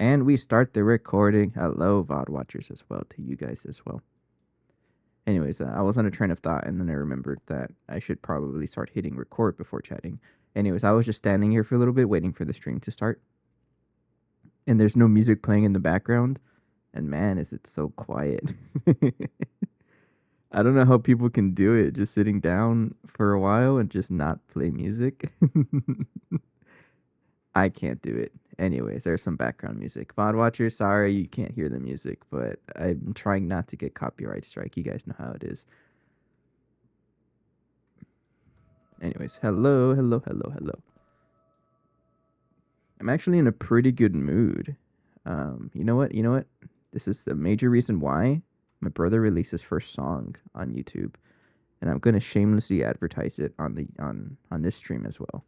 And we start the recording. Hello, VOD watchers, as well, to you guys as well. Anyways, I was on a train of thought, and then I remembered that I should probably start hitting record before chatting. Anyways, I was just standing here for a little bit, waiting for the stream to start. And there's no music playing in the background. And man, is it so quiet. I don't know how people can do it, just sitting down for a while and just not play music. I can't do it. Anyways, there's some background music. VOD watchers, sorry you can't hear the music, but I'm trying not to get copyright strike. You guys know how it is. Anyways, hello. I'm actually in a pretty good mood. You know what? This is the major reason why my brother released his first song on YouTube, and I'm gonna shamelessly advertise it on this stream as well.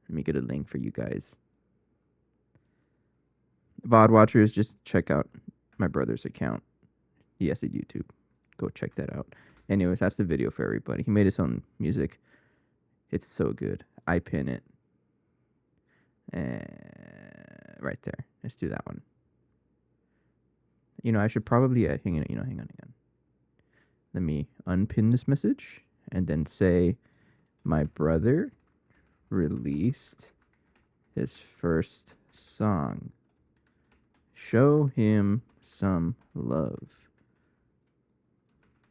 Let me get a link for you guys. VOD watchers, just check out my brother's account. He has a YouTube. Go check that out. Anyways, that's the video for everybody. He made his own music. It's so good. I pin it. Right there. Let's do that one. I should probably hang on. Let me unpin this message and then say my brother released his first song. Show him some love.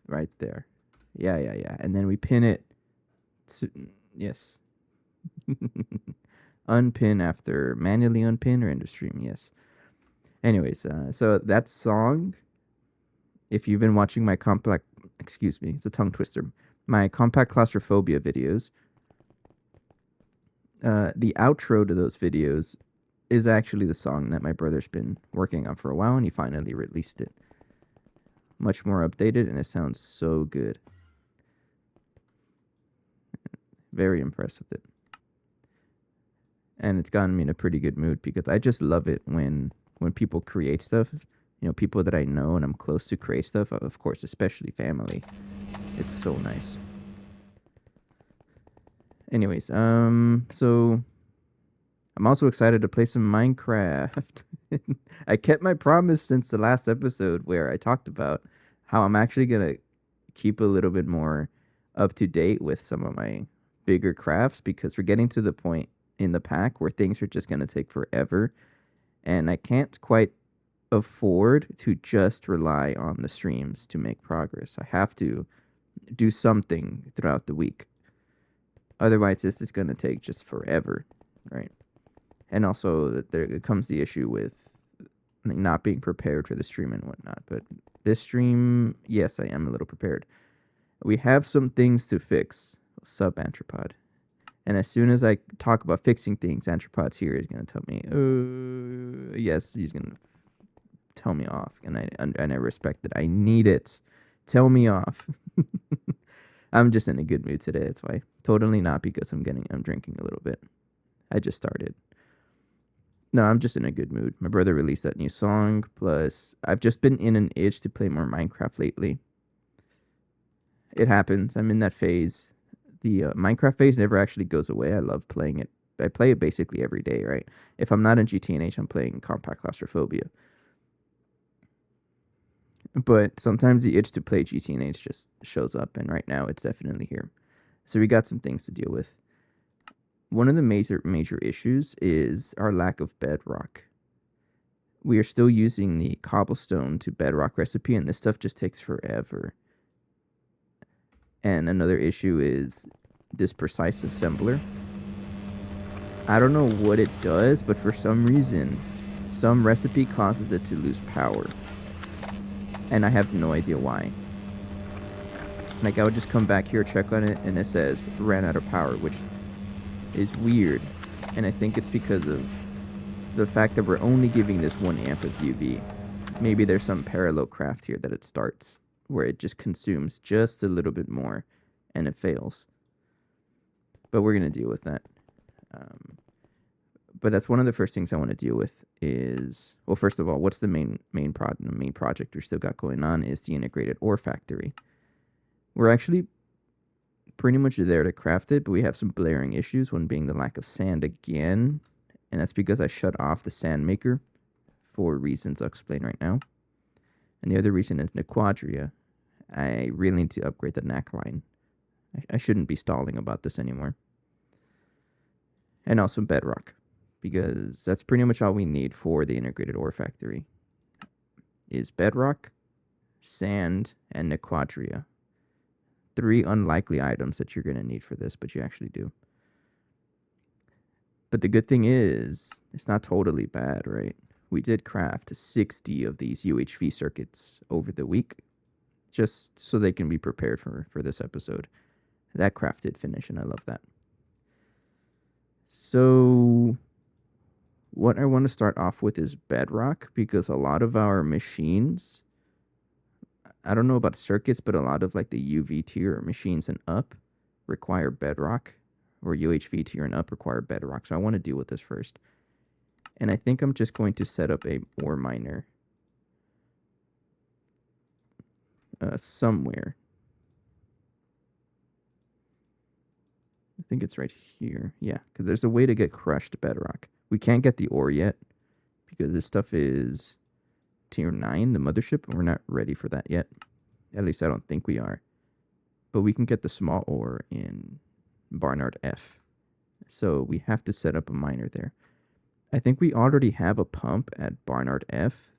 Right there. Yeah. And then we pin it to, yes. Unpin after manually unpin or end of stream, yes. Anyways, so that song, if you've been watching my it's a tongue twister, my compact claustrophobia videos, the outro to those videos is actually the song that my brother's been working on for a while, and he finally released it. Much more updated, and it sounds so good. Very impressed with it. And it's gotten me in a pretty good mood because I just love it when people create stuff. People that I know and I'm close to create stuff, of course, especially family. It's so nice. Anyways, so I'm also excited to play some Minecraft. I kept my promise since the last episode where I talked about how I'm actually going to keep a little bit more up to date with some of my bigger crafts because we're getting to the point in the pack where things are just going to take forever. And I can't quite afford to just rely on the streams to make progress. I have to do something throughout the week. Otherwise, this is going to take just forever, right? And also, there comes the issue with not being prepared for the stream and whatnot. But this stream, yes, I am a little prepared. We have some things to fix. Sub Anthropod. And as soon as I talk about fixing things, Anthropod's here is going to tell me, yes, he's going to tell me off. And I respect it. I need it. Tell me off. I'm just in a good mood today. That's why. Totally not because I'm drinking a little bit. I just started. No, I'm just in a good mood. My brother released that new song. Plus, I've just been in an itch to play more Minecraft lately. It happens. I'm in that phase. The Minecraft phase never actually goes away. I love playing it. I play it basically every day, right? If I'm not in GTNH, I'm playing Compact Claustrophobia. But sometimes the itch to play GTNH just shows up, and right now it's definitely here. So we got some things to deal with. One of the major issues is our lack of bedrock. We are still using the cobblestone to bedrock recipe, and this stuff just takes forever. And another issue is this precise assembler. I don't know what it does, but for some reason, some recipe causes it to lose power. And I have no idea why. Like, I would just come back here, check on it, and it says ran out of power, which is weird. And I think it's because of the fact that we're only giving this 1 amp of UV. Maybe there's some parallel craft here that it starts where it just consumes just a little bit more and it fails. But we're going to deal with that. But that's one of the first things I want to deal with is, well, first of all, what's the main project we still got going on is the integrated ore factory. We're actually pretty much there to craft it, but we have some blaring issues, one being the lack of sand again. And that's because I shut off the sand maker for reasons I'll explain right now. And the other reason is Nequadria. I really need to upgrade the knack line. I shouldn't be stalling about this anymore. And also bedrock, because that's pretty much all we need for the integrated ore factory. Is bedrock, sand, and Nequadria. 3 unlikely items that you're going to need for this, but you actually do. But the good thing is, it's not totally bad, right? We did craft 60 of these UHV circuits over the week, just so they can be prepared for this episode. That craft did finish, and I love that. So, what I want to start off with is bedrock, because a lot of our machines, I don't know about circuits, but a lot of like the UV tier machines and up require bedrock, or UHV tier and up require bedrock. So I want to deal with this first. And I think I'm just going to set up a ore miner somewhere. I think it's right here. Yeah, because there's a way to get crushed bedrock. We can't get the ore yet because this stuff is tier 9, the mothership. We're not ready for that yet. At least I don't think we are. But we can get the small ore in Barnard F. So we have to set up a miner there. I think we already have a pump at Barnard F.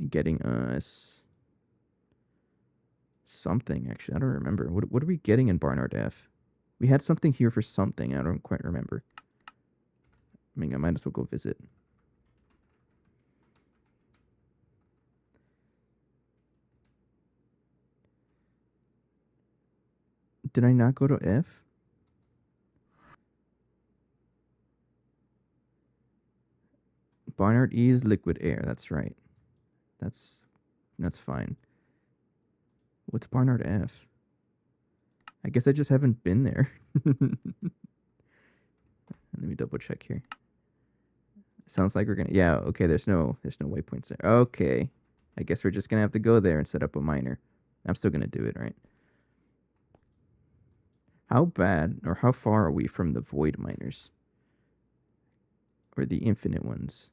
Getting us something, actually. I don't remember. What are we getting in Barnard F? We had something here for something. I don't quite remember. I mean, I might as well go visit. Did I not go to F? Barnard E is liquid air. That's right. That's fine. What's Barnard F? I guess I just haven't been there. Let me double check here. Sounds like we're gonna. Yeah. Okay. There's no waypoints there. Okay. I guess we're just gonna have to go there and set up a miner. I'm still gonna do it, right? How bad or how far are we from the void miners? Or the infinite ones?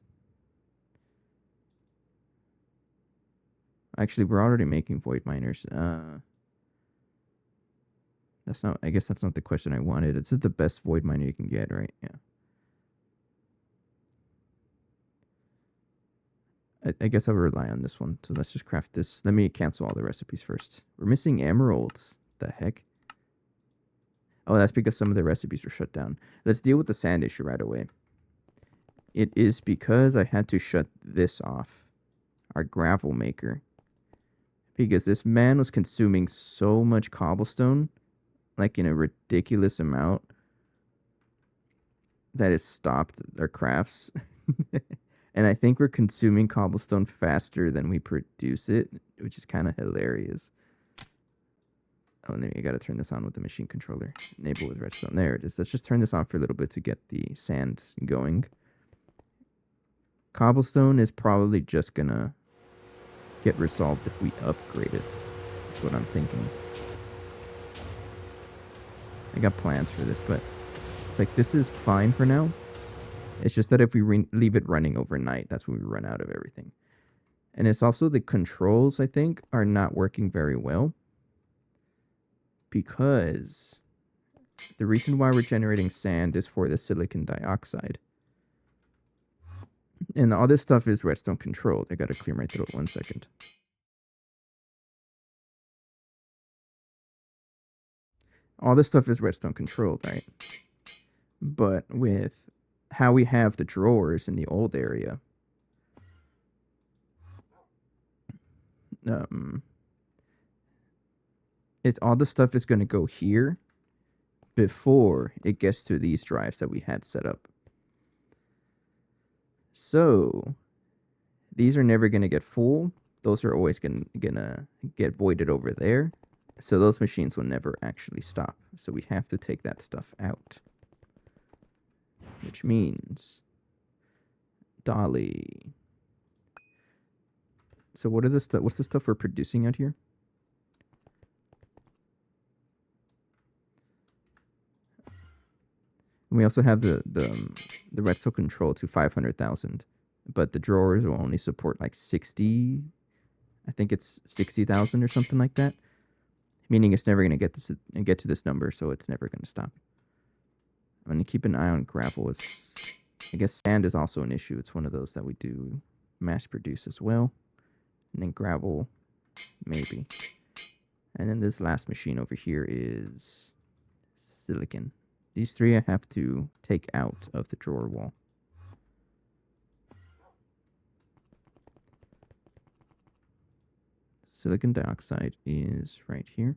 Actually, we're already making void miners. That's not. I guess that's not the question I wanted. It's the best void miner you can get, right? Yeah. I guess I'll rely on this one. So let's just craft this. Let me cancel all the recipes first. We're missing emeralds. The heck? Oh, that's because some of the recipes were shut down. Let's deal with the sand issue right away. It is because I had to shut this off. Our gravel maker. Because this man was consuming so much cobblestone, like in a ridiculous amount, that it stopped our crafts. And I think we're consuming cobblestone faster than we produce it, which is kind of hilarious. Oh, and then you got to turn this on with the machine controller. Enable with redstone. There it is. Let's just turn this on for a little bit to get the sand going. Cobblestone is probably just going to get resolved if we upgrade it. That's what I'm thinking. I got plans for this, but it's like this is fine for now. It's just that if we leave it running overnight, that's when we run out of everything. And it's also the controls, I think, are not working very well. Because the reason why we're generating sand is for the silicon dioxide. And all this stuff is redstone controlled. I gotta clear my throat 1 second. All this stuff is redstone controlled, right? But with how we have the drawers in the old area, it's all the stuff is going to go here before it gets to these drives that we had set up. So these are never going to get full. Those are always gonna get voided over there. So those machines will never actually stop. So we have to take that stuff out. Which means Dolly. So what are the stuff? What's the stuff we're producing out here? And we also have the redstone control to 500,000. but the drawers will only support like 60. I think it's 60,000 or something like that. Meaning it's never going to get to this number, so it's never going to stop. I'm going to keep an eye on gravel. I guess sand is also an issue. It's one of those that we do mass produce as well. And then gravel, maybe. And then this last machine over here is silicon. These three I have to take out of the drawer wall. Silicon dioxide is right here.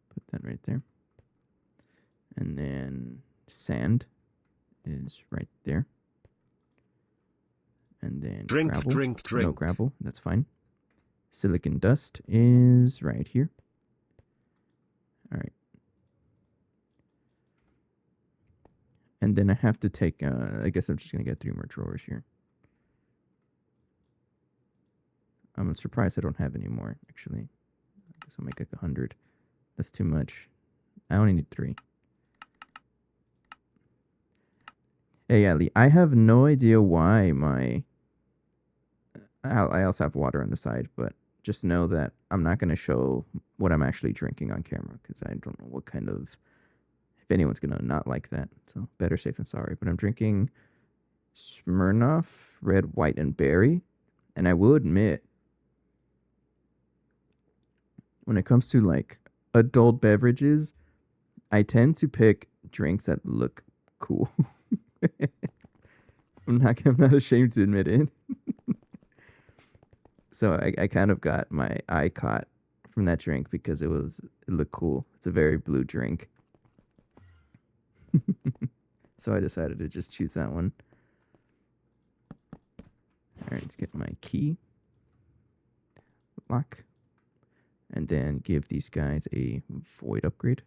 Put that right there. And then sand is right there. And then gravel. Drink. No gravel, that's fine. Silicon dust is right here. All right. And then I have to take, I guess I'm just going to get 3 more drawers here. I'm surprised I don't have any more, actually. I guess I'll make like 100. That's too much. I only need 3. Hey, Ali, I have no idea why I also have water on the side, but just know that I'm not going to show what I'm actually drinking on camera because I don't know what kind of, if anyone's going to not like that. So better safe than sorry. But I'm drinking Smirnoff, red, white, and berry. And I will admit, when it comes to like adult beverages, I tend to pick drinks that look cool. I'm not ashamed to admit it. So I kind of got my eye caught from that drink because it looked cool. It's a very blue drink. So I decided to just choose that one. All right, let's get my key. Lock. And then give these guys a void upgrade.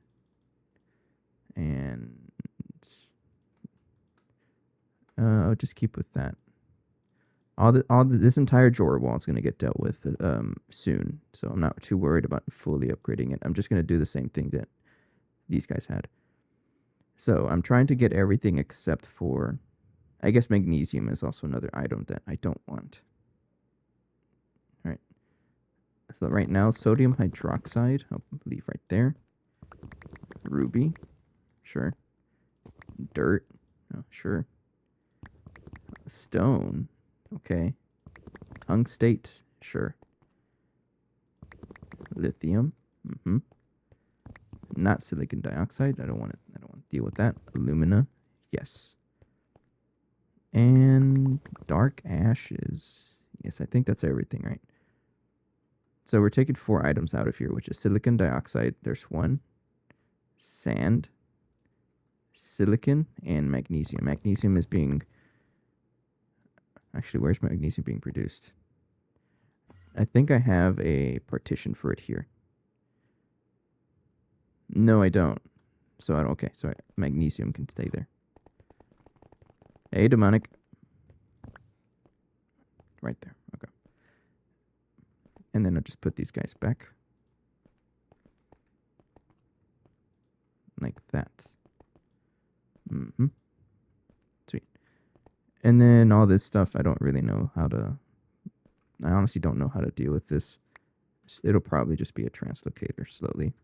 And I'll just keep with that. This entire drawer wall is going to get dealt with soon, so I'm not too worried about fully upgrading it. I'm just going to do the same thing that these guys had. So I'm trying to get everything except for, I guess magnesium is also another item that I don't want. All right. So right now, sodium hydroxide, I'll leave right there. Ruby, sure. Dirt, oh, sure. Stone. Okay. Tungstate, sure. Lithium, Not silicon dioxide. I don't want to deal with that. Alumina, yes. And dark ashes. Yes, I think that's everything, right? So we're taking 4 items out of here, which is silicon dioxide. There's 1. Sand, silicon, and magnesium. Magnesium is being... Actually, where's magnesium being produced? I think I have a partition for it here. No, I don't. So I don't. Okay, so magnesium can stay there. Hey, demonic. Right there. Okay. And then I'll just put these guys back. Like that. Sweet. And then all this stuff, I don't really know how to... I honestly don't know how to deal with this. It'll probably just be a translocator slowly.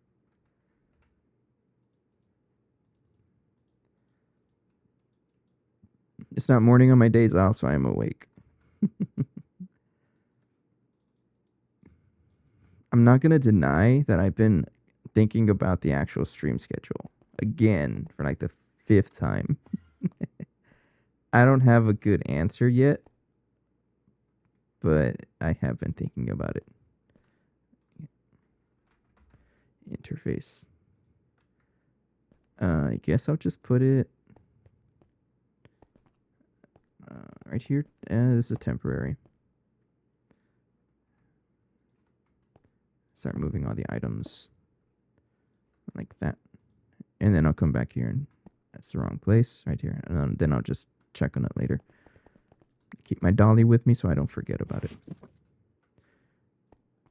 It's not morning on my days off, so I am awake. I'm not going to deny that I've been thinking about the actual stream schedule again for like the 5th time. I don't have a good answer yet, but I have been thinking about it. Interface. I guess I'll just put it right here. This is temporary. Start moving all the items like that. And then I'll come back here and that's the wrong place right here. And then I'll just check on it later. Keep my dolly with me so I don't forget about it.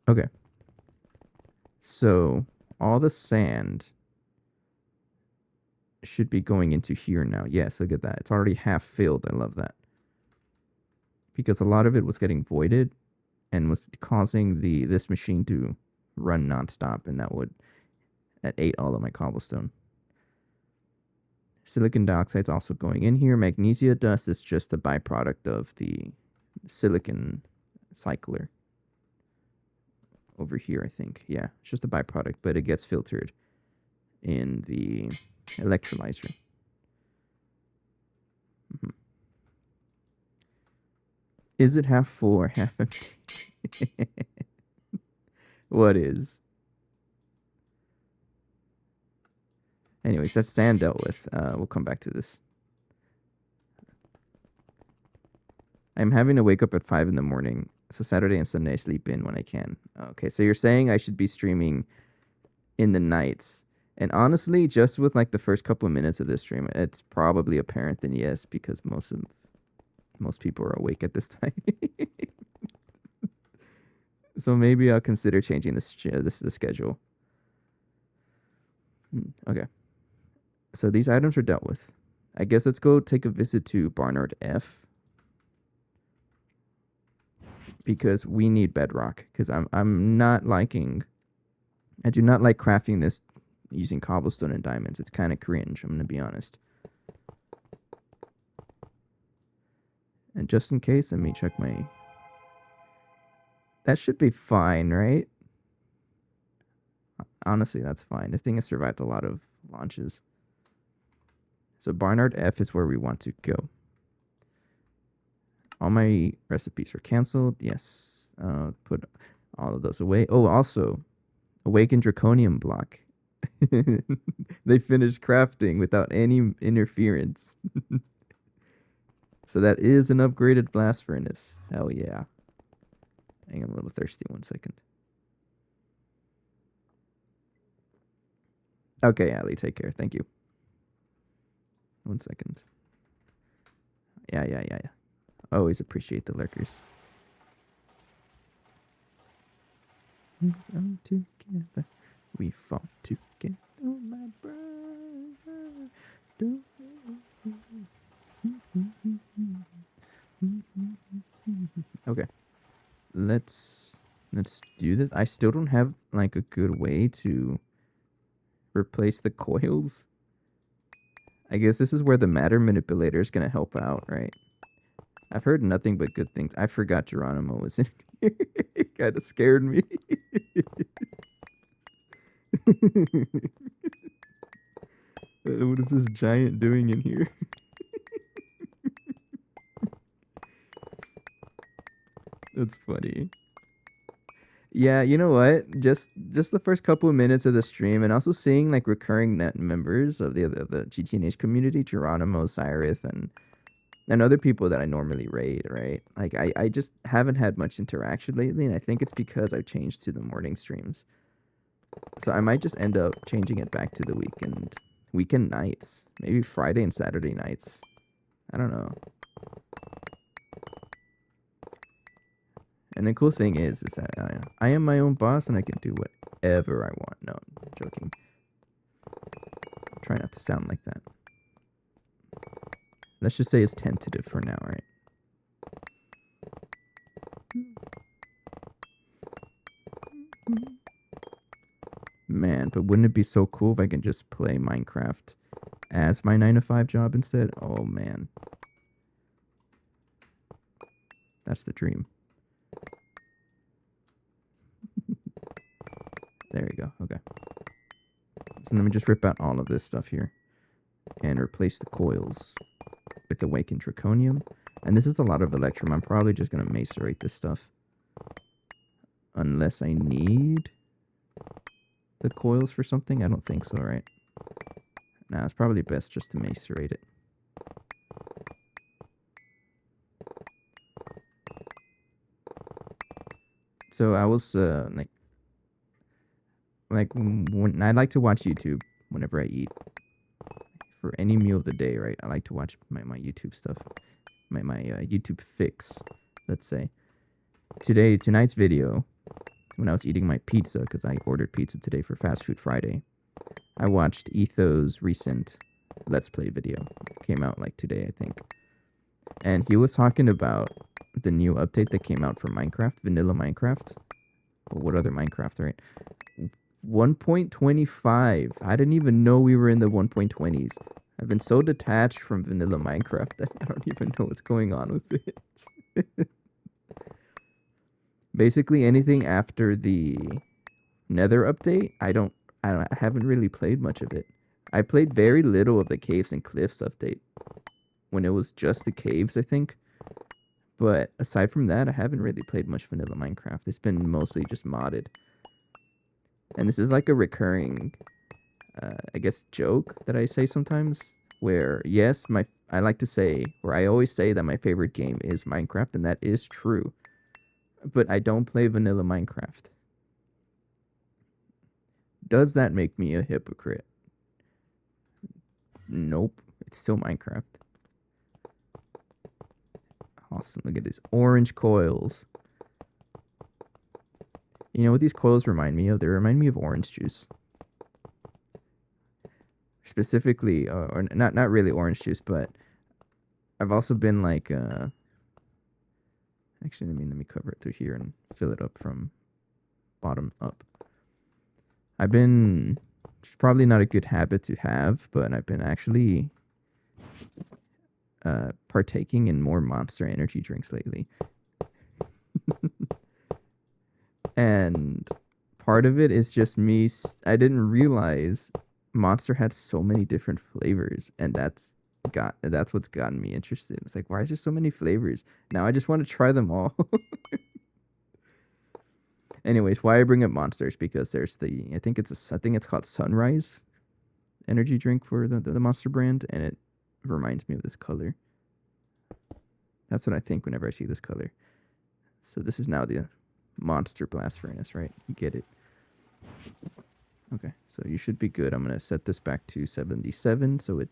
Okay. So all the sand should be going into here now. Yes, look at that. It's already half filled. I love that. Because a lot of it was getting voided and was causing this machine to run nonstop, and that ate all of my cobblestone. Silicon dioxide's also going in here. Magnesia dust is just a byproduct of the silicon cycler. Over here, I think. Yeah, it's just a byproduct, but it gets filtered in the electrolyzer. Mm-hmm. Is it half full or half empty? What is? Anyways, that's sand dealt with. We'll come back to this. I'm having to wake up at 5 in the morning. So Saturday and Sunday I sleep in when I can. Okay, so you're saying I should be streaming in the nights. And honestly, just with like the first couple of minutes of this stream, it's probably apparent then yes, because most people are awake at this time. So maybe I'll consider changing the schedule. Okay. So these items are dealt with. I guess let's go take a visit to Barnard F. Because we need bedrock. Because I'm not liking... I do not like crafting this using cobblestone and diamonds. It's kind of cringe, I'm going to be honest. And just in case, let me check my... That should be fine, right? Honestly, that's fine. This thing has survived a lot of launches. So Barnard F is where we want to go. All my recipes are canceled. Yes. Put all of those away. Oh, also, Awakened Draconium block. They finished crafting without any interference. So that is an upgraded blast furnace. Hell yeah. Hang on, I'm a little thirsty. 1 second. Okay, Ali, take care. Thank you. 1 second. Yeah. Always appreciate the lurkers. Come together. We fought together, my brother. Okay. Let's do this. I still don't have like a good way to replace the coils. I guess this is where the matter manipulator is gonna help out, right? I've heard nothing but good things. I forgot Geronimo was in here. It kind of scared me. What is this giant doing in here? That's funny. Yeah, you know what? Just the first couple of minutes of the stream, and also seeing like recurring net members of the GTNH community, Geronimo, Cyrith, and other people that I normally raid, right? Like I just haven't had much interaction lately, and I think it's because I've changed to the morning streams. So I might just end up changing it back to the weekend nights, maybe Friday and Saturday nights. I don't know. And the cool thing is that I am my own boss and I can do whatever I want. No, I'm joking. Try not to sound like that. Let's just say it's tentative for now, right? Man, but wouldn't it be so cool if I can just play Minecraft as my 9-to-5 job instead? Oh, man. That's the dream. There we go. Okay. So let me just rip out all of this stuff here and replace the coils with Awakened Draconium. And this is a lot of Electrum. I'm probably just going to macerate this stuff. Unless I need the coils for something. I don't think so, right? Nah, it's probably best just to macerate it. So I was when I like to watch YouTube whenever I eat. For any meal of the day, right? I like to watch my YouTube stuff. My YouTube fix, let's say. Tonight's video, when I was eating my pizza, because I ordered pizza today for Fast Food Friday, I watched Etho's recent Let's Play video. Came out like today, I think. And he was talking about the new update that came out for Minecraft, vanilla Minecraft. Or what other Minecraft, right? 1.25. I didn't even know we were in the 1.20s. I've been so detached from vanilla Minecraft that I don't even know what's going on with it. Basically, anything after the Nether update, I haven't really played much of it. I played very little of the Caves and Cliffs update when it was just the caves, I think. But aside from that, I haven't really played much vanilla Minecraft. It's been mostly just modded. And this is like a recurring, I guess, joke that I say sometimes. Where, yes, I like to say, or I always say that my favorite game is Minecraft, and that is true. But I don't play vanilla Minecraft. Does that make me a hypocrite? Nope. It's still Minecraft. Awesome. Look at these orange coils. You know what these coils remind me of? They remind me of orange juice. Specifically, or not really orange juice, but I've also been like, actually, let me cover it through here and fill it up from bottom up. I've been, it's probably not a good habit to have, but I've been actually partaking in more Monster energy drinks lately. And part of it is just me. I didn't realize Monster had so many different flavors, and that's what's gotten me interested. It's like, why is there so many flavors? Now I just want to try them all. Anyways, why I bring up Monsters because there's I think it's called Sunrise energy drink for the Monster brand, and it reminds me of this color. That's what I think whenever I see this color. So this is now the Monster Blast Furnace, right? You get it. Okay, so you should be good. I'm going to set this back to 77 so it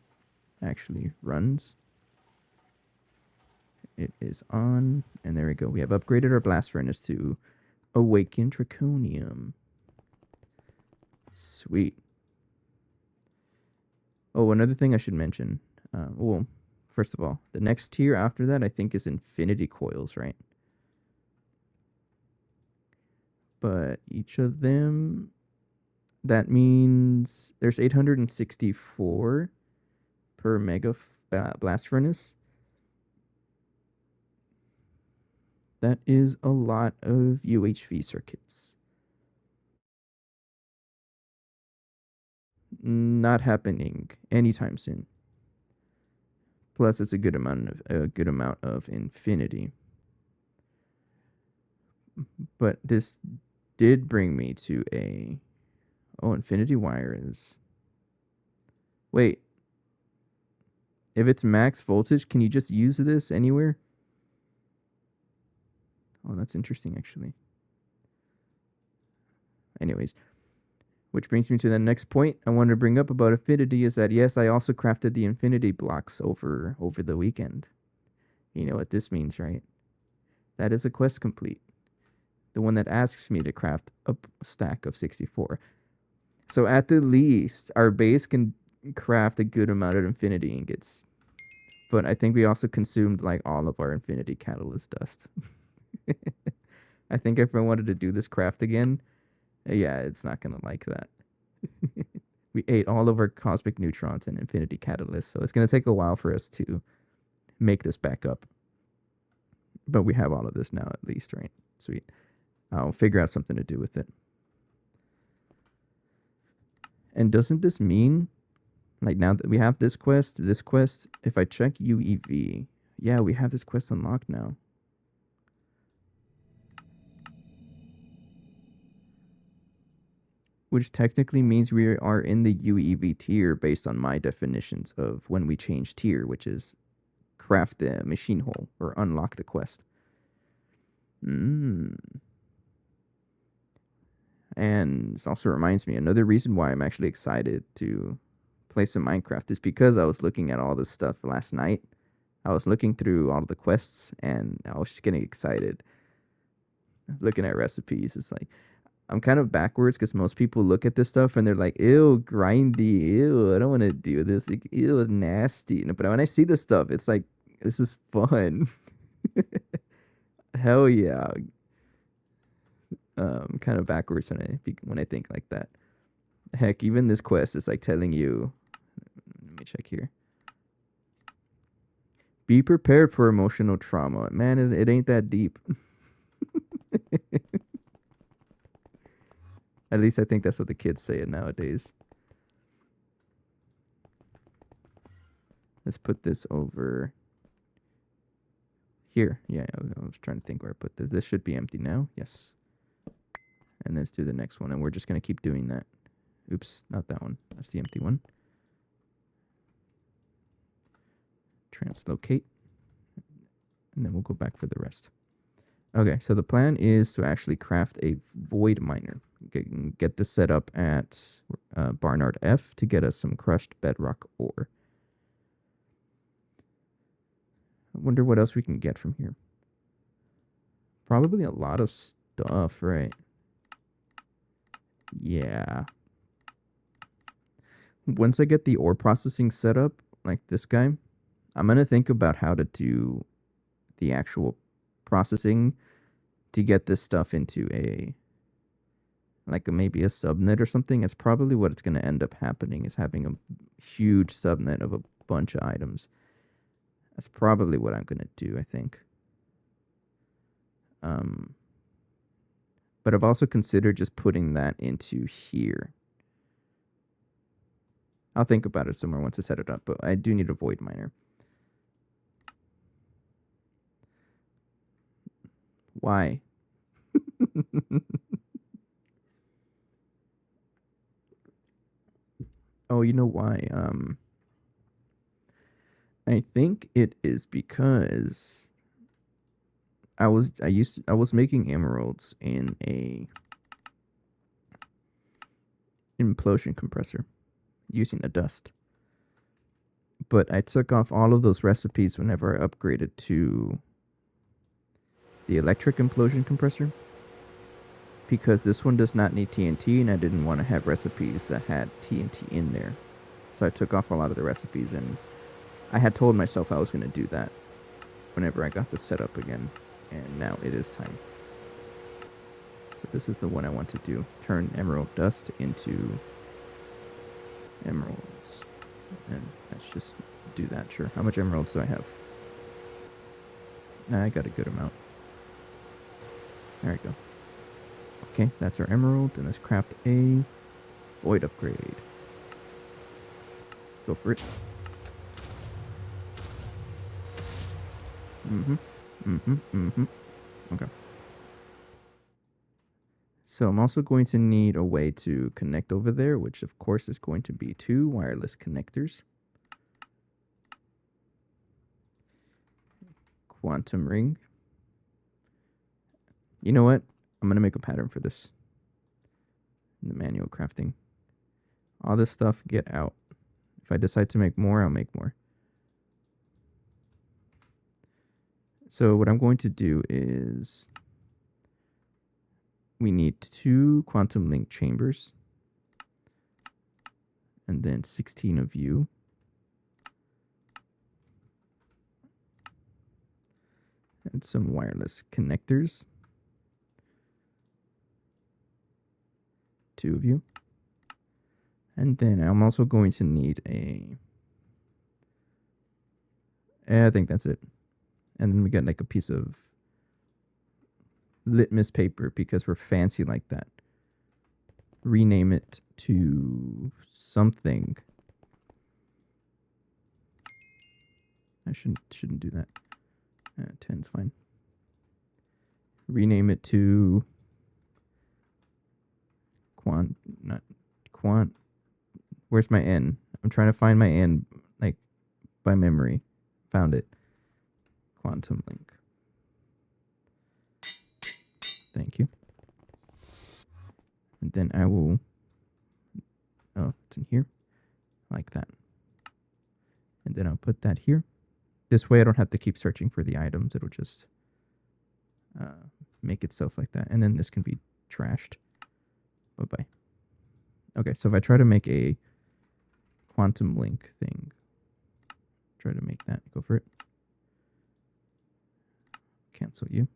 actually runs. It is on, and there we go. We have upgraded our Blast Furnace to Awakened Draconium. Sweet. Oh, another thing I should mention. Well, first of all, the next tier after that I think is Infinity Coils, right? But each of them, that means there's 864 per mega blast furnace. That is a lot of UHV circuits. Not happening anytime soon. Plus, it's a good amount of infinity. But this did bring me to a... Oh, infinity wire is... Wait. If it's max voltage, can you just use this anywhere? Oh, that's interesting, actually. Anyways. Which brings me to the next point I wanted to bring up about infinity is that, yes, I also crafted the infinity blocks over the weekend. You know what this means, right? That is a quest complete. The one that asks me to craft a stack of 64. So at the least, our base can craft a good amount of infinity ingots. But I think we also consumed like all of our infinity catalyst dust. I think if I wanted to do this craft again, yeah, it's not going to like that. We ate all of our cosmic neutrons and infinity catalysts, so it's going to take a while for us to make this back up. But we have all of this now at least, right? Sweet. I'll figure out something to do with it. And doesn't this mean, like now that we have this quest, if I check UEV, yeah, we have this quest unlocked now. Which technically means we are in the UEV tier based on my definitions of when we change tier, which is craft the machine hole or unlock the quest. And this also reminds me, another reason why I'm actually excited to play some Minecraft is because I was looking at all this stuff last night. I was looking through all the quests and I was just getting excited. Looking at recipes, it's like, I'm kind of backwards because most people look at this stuff and they're like, ew, grindy, ew, I don't want to do this, like, ew, nasty. But when I see this stuff, it's like, this is fun. Hell yeah. Kind of backwards when I think like that. Heck, even this quest is like telling you. Let me check here. Be prepared for emotional trauma. Man, it ain't that deep. At least I think that's what the kids say it nowadays. Let's put this over here. Yeah, I was trying to think where I put this. This should be empty now. Yes. And let's do the next one. And we're just going to keep doing that. Oops, not that one. That's the empty one. Translocate. And then we'll go back for the rest. Okay, so the plan is to actually craft a void miner. Get this set up at Barnard F to get us some crushed bedrock ore. I wonder what else we can get from here. Probably a lot of stuff, right? Yeah. Once I get the ore processing set up, like this guy, I'm going to think about how to do the actual processing to get this stuff into maybe a subnet or something. It's probably what it's going to end up happening, is having a huge subnet of a bunch of items. That's probably what I'm going to do, I think. But I've also considered just putting that into here. I'll think about it somewhere once I set it up, but I do need a void miner. Why? Oh, you know why? I think it is because I was making emeralds in a implosion compressor using the dust. But I took off all of those recipes whenever I upgraded to the electric implosion compressor, because this one does not need TNT, and I didn't want to have recipes that had TNT in there. So I took off a lot of the recipes, and I had told myself I was going to do that whenever I got this set up again, and now it is time. So this is the one I want to do. Turn emerald dust into emeralds. And let's just do that, sure. How much emeralds do I have? I got a good amount. There we go. Okay, that's our emerald, and let's craft a void upgrade. Go for it. Okay. So I'm also going to need a way to connect over there, which of course is going to be 2 wireless connectors. Quantum ring. You know what? I'm going to make a pattern for this. In the manual crafting. All this stuff, get out. If I decide to make more, I'll make more. So what I'm going to do is we need 2 quantum link chambers. And then 16 of you. And some wireless connectors. 2 of you. And then I'm also going to need I think that's it. And then we got like a piece of litmus paper because we're fancy like that. Rename it to something. I shouldn't do that. 10's fine. Rename it to quant. Where's my N? I'm trying to find my N, like, by memory. Found it. Quantum link. Thank you. And then I will... Oh, it's in here. Like that. And then I'll put that here. This way I don't have to keep searching for the items. It'll just make itself like that. And then this can be trashed. Bye-bye. Okay, so if I try to make a quantum link thing, try to make that, go for it. Cancel you.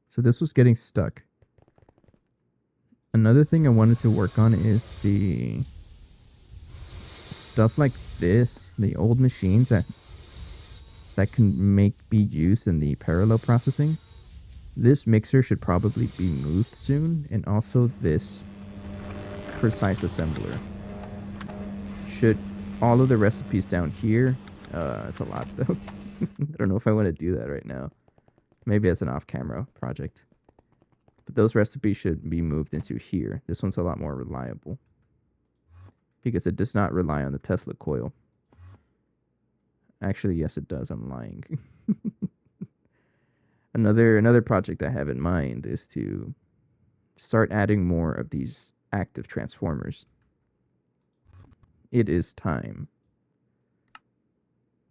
So this was getting stuck. Another thing I wanted to work on is the stuff like this, the old machines that can be used in the parallel processing. This mixer should probably be moved soon, and also this precise assembler. Should all of the recipes down here, it's a lot though. I don't know if I want to do that right now. Maybe as an off-camera project. But those recipes should be moved into here. This one's a lot more reliable because it does not rely on the Tesla coil. Actually, yes, it does. I'm lying. Another project I have in mind is to start adding more of these active transformers. It is time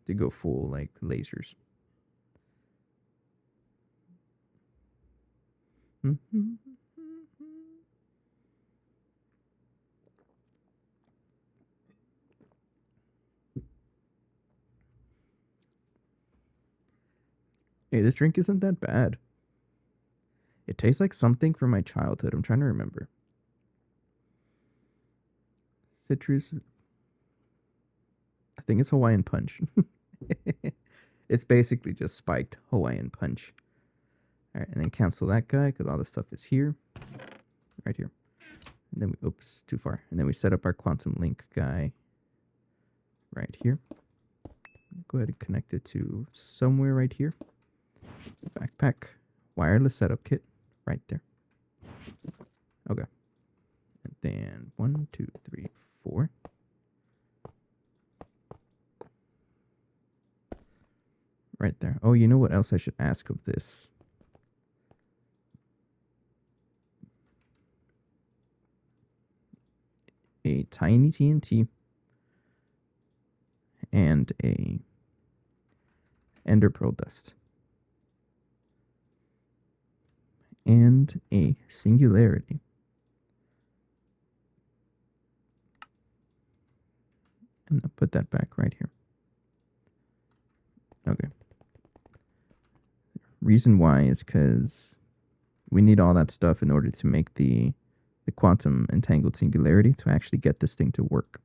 to go full like lasers. Hey, this drink isn't that bad. It tastes like something from my childhood. I'm trying to remember. Citrus. I think it's Hawaiian Punch. It's basically just spiked Hawaiian Punch. All right, and then cancel that guy because all this stuff is here. Right here. And then we, oops, too far. And then we set up our quantum link guy right here. Go ahead and connect it to somewhere right here. Backpack. Wireless setup kit right there. Okay. And then 1, 2, 3, 4. Right there. Oh, you know what else I should ask of this? A tiny TNT and a ender pearl dust and a singularity. And I'll put that back right here. Okay. Reason why is because we need all that stuff in order to make the quantum entangled singularity to actually get this thing to work.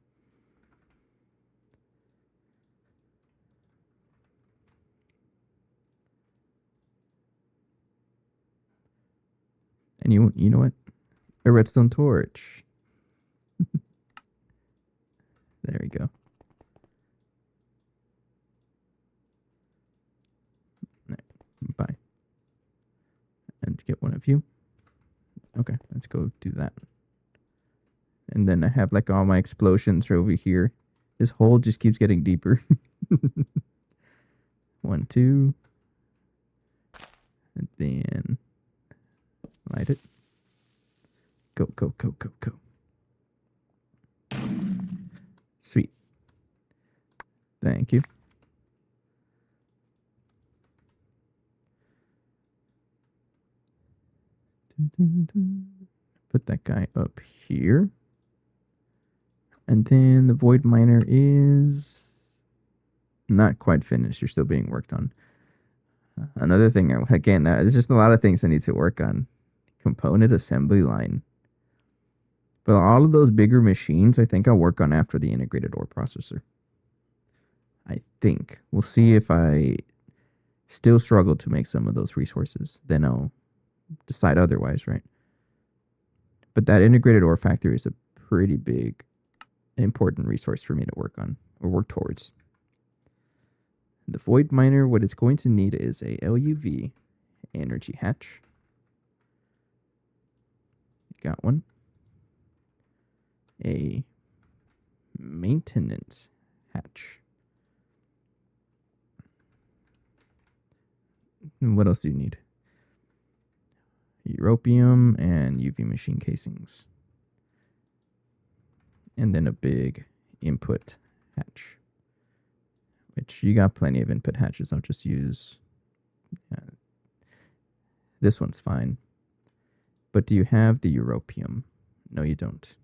And you know what? A redstone torch. There we go. Bye. And get one of you. Okay, let's go do that. And then I have like all my explosions over here. This hole just keeps getting deeper. 1, 2. And then light it. Go, go, go, go, go. Sweet. Thank you. Put that guy up here. And then the void miner is not quite finished. You're still being worked on. Another thing, again, there's just a lot of things I need to work on. Component assembly line. But all of those bigger machines, I think I'll work on after the integrated ore processor. I think. We'll see if I still struggle to make some of those resources. Then I'll decide otherwise, right? But that integrated ore factory is a pretty big, important resource for me to work on or work towards. The void miner, what it's going to need is a LUV energy hatch. You got one. A maintenance hatch. And what else do you need? Europium and UV machine casings. And then a big input hatch. Which you got plenty of input hatches. I'll just use... this one's fine. But do you have the Europium? No, you don't.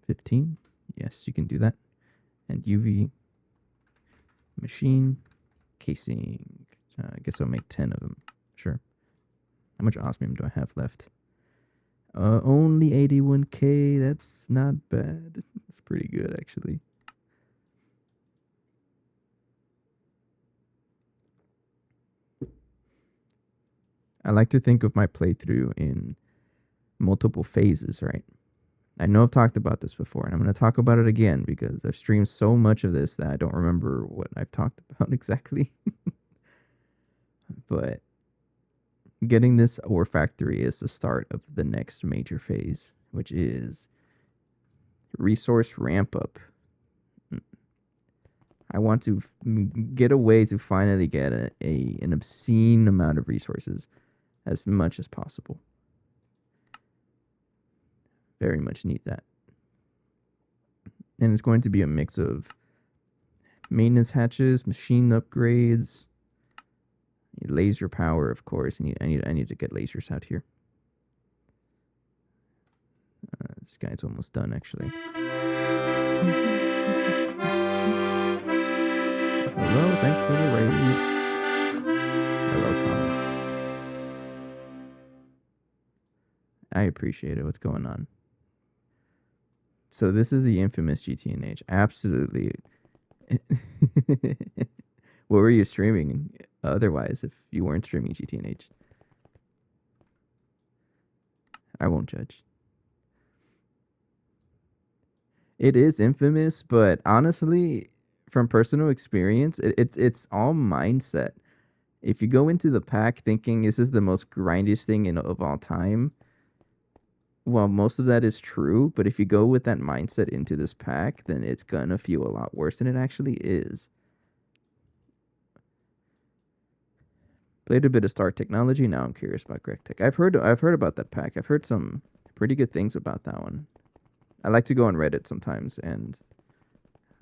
15? Yes, you can do that. And UV machine casing. I guess I'll make 10 of them. Sure. How much osmium do I have left? Only 81k. That's not bad. That's pretty good, actually. I like to think of my playthrough in multiple phases, right? I know I've talked about this before, and I'm going to talk about it again because I've streamed so much of this that I don't remember what I've talked about exactly. But getting this ore factory is the start of the next major phase, which is resource ramp up. I want to get a way to finally get an obscene amount of resources, as much as possible. Very much need that. And it's going to be a mix of maintenance hatches, machine upgrades, laser power, of course. I need to get lasers out here. This guy's almost done, actually. Hello, thanks for the raid. Hello, comment. I appreciate it. What's going on? So this is the infamous GTNH. Absolutely. What were you streaming otherwise if you weren't streaming GTNH? I won't judge. It is infamous, but honestly, from personal experience, it's all mindset. If you go into the pack thinking this is the most grindiest thing of all time, well, most of that is true, but if you go with that mindset into this pack, then it's gonna feel a lot worse than it actually is. Played a bit of Star Technology. Now I'm curious about Gregtech. I've heard about that pack. I've heard some pretty good things about that one. I like to go on Reddit sometimes, and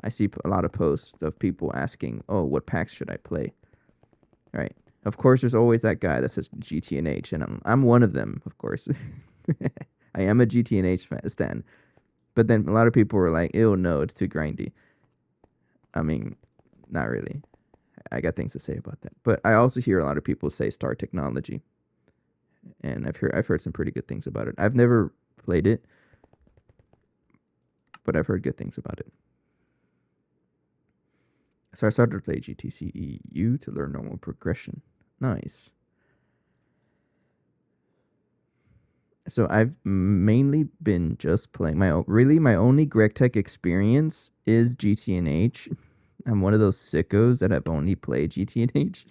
I see a lot of posts of people asking, "Oh, what packs should I play?" Right. Of course, there's always that guy that says GTNH, and I'm one of them, of course. I am a GTNH stan. But then a lot of people were like, "Ew, no, it's too grindy." I mean, not really. I got things to say about that. But I also hear a lot of people say Star Technology. And I've heard some pretty good things about it. I've never played it, but I've heard good things about it. So I started to play GTCEU to learn normal progression. Nice. So I've mainly been just playing my only Gregtech experience is GTNH. I'm one of those sickos that have only played GTNH.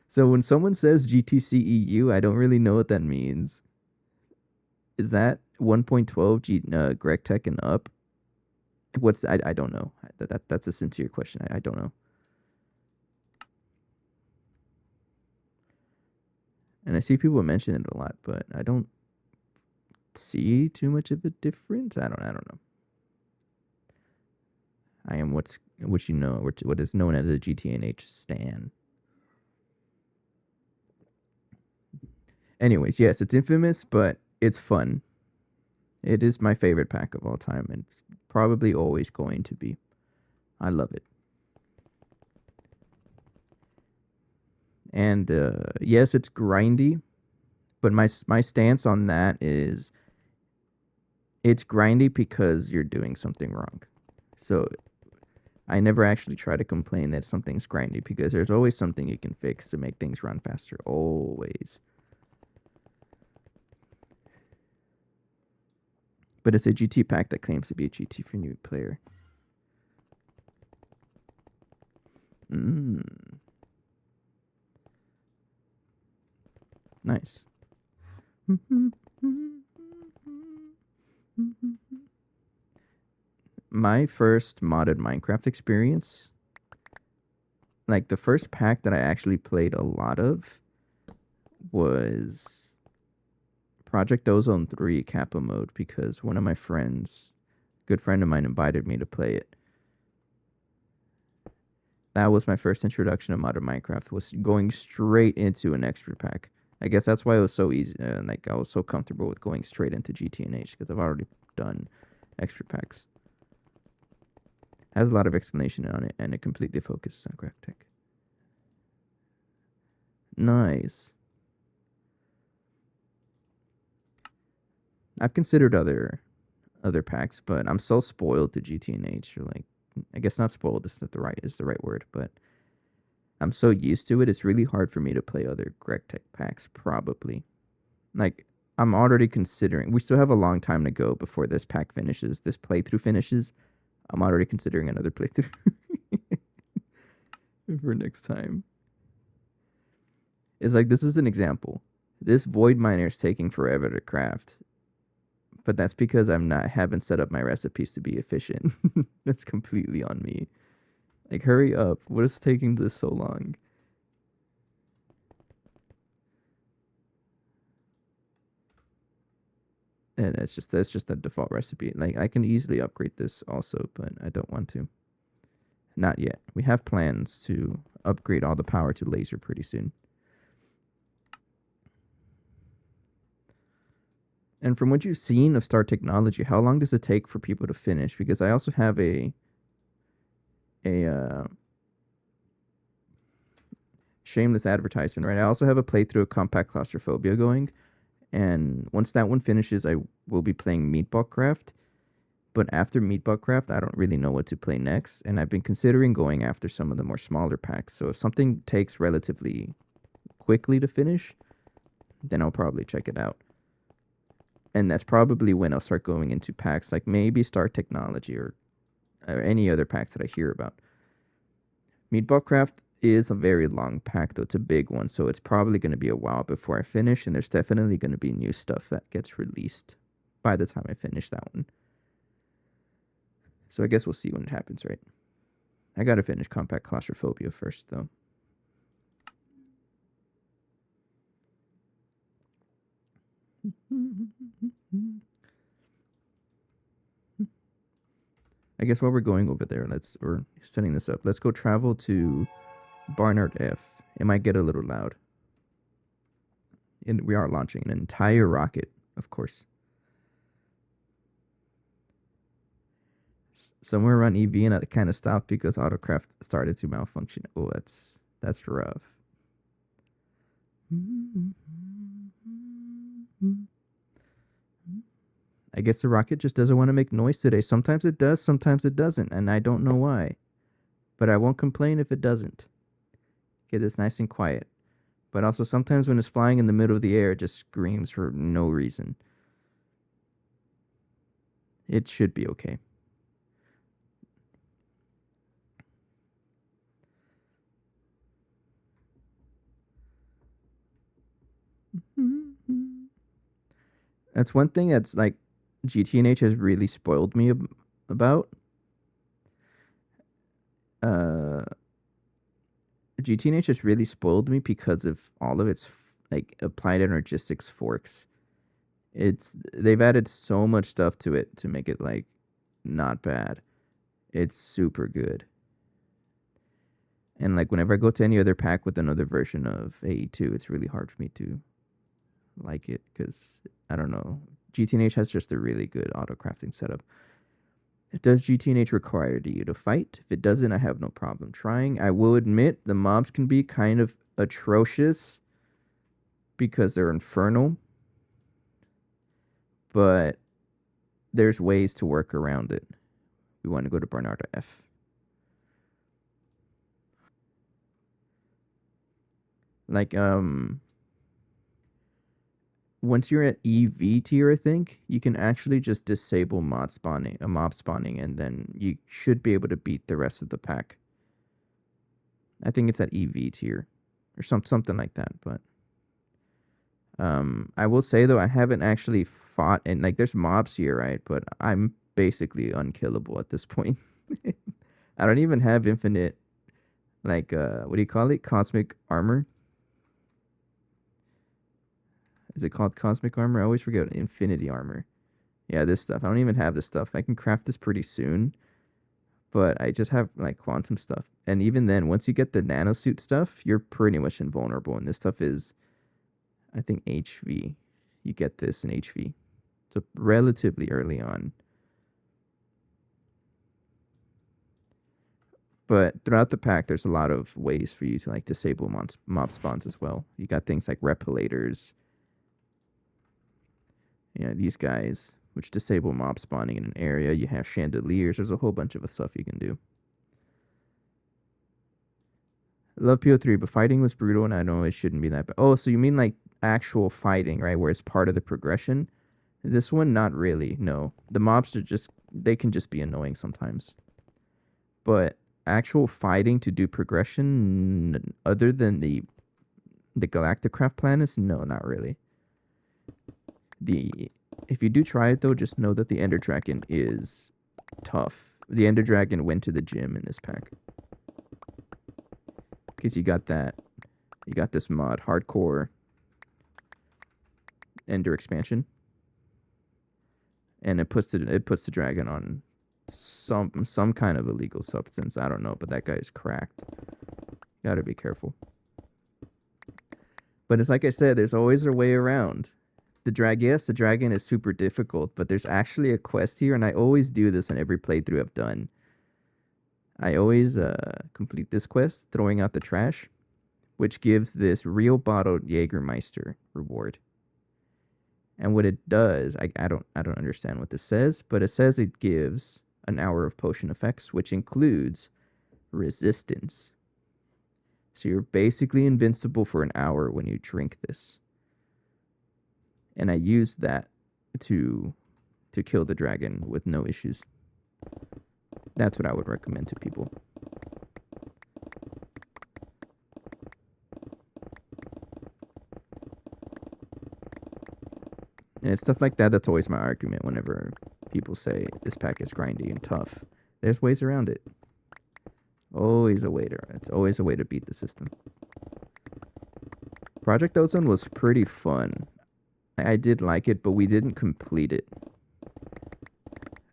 So when someone says GTCEU, I don't really know what that means. Is that 1.12 Gregtech and up? I don't know. That's a sincere question. I don't know. And I see people mention it a lot, but I don't see too much of a difference. I don't know. I am what is known as a GTNH stan. Anyways, yes, it's infamous, but it's fun. It is my favorite pack of all time, and it's probably always going to be. I love it. And yes, it's grindy, but my stance on that is it's grindy because you're doing something wrong. So I never actually try to complain that something's grindy because there's always something you can fix to make things run faster. Always. But it's a GT pack that claims to be a GT for new player. Nice. My first modded Minecraft experience, like the first pack that I actually played a lot of, was Project Ozone 3 Kappa mode because one of my friends, good friend of mine, invited me to play it. that was my first introduction to modern Minecraft, was going straight into an extra pack. I guess that's why it was so easy, like I was so comfortable with going straight into GTNH because I've already done extra packs. Has a lot of explanation on it, and it completely focuses on Gregtech. Nice. I've considered other packs, but I'm so spoiled to GTNH. Or like, I guess not spoiled. Is the right word, but I'm so used to it. It's really hard for me to play other Gregtech packs. Probably, like I'm already considering. We still have a long time to go before this pack finishes. This playthrough finishes. I'm already considering another playthrough for next time. It's like this is an example. This void miner is taking forever to craft, but that's because haven't set up my recipes to be efficient. That's completely on me. Like, hurry up! What is taking this so long? And that's just the default recipe. Like, I can easily upgrade this also, but I don't want to. Not yet. We have plans to upgrade all the power to laser pretty soon. And from what you've seen of Star Technology, how long does it take for people to finish? Because I also have a shameless advertisement, right? I also have a playthrough of Compact Claustrophobia going, and once that one finishes, I will be playing Meatball Craft. But after Meatball Craft, I don't really know what to play next, and I've been considering going after some of the more smaller packs. So if something takes relatively quickly to finish, then I'll probably check it out. And that's probably when I'll start going into packs like maybe Star Technology or any other packs that I hear about. Meatball Craft is a very long pack, though. It's a big one, so it's probably going to be a while before I finish, and there's definitely going to be new stuff that gets released by the time I finish that one. So I guess we'll see when it happens, right? I gotta finish Compact Claustrophobia first, though. I guess while we're going over there, we're setting this up. Let's go travel to Barnard F. It might get a little loud. And we are launching an entire rocket, of course. Somewhere around EV, and I kind of stopped because Autocraft started to malfunction. Oh, that's rough. I guess the rocket just doesn't want to make noise today. Sometimes it does, sometimes it doesn't, and I don't know why. But I won't complain if it doesn't. Get this nice and quiet. But also sometimes when it's flying in the middle of the air, it just screams for no reason. It should be okay. That's one thing that's like GTNH has really spoiled me about. GTNH has really spoiled me because of all of its like applied energistics forks. They've added so much stuff to it to make it like not bad. It's super good. And like whenever I go to any other pack with another version of AE2, it's really hard for me to like it because I don't know. GTNH has just a really good auto crafting setup. Does GTNH require you to fight? If it doesn't, I have no problem trying. I will admit the mobs can be kind of atrocious because they're infernal, but there's ways to work around it. We want to go to Bernardo F. Like, once you're at EV tier, I think you can actually just disable mob spawning, and then you should be able to beat the rest of the pack. I think it's at EV tier, or something like that. But I will say though, I haven't actually fought, and like there's mobs here, right? But I'm basically unkillable at this point. I don't even have infinite, like what do you call it? Cosmic armor. Is it called cosmic armor? I always forget. Infinity armor. Yeah, this stuff. I don't even have this stuff. I can craft this pretty soon, But I just have like quantum stuff. And even then, once you get the nanosuit stuff, you're pretty much invulnerable. And this stuff is, I think, HV. You get this in HV. So relatively early on. But throughout the pack, there's a lot of ways for you to like disable mob spawns as well. You got things like repilators. Yeah, these guys, which disable mob spawning in an area. You have chandeliers. There's a whole bunch of stuff you can do. I love PO3, but fighting was brutal, and I know it shouldn't be that bad. Oh, so you mean like actual fighting, right? Where it's part of the progression? This one, not really. No, the mobs are they can just be annoying sometimes. But actual fighting to do progression, other than the Galacticraft planets, no, not really. If you do try it though, just know that the Ender Dragon is tough. The Ender Dragon went to the gym in this pack. Because you got this mod, Hardcore Ender expansion. And it puts the dragon on some kind of illegal substance. I don't know, but that guy's cracked. Gotta be careful. But it's like I said, there's always a way around. The dragon is super difficult, but there's actually a quest here, and I always do this in every playthrough I've done. I always complete this quest, throwing out the trash, which gives this real bottled Jägermeister reward. And what it does, I don't understand what this says, but it says it gives an hour of potion effects, which includes resistance. So you're basically invincible for an hour when you drink this. And I used that to kill the dragon with no issues. That's what I would recommend to people. And it's stuff like that that's always my argument whenever people say this pack is grindy and tough. There's ways around it. It's always a way to beat the system. Project Ozone was pretty fun. I did like it, but we didn't complete it.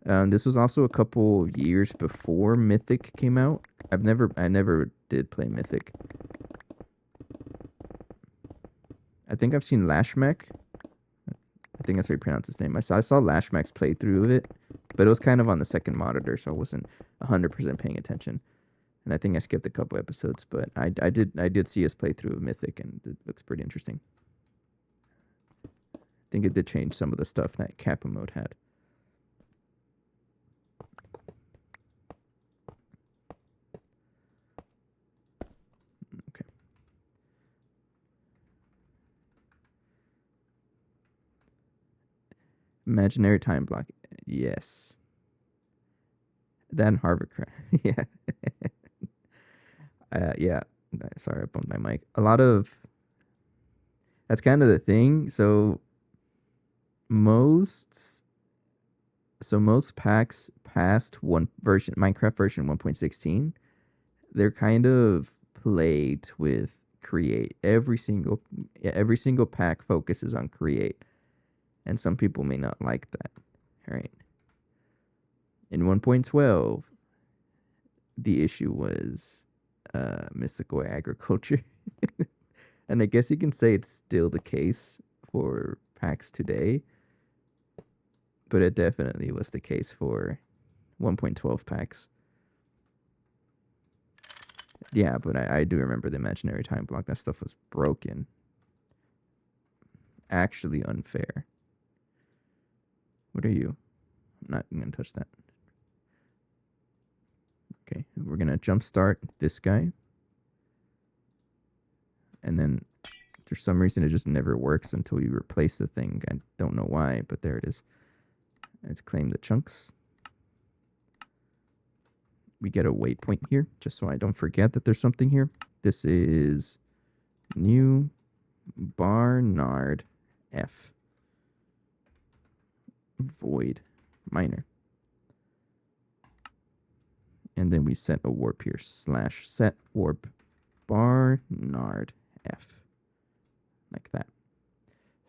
This was also a couple years before Mythic came out. I never did play Mythic. I think I've seen Lashmek. I think that's how you pronounce his name. I saw Lashmek's playthrough of it, but it was kind of on the second monitor, so I wasn't 100% paying attention. And I think I skipped a couple episodes, but I did see his playthrough of Mythic, and it looks pretty interesting. I think it did change some of the stuff that Kappa mode had. Okay. Imaginary time block. Yes. Then Harvard crash. Yeah. Yeah. Sorry, I bumped my mic. That's kind of the thing. So most packs past Minecraft version 1.16, they're kind of plagued with create. Every single pack focuses on create, and some people may not like that. All right. In 1.12, the issue was mystical agriculture. And I guess you can say it's still the case for packs today, but it definitely was the case for 1.12 packs. Yeah, but I do remember the imaginary time block. That stuff was broken. Actually unfair. What are you? I'm not going to touch that. Okay, we're going to jumpstart this guy. And then for some reason it just never works until you replace the thing. I don't know why, but there it is. Let's claim the chunks. We get a waypoint here, just so I don't forget that there's something here. This is New Barnard F. Void Miner. And then we set a warp here, /set warp Barnard F. Like that.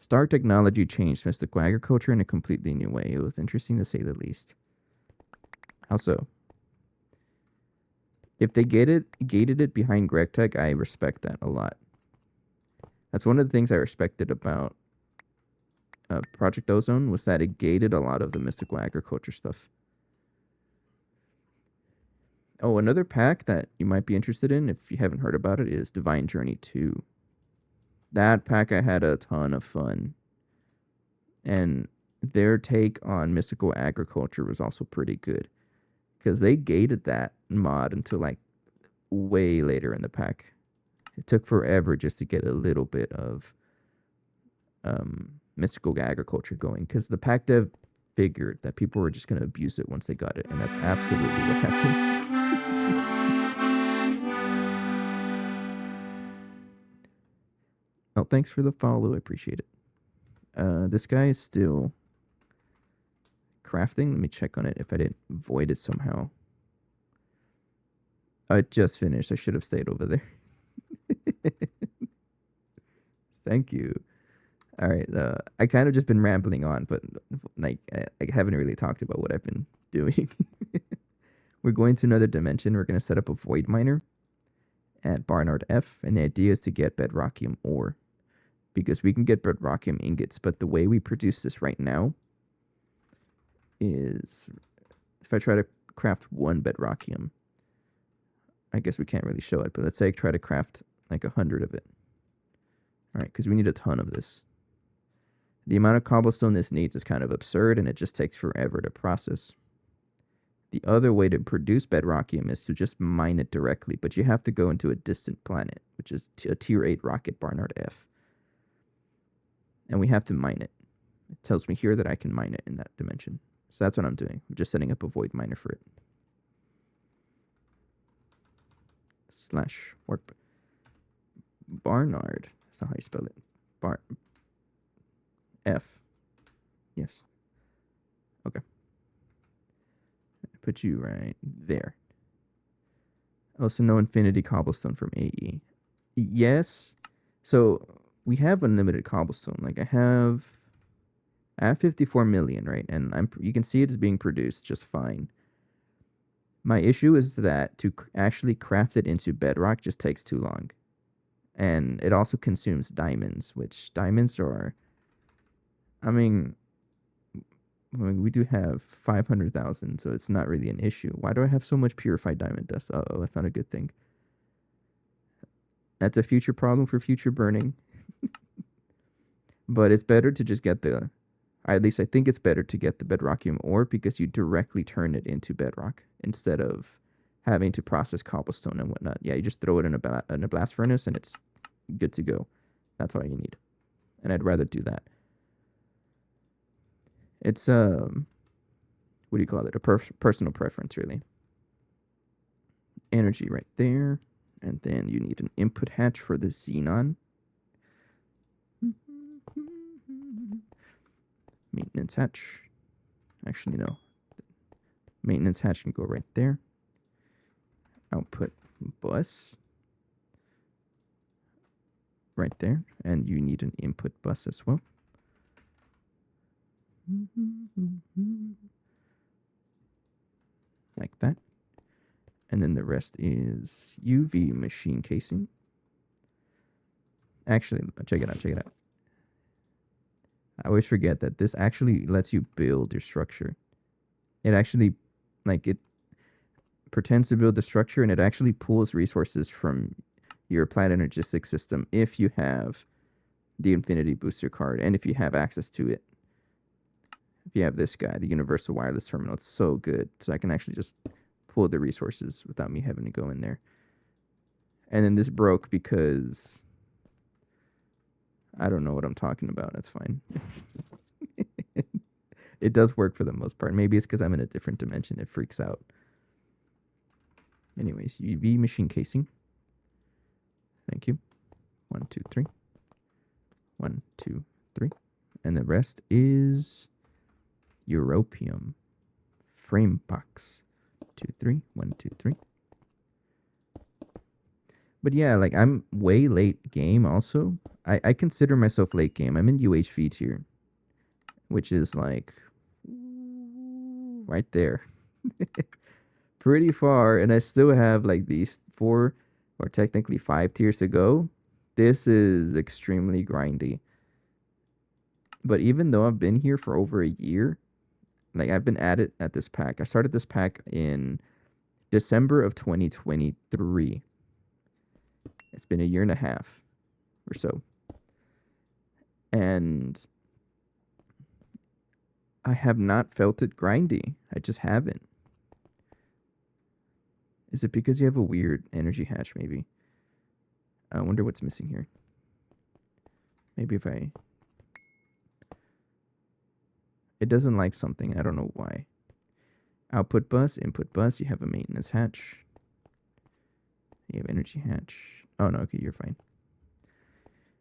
Star technology changed mystical agriculture in a completely new way. It was interesting to say the least. How so? If they gated it behind Gregtech, I respect that a lot. That's one of the things I respected about Project Ozone was that it gated a lot of the mystical agriculture stuff. Oh, another pack that you might be interested in if you haven't heard about it is Divine Journey 2. That pack I had a ton of fun. And their take on mystical agriculture was also pretty good. Because they gated that mod until like way later in the pack. It took forever just to get a little bit of mystical agriculture going. Because the pack dev figured that people were just going to abuse it once they got it. And that's absolutely what happened. Oh, thanks for the follow. I appreciate it. This guy is still crafting. Let me check on it if I didn't void it somehow. I just finished. I should have stayed over there. Thank you. All right. I kind of just been rambling on, but like I haven't really talked about what I've been doing. We're going to another dimension. We're going to set up a void miner at Barnard F, and the idea is to get bedrockium ore. Because we can get bedrockium ingots, but the way we produce this right now is if I try to craft one bedrockium, I guess we can't really show it, but let's say I try to craft like 100 of it. All right, because we need a ton of this. The amount of cobblestone this needs is kind of absurd, and it just takes forever to process. The other way to produce bedrockium is to just mine it directly, but you have to go into a distant planet, which is a tier 8 rocket, Barnard F. And we have to mine it. It tells me here that I can mine it in that dimension. So that's what I'm doing. I'm just setting up a void miner for it. /warp. Barnard. That's not how you spell it. F. Yes. Okay. Put you right there. Also, no infinity cobblestone from AE. Yes. So we have unlimited cobblestone. Like I have 54 million, right? And you can see it is being produced just fine. My issue is that to actually craft it into bedrock just takes too long. And it also consumes diamonds, which diamonds are, I mean, we do have 500,000, so it's not really an issue. Why do I have so much purified diamond dust? Uh-oh, that's not a good thing. That's a future problem for future burning. But it's better to just get at least I think it's better to get the bedrockium ore because you directly turn it into bedrock instead of having to process cobblestone and whatnot. Yeah, you just throw it in a blast furnace and it's good to go. That's all you need. And I'd rather do that. It's, what do you call it? A personal preference, really. Energy right there. And then you need an input hatch for the xenon. Maintenance hatch. Actually, no. Maintenance hatch can go right there. Output bus. Right there. And you need an input bus as well. Like that. And then the rest is UV machine casing. Actually, check it out. I always forget that this actually lets you build your structure. It actually, it pretends to build the structure, and it actually pulls resources from your planet energistic system if you have the Infinity Booster card and if you have access to it. If you have this guy, the Universal Wireless Terminal, it's so good. So I can actually just pull the resources without me having to go in there. And then this broke because I don't know what I'm talking about. That's fine. It does work for the most part. Maybe it's because I'm in a different dimension. It freaks out. Anyways, UV machine casing. Thank you. 1, 2, 3. 1, 2, 3. And the rest is Europium. Frame box. 2, 3. 1, 2, 3. But yeah, I'm way late game also. I consider myself late game. I'm in UHV tier, which is right there. pretty far, and I still have like these 4 or technically 5 tiers to go. This is extremely grindy. But even though I've been here for over a year, like I've been at it at this pack. I started this pack in December of 2023. It's been a year and a half or so. And I have not felt it grindy. I just haven't. Is it because you have a weird energy hatch, maybe? I wonder what's missing here. Maybe if I... It doesn't like something. I don't know why. Output bus, input bus. You have a maintenance hatch. You have energy hatch. Oh, no. Okay, you're fine.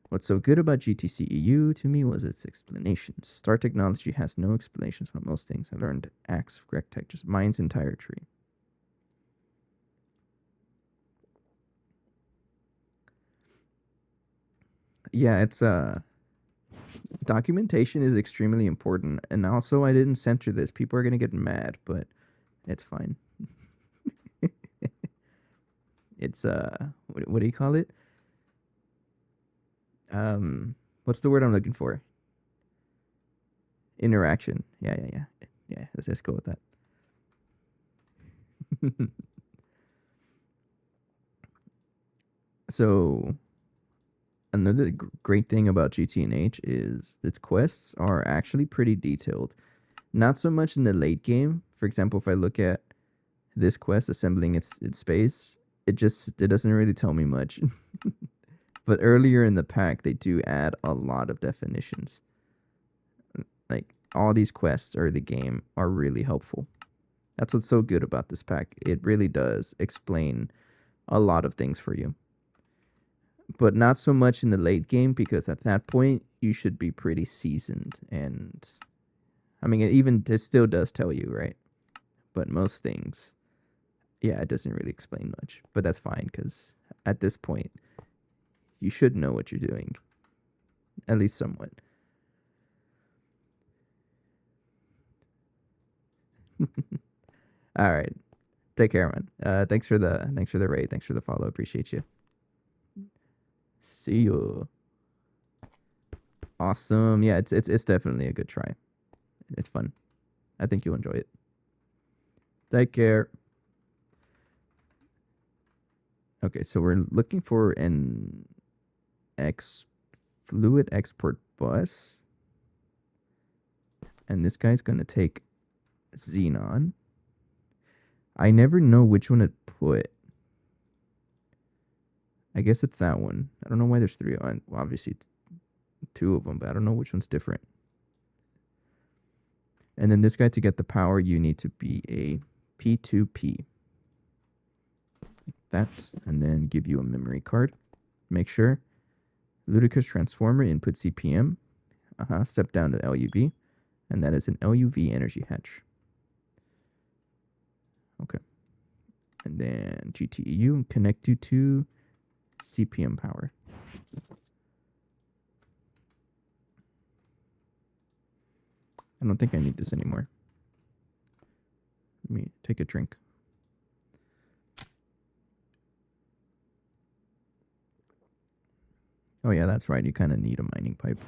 What's so good about GTC EU to me was its explanations. Star Technology has no explanations about most things. I learned Axe of Gregtech just mines entire tree. Yeah, it's documentation is extremely important, and also I didn't censor this. People are gonna get mad, but it's fine. It's what do you call it? What's the word I'm looking for? Interaction. Yeah. Let's go with that. So another great thing about GTNH is its quests are actually pretty detailed. Not so much in the late game. For example, if I look at this quest, assembling its space, it doesn't really tell me much. But earlier in the pack, they do add a lot of definitions. Like all these quests early game are really helpful. That's what's so good about this pack. It really does explain a lot of things for you. But not so much in the late game, because at that point you should be pretty seasoned, and I mean it still does tell you, right? But most things, yeah, it doesn't really explain much. But that's fine, because at this point you should know what you're doing, at least somewhat. All right, take care, man. Thanks for the raid. Thanks for the follow. Appreciate you. See you. Awesome. Yeah, it's definitely a good try. It's fun. I think you'll enjoy it. Take care. Okay, so we're looking for an fluid export bus. And this guy's going to take xenon. I never know which one to put. I guess it's that one. I don't know why there's 3 on. Well, obviously, 2 of them, but I don't know which one's different. And then this guy, to get the power, you need to be a P2P. Like that. And then give you a memory card. Make sure. Ludicrous Transformer, input CPM. Step down to LUV. And that is an LUV energy hatch. Okay. And then GTEU, connect you to CPM power. I don't think I need this anymore. Let me take a drink. Oh yeah, that's right. You kind of need a mining pipe.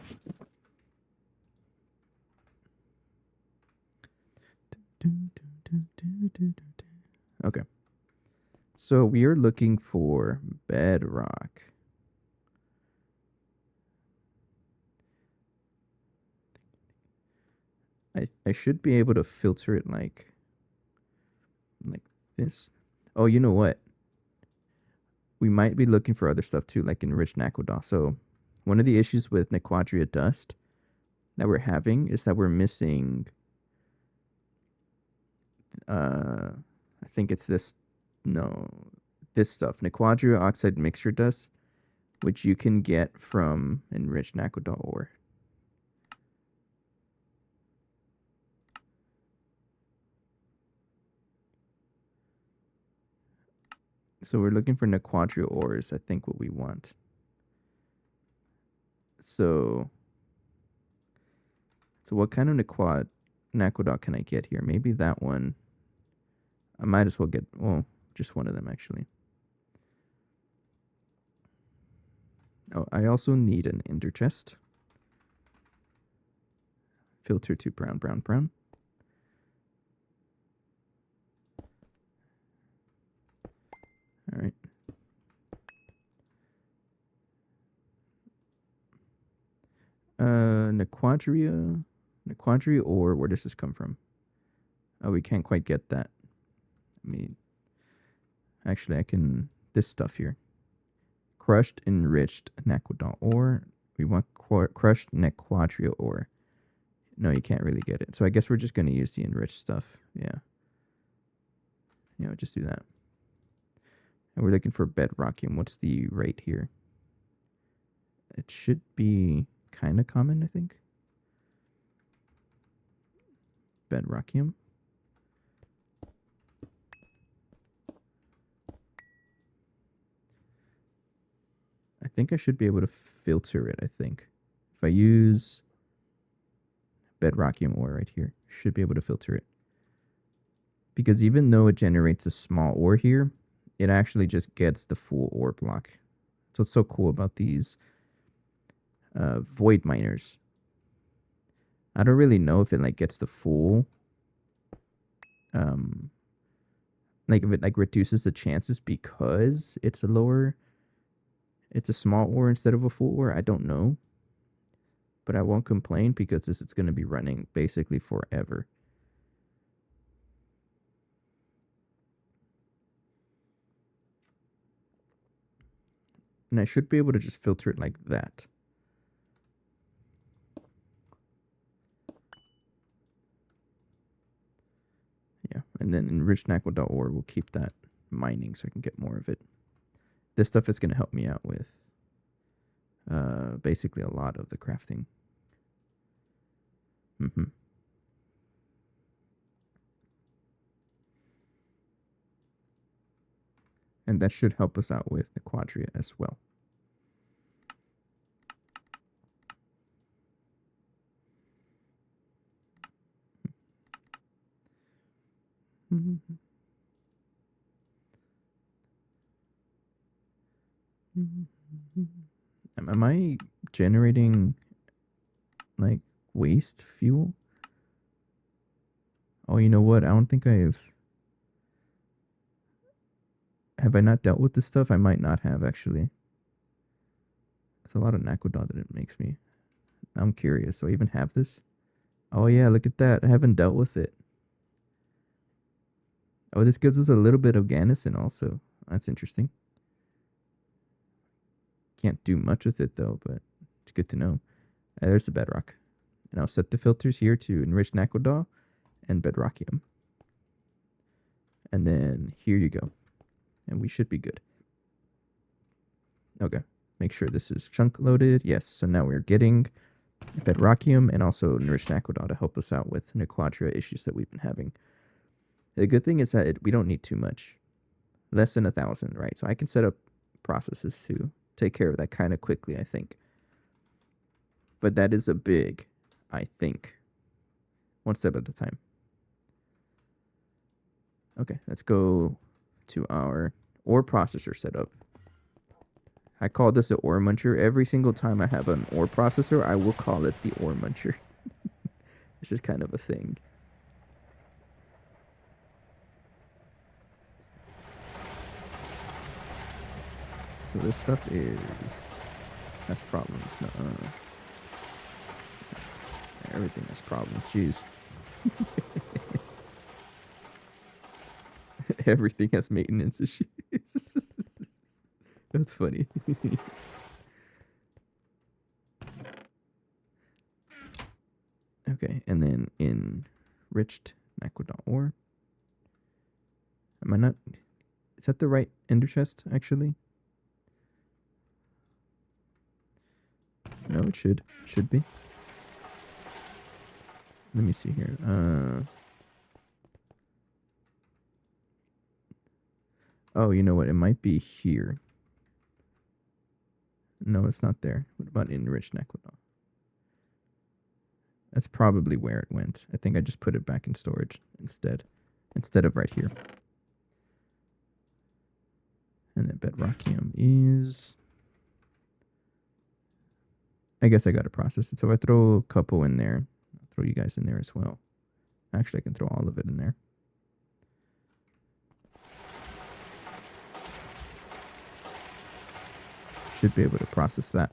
Okay. So we are looking for bedrock. I should be able to filter it like this. Oh, you know what? We might be looking for other stuff too, like enriched Naquadah. So one of the issues with Nequadria dust that we're having is that we're missing I think it's this stuff, Nequadria oxide mixture dust, which you can get from enriched Naquadah ore. So we're looking for Nequadria ores, I think what we want. So what kind of Naquadah can I get here? Maybe that one. I might as well get, well, just one of them actually. Oh, I also need an ender chest. Filter to brown, brown, brown. All right. Nequadria ore, where does this come from? Oh, we can't quite get that. I mean, actually, I can, this stuff here. Crushed, enriched Naquadon ore. We want crushed Nequadria ore. No, you can't really get it. So I guess we're just going to use the enriched stuff. Yeah. Just do that. And we're looking for bedrockium. What's the rate here? It should be kind of common, I think. Bedrockium. I think I should be able to filter it, I think. If I use bedrockium ore right here, should be able to filter it. Because even though it generates a small ore here, it actually just gets the full ore block. So what's so cool about these void miners. I don't really know if it like gets the full like if it like reduces the chances because it's a small ore instead of a full ore. I don't know. But I won't complain because this is going to be running basically forever. And I should be able to just filter it like that. Yeah, and then enriched Naquadon ore will keep that mining so I can get more of it. This stuff is going to help me out with basically a lot of the crafting. And that should help us out with the Quadria as well. Am I generating like waste fuel? Oh, you know what? I don't think have I not dealt with this stuff? I might not have actually. It's a lot of Naquadon that it makes me. I'm curious. Do I even have this? Oh yeah, look at that. I haven't dealt with it. Oh, this gives us a little bit of Ganison also. That's interesting. Can't do much with it though, but it's good to know. There's the bedrock. And I'll set the filters here to enrich Naquadon and bedrockium. And then here you go. And we should be good. Okay. Make sure this is chunk loaded. Yes. So now we're getting bedrockium and also enriched Naquadon to help us out with Nequadria issues that we've been having. The good thing is that we don't need too much. Less than 1,000, right? So I can set up processes to take care of that kind of quickly, I think. But that is a big, I think. One step at a time. Okay, let's go to our ore processor setup. I call this an ore muncher. Every single time I have an ore processor, I will call it the ore muncher. It's just kind of a thing. So this stuff has problems. No, everything has problems. Jeez. Everything has maintenance issues. That's funny. Okay, and then enriched Naquadon ore. Am I not? Is that the right ender chest, actually? No, it should. Should be. Let me see here. Oh, you know what? It might be here. No, it's not there. What about enriched Naquadon? That's probably where it went. I think I just put it back in storage instead of right here. And then bedrockium is... I guess I got to process it. So if I throw a couple in there, I'll throw you guys in there as well. Actually, I can throw all of it in there. Should be able to process that.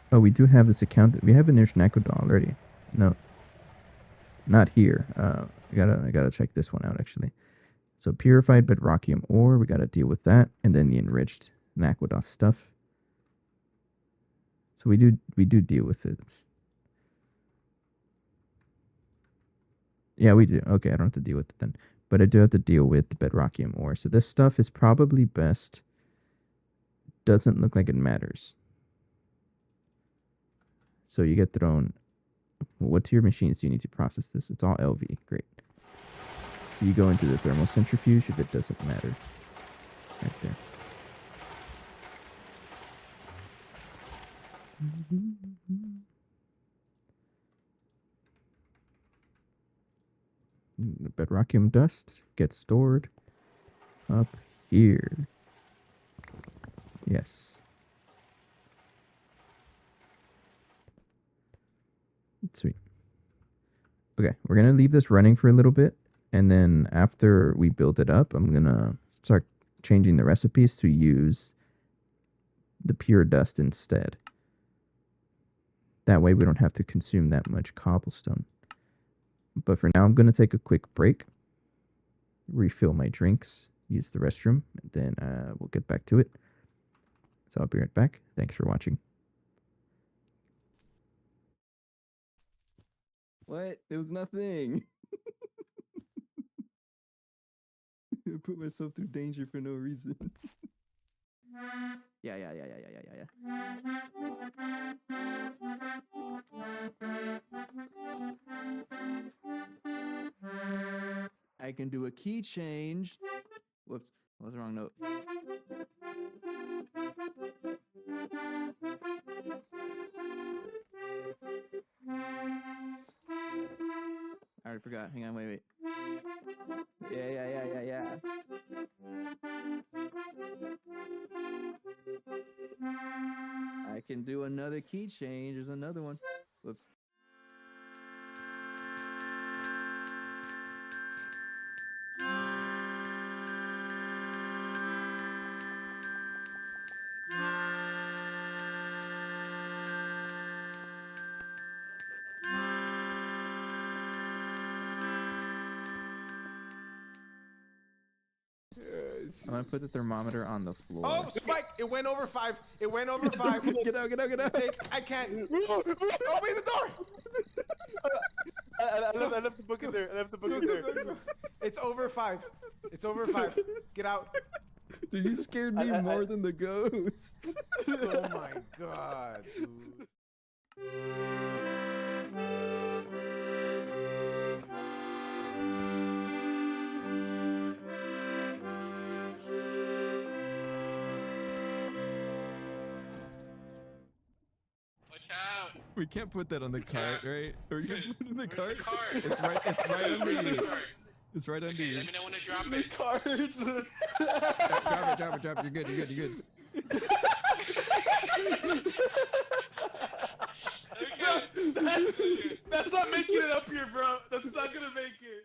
Oh, we do have this account. We have an Nakoda already. No, not here. I gotta check this one out actually. So purified bedrockium ore, we gotta deal with that, and then the enriched Nakoda stuff. So we do deal with it. Yeah, we do. Okay, I don't have to deal with it then. But I do have to deal with the bedrockium ore. So this stuff is probably best. Doesn't look like it matters. So you get thrown. What tier machines do you need to process this? It's all LV. Great. So you go into the thermal centrifuge if it doesn't matter. Right there. The bedrockium dust gets stored up here. Yes. Sweet. Okay, we're going to leave this running for a little bit. And then after we build it up, I'm going to start changing the recipes to use the pure dust instead. That way we don't have to consume that much cobblestone. But for now, I'm going to take a quick break, refill my drinks, use the restroom, and then we'll get back to it. So I'll be right back. Thanks for watching. What? It was nothing. I put myself through danger for no reason. Yeah. I can do a key change. Whoops, that was the wrong note. I already forgot. Hang on, wait. Yeah. I can do another key change. There's another one. Whoops. I'm gonna put the thermometer on the floor. Oh, Spike! It went over 5. It went over 5. Get out. I can't. Open the door! I left the book in there. It's over 5. It's over 5. Get out. Dude, you scared me more than the ghosts. Oh my god, dude. We can't put that on the cart, right? Or you can put it in the cart? It's right under you. It's right under you. Let me know when to drop it. Cards. Drop it. You're good. That's not making it up here, bro. That's not gonna make it.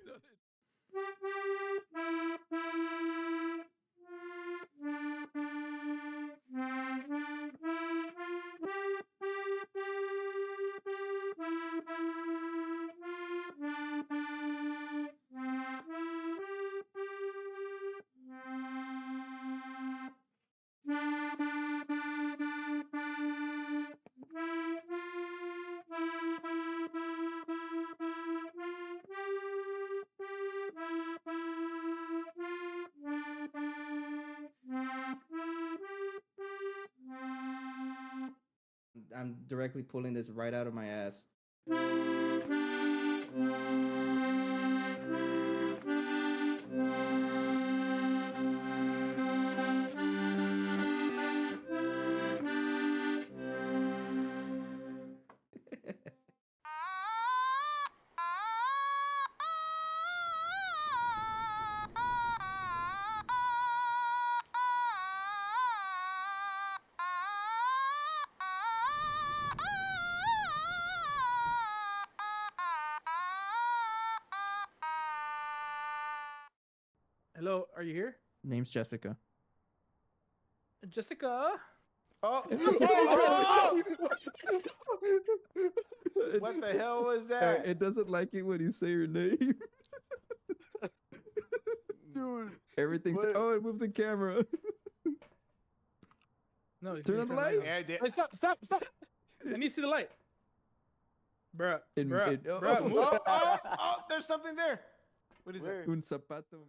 I'm directly pulling this right out of my ass. Hello, are you here? Name's Jessica. Jessica? Oh, what the hell was that? It doesn't like it when you say your name. Dude, Everything's. What? Oh, it moved the camera. No, you Turn need on to the turn lights. Yeah, I did. Wait, stop. I need to see the light. Bruh, In- bruh, in- oh, bruh, oh. move. Oh, there's something there. What is Where? it? Un zapato.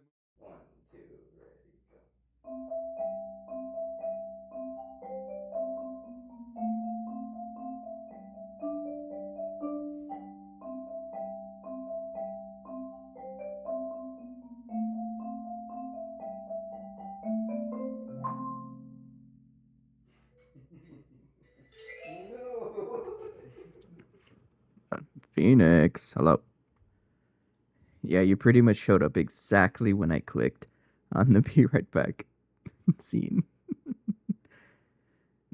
Phoenix, hello. Yeah, you pretty much showed up exactly when I clicked on the be right back scene.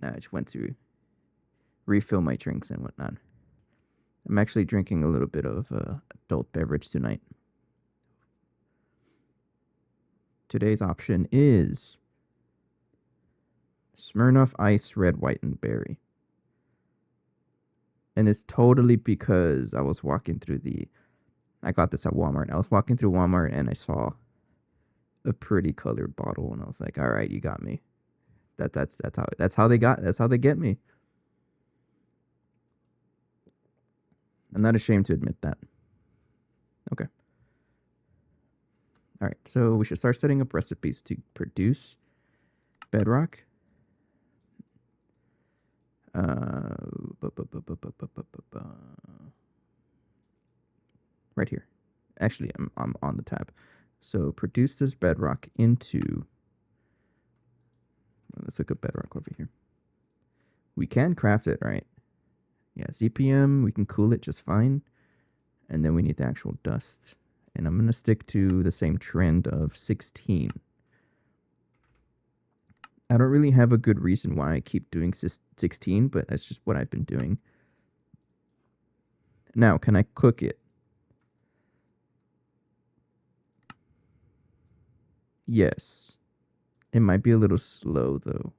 Now I just went to refill my drinks and whatnot. I'm actually drinking a little bit of adult beverage tonight. Today's option is Smirnoff Ice Red, White, and Berry. And it's totally because I was walking through I got this at Walmart. I was walking through Walmart and I saw a pretty colored bottle and I was like, all right, you got me. That's how they get me. I'm not ashamed to admit that. Okay. All right, so we should start setting up recipes to produce bedrock. Right here. Actually, I'm on the tab. So produce this bedrock into. Let's look at bedrock over here. We can craft it, right? Yeah, ZPM, we can cool it just fine. And then we need the actual dust. And I'm going to stick to the same trend of 16. I don't really have a good reason why I keep doing 16, but that's just what I've been doing. Now, can I cook it? Yes. It might be a little slow, though.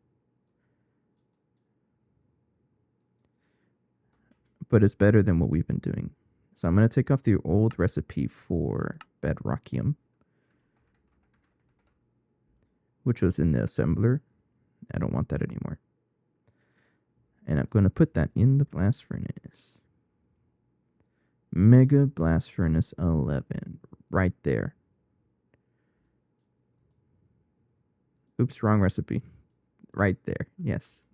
But it's better than what we've been doing. So I'm going to take off the old recipe for bedrockium, which was in the assembler. I don't want that anymore. And I'm going to put that in the blast furnace. Mega Blast Furnace 11. Right there. Oops, wrong recipe. Right there. Yes.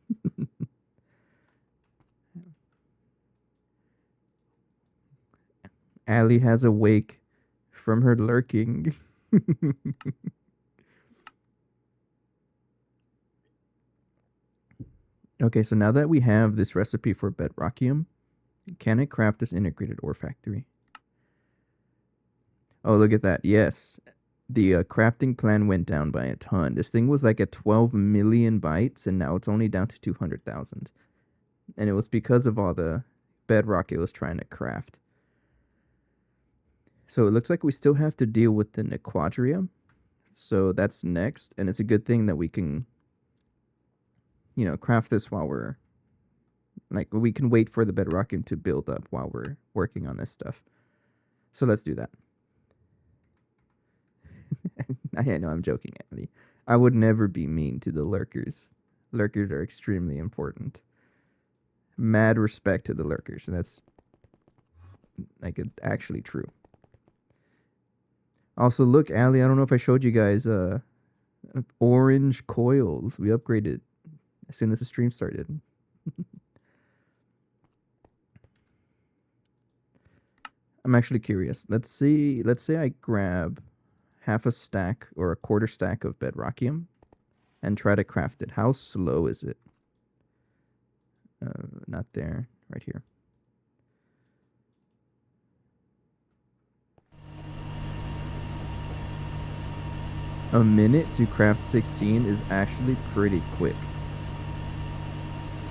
Allie has awake from her lurking. Okay, so now that we have this recipe for bedrockium, can I craft this integrated ore factory? Oh, look at that. Yes. The crafting plan went down by a ton. This thing was like at 12 million bytes, and now it's only down to 200,000. And it was because of all the bedrock it was trying to craft. So it looks like we still have to deal with the Nequadria. So that's next, and it's a good thing that we can, craft this while we can wait for the bedrockium to build up while we're working on this stuff. So let's do that. I know I'm joking, Andy. I would never be mean to the lurkers. Lurkers are extremely important. Mad respect to the lurkers, and that's actually true. Also, look, Allie, I don't know if I showed you guys orange coils. We upgraded as soon as the stream started. I'm actually curious. Let's say I grab half a stack or a quarter stack of bedrockium and try to craft it. How slow is it? Not there. Right here. A minute to craft 16 is actually pretty quick.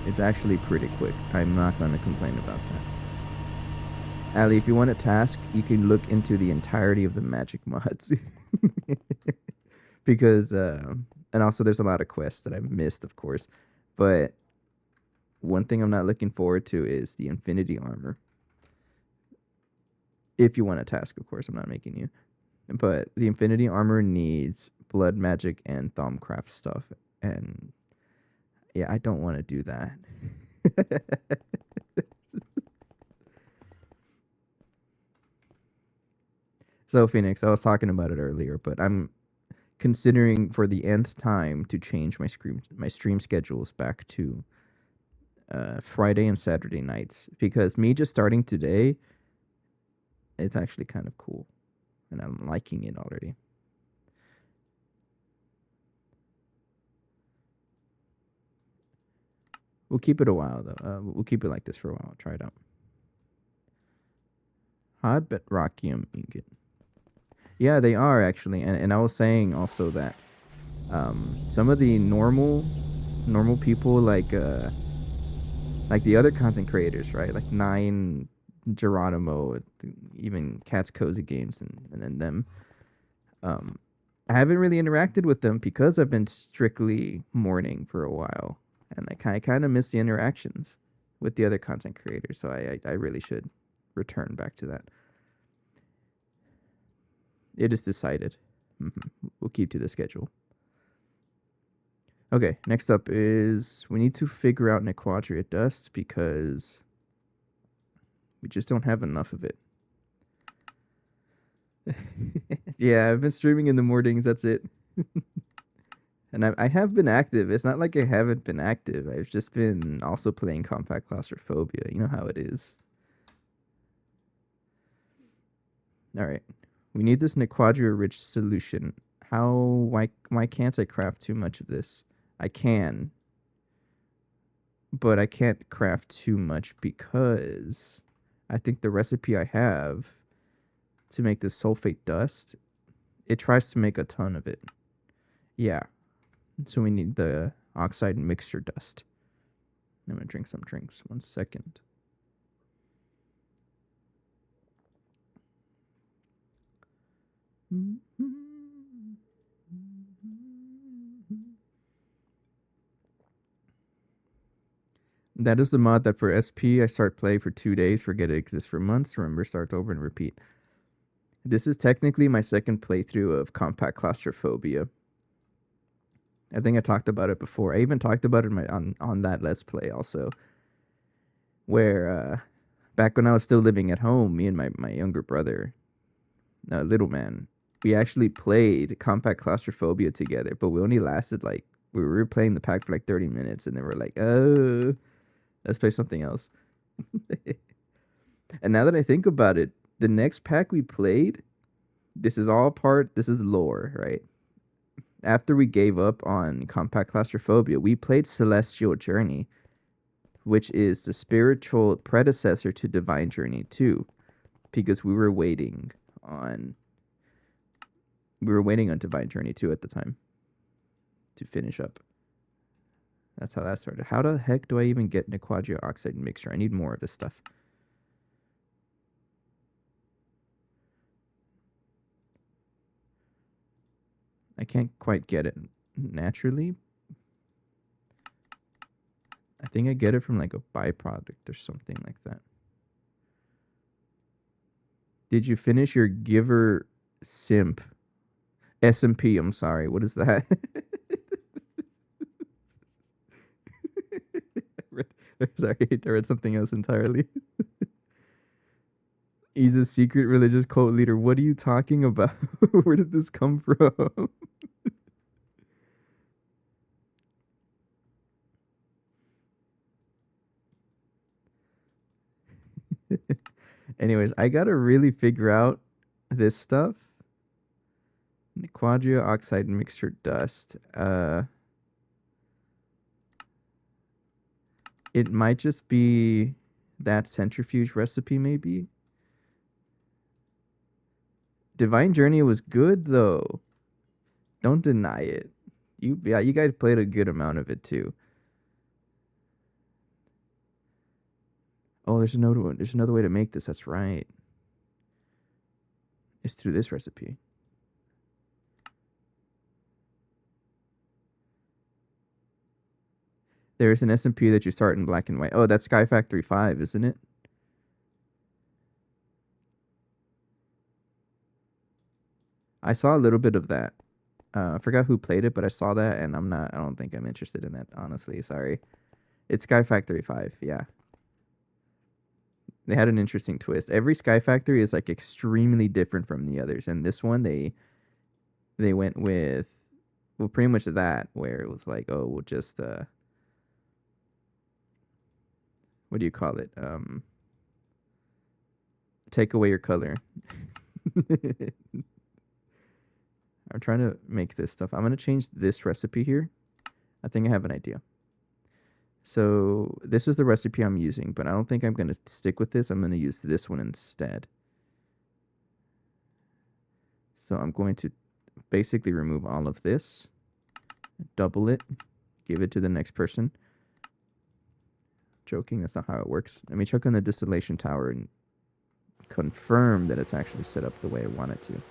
It's actually pretty quick. I'm not going to complain about that. Ali, if you want a task, you can look into the entirety of the magic mods. because and also there's a lot of quests that I've missed, of course. But one thing I'm not looking forward to is the Infinity Armor. If you want a task, of course, I'm not making you. But the Infinity Armor needs blood magic and Thaumcraft stuff, and yeah, I don't want to do that. So Phoenix, I was talking about it earlier, but I'm considering for the nth time to change my stream schedules back to Friday and Saturday nights, because me just starting today, it's actually kind of cool, and I'm liking it already. We'll keep it a while though. We'll keep it like this for a while. Try it out. Hot but Rockium ingot. Yeah, they are actually, and I was saying also that some of the normal people like the other content creators, right? Like Nine, Geronimo, even Cat's Cozy Games, and then them. I haven't really interacted with them because I've been strictly mourning for a while, and I kind of miss the interactions with the other content creators. So I really should return back to that. It is decided. We'll keep to the schedule. Okay, next up is we need to figure out Nequadria dust because we just don't have enough of it. Yeah, I've been streaming in the mornings, that's it. And I have been active. It's not like I haven't been active. I've just been also playing Compact Claustrophobia. You know how it is. All right. We need this Nequadria rich solution. Why can't I craft too much of this? I can. But I can't craft too much because I think the recipe I have to make this sulfate dust, it tries to make a ton of it. Yeah. So we need the oxide mixture dust. I'm going to drink some drinks. 1 second. That is the mod that for SP I start play for 2 days, forget it exists for months, remember starts over and repeat. This is technically my second playthrough of Compact Claustrophobia. I think I talked about it before. I even talked about it on that Let's Play also. Where back when I was still living at home, me and my younger brother, little man, we actually played Compact Claustrophobia together, but we only lasted like, we were playing the pack for like 30 minutes, and then we're like, let's play something else. And now that I think about it, the next pack we played, this is lore, right? After we gave up on Compact Claustrophobia, we played Celestial Journey, which is the spiritual predecessor to Divine Journey 2, because we were waiting on Divine Journey 2 at the time to finish up. That's how that started. How the heck do I even get Nequadria oxide mixture? I need more of this stuff. I can't quite get it naturally. I think I get it from like a byproduct or something like that. Did you finish your Giver Simp? SMP, I'm sorry. What is that? Sorry, I read something else entirely. He's a secret religious cult leader. What are you talking about? Where did this come from? Anyways, I gotta really figure out this stuff. Nequadria oxide mixture dust. It might just be that centrifuge recipe, maybe. Divine Journey was good though. Don't deny it. You guys played a good amount of it too. Oh, there's another one. There's another way to make this. That's right. It's through this recipe. There's an SMP that you start in black and white. Oh, that's Sky Factory 5, isn't it? I saw a little bit of that. I forgot who played it, but I saw that, and I don't think I'm interested in that, honestly. Sorry. It's Sky Factory 5, yeah. They had an interesting twist. Every Sky Factory is like extremely different from the others, and this one they went with, well, pretty much that, where it was like, oh, we'll just what do you call it? Take away your color. I'm trying to make this stuff. I'm gonna change this recipe here. I think I have an idea. So this is the recipe I'm using, but I don't think I'm gonna stick with this. I'm gonna use this one instead. So I'm going to basically remove all of this, double it, give it to the next person. Joking, that's not how it works. Let me check on the distillation tower and confirm that it's actually set up the way I want it to.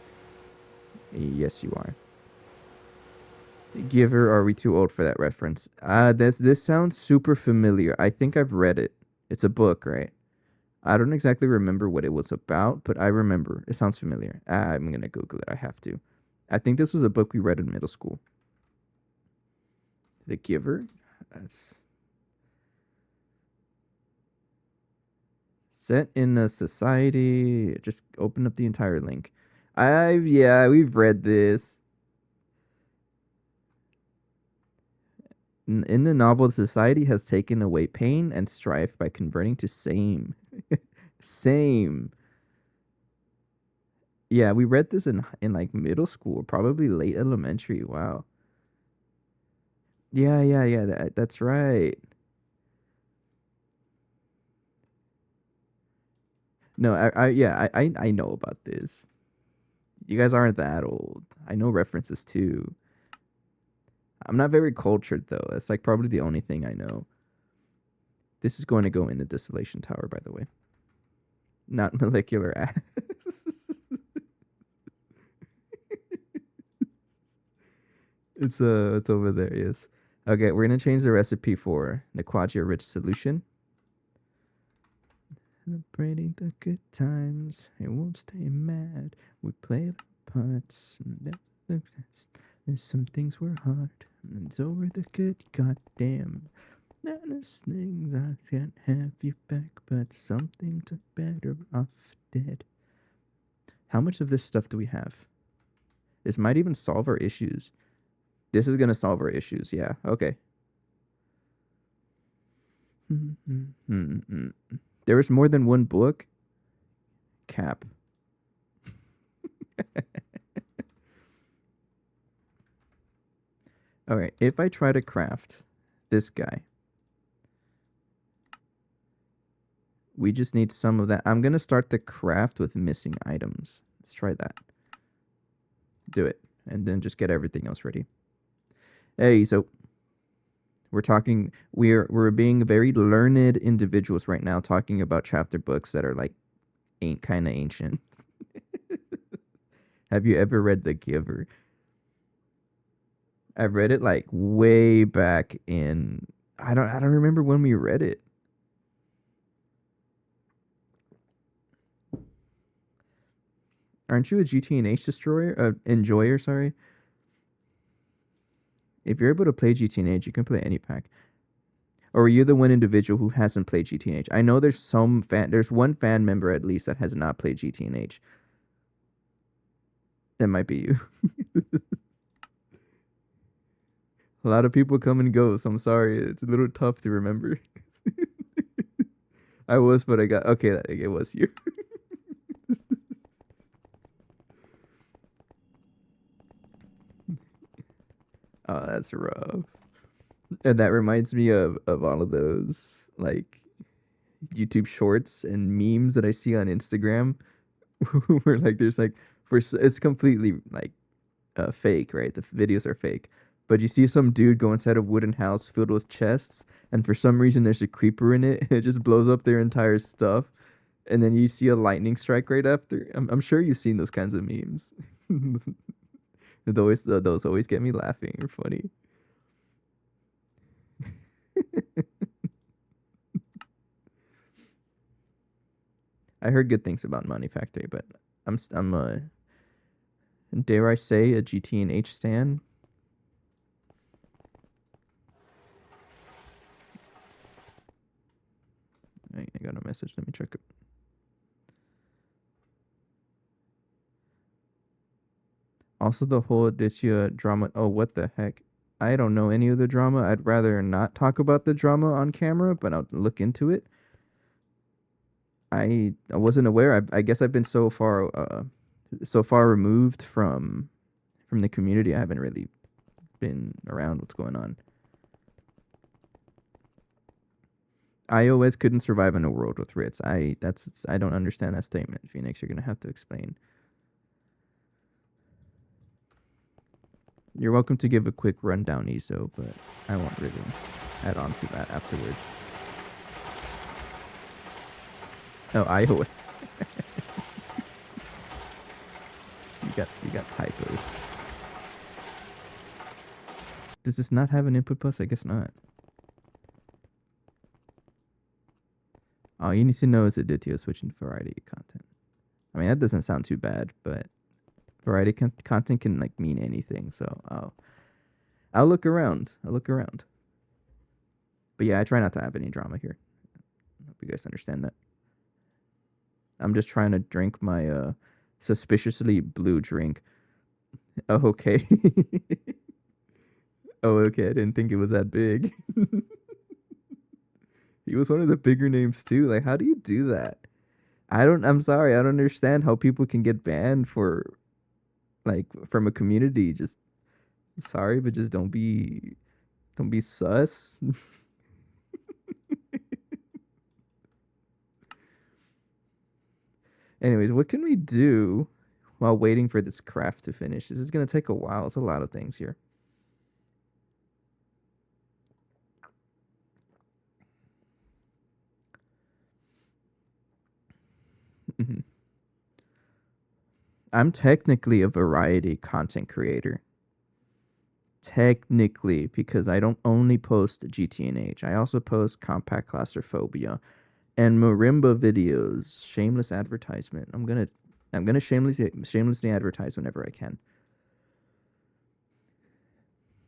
Yes, you are. Giver, are we too old for that reference? This sounds super familiar. I think I've read it. It's a book, right? I don't exactly remember what it was about, but I remember. It sounds familiar. I'm going to Google it. I have to. I think this was a book we read in middle school. The Giver? That's set in a society. Just open up the entire link. Yeah, we've read this. In the novel, society has taken away pain and strife by converting to same. Same. Yeah, we read this in like middle school, probably late elementary. Wow. Yeah. That's right. No, I know about this. You guys aren't that old. I know references too. I'm not very cultured though. That's like probably the only thing I know. This is going to go in the distillation tower, by the way. Not molecular ass. It's over there, yes. Okay, we're gonna change the recipe for Nequagia rich solution. Celebrating the good times, it won't stay mad. We played our parts. There's some things were hard. And it's over the good goddamn. Honest things, I can't have you back, but some things are better off dead. How much of this stuff do we have? This might even solve our issues. This is gonna solve our issues, yeah. Okay. There is more than one book. Cap. All right, if I try to craft this guy, we just need some of that. I'm going to start the craft with missing items. Let's try that. Do it. And then just get everything else ready. Hey, so we're being very learned individuals right now, talking about chapter books that are like ain't kind of ancient. Have you ever read The Giver? I read it like way back in, I don't remember when we read it. Aren't you a GT&H destroyer? Enjoyer, sorry. If you're able to play GT&H, you can play any pack. Or are you the one individual who hasn't played GT&H? I know there's there's one fan member at least that has not played GT&H. That might be you. A lot of people come and go, so I'm sorry. It's a little tough to remember. I was, but I got... Okay, it was you. Oh, that's rough. And that reminds me of all of those, like, YouTube shorts and memes that I see on Instagram. Where, like, there's, like... it's completely, like, fake, right? The videos are fake. But you see some dude go inside a wooden house filled with chests, and for some reason there's a creeper in it, and it just blows up their entire stuff. And then you see a lightning strike right after. I'm sure you've seen those kinds of memes. Those always get me laughing or funny. I heard good things about Money Factory, but I'm dare I say a GT and H stan. I got a message. Let me check it. Also, the whole Aditya drama. Oh, what the heck? I don't know any of the drama. I'd rather not talk about the drama on camera, but I'll look into it. I wasn't aware. I guess I've been so far removed from the community. I haven't really been around what's going on. iOS couldn't survive in a world with Ritz. I don't understand that statement, Phoenix. You're gonna have to explain. You're welcome to give a quick rundown, Iso, but I won't really add on to that afterwards. Oh, iOS. you got typoed. Does this not have an input bus? I guess not. All you need to know is Aditya switching to variety content. I mean, that doesn't sound too bad, but variety content can like mean anything. So I'll look around. But yeah, I try not to have any drama here. I hope you guys understand that. I'm just trying to drink my suspiciously blue drink. Oh, okay. Oh, okay. I didn't think it was that big. He was one of the bigger names too. Like, how do you do that? I'm sorry. I don't understand how people can get banned for, like, from a community. Just sorry, but just don't be sus. Anyways, what can we do while waiting for this craft to finish? This is gonna take a while. It's a lot of things here. I'm technically a variety content creator. Technically, because I don't only post GTNH. I also post compact claustrophobia and marimba videos. Shameless advertisement. I'm gonna shamelessly advertise whenever I can.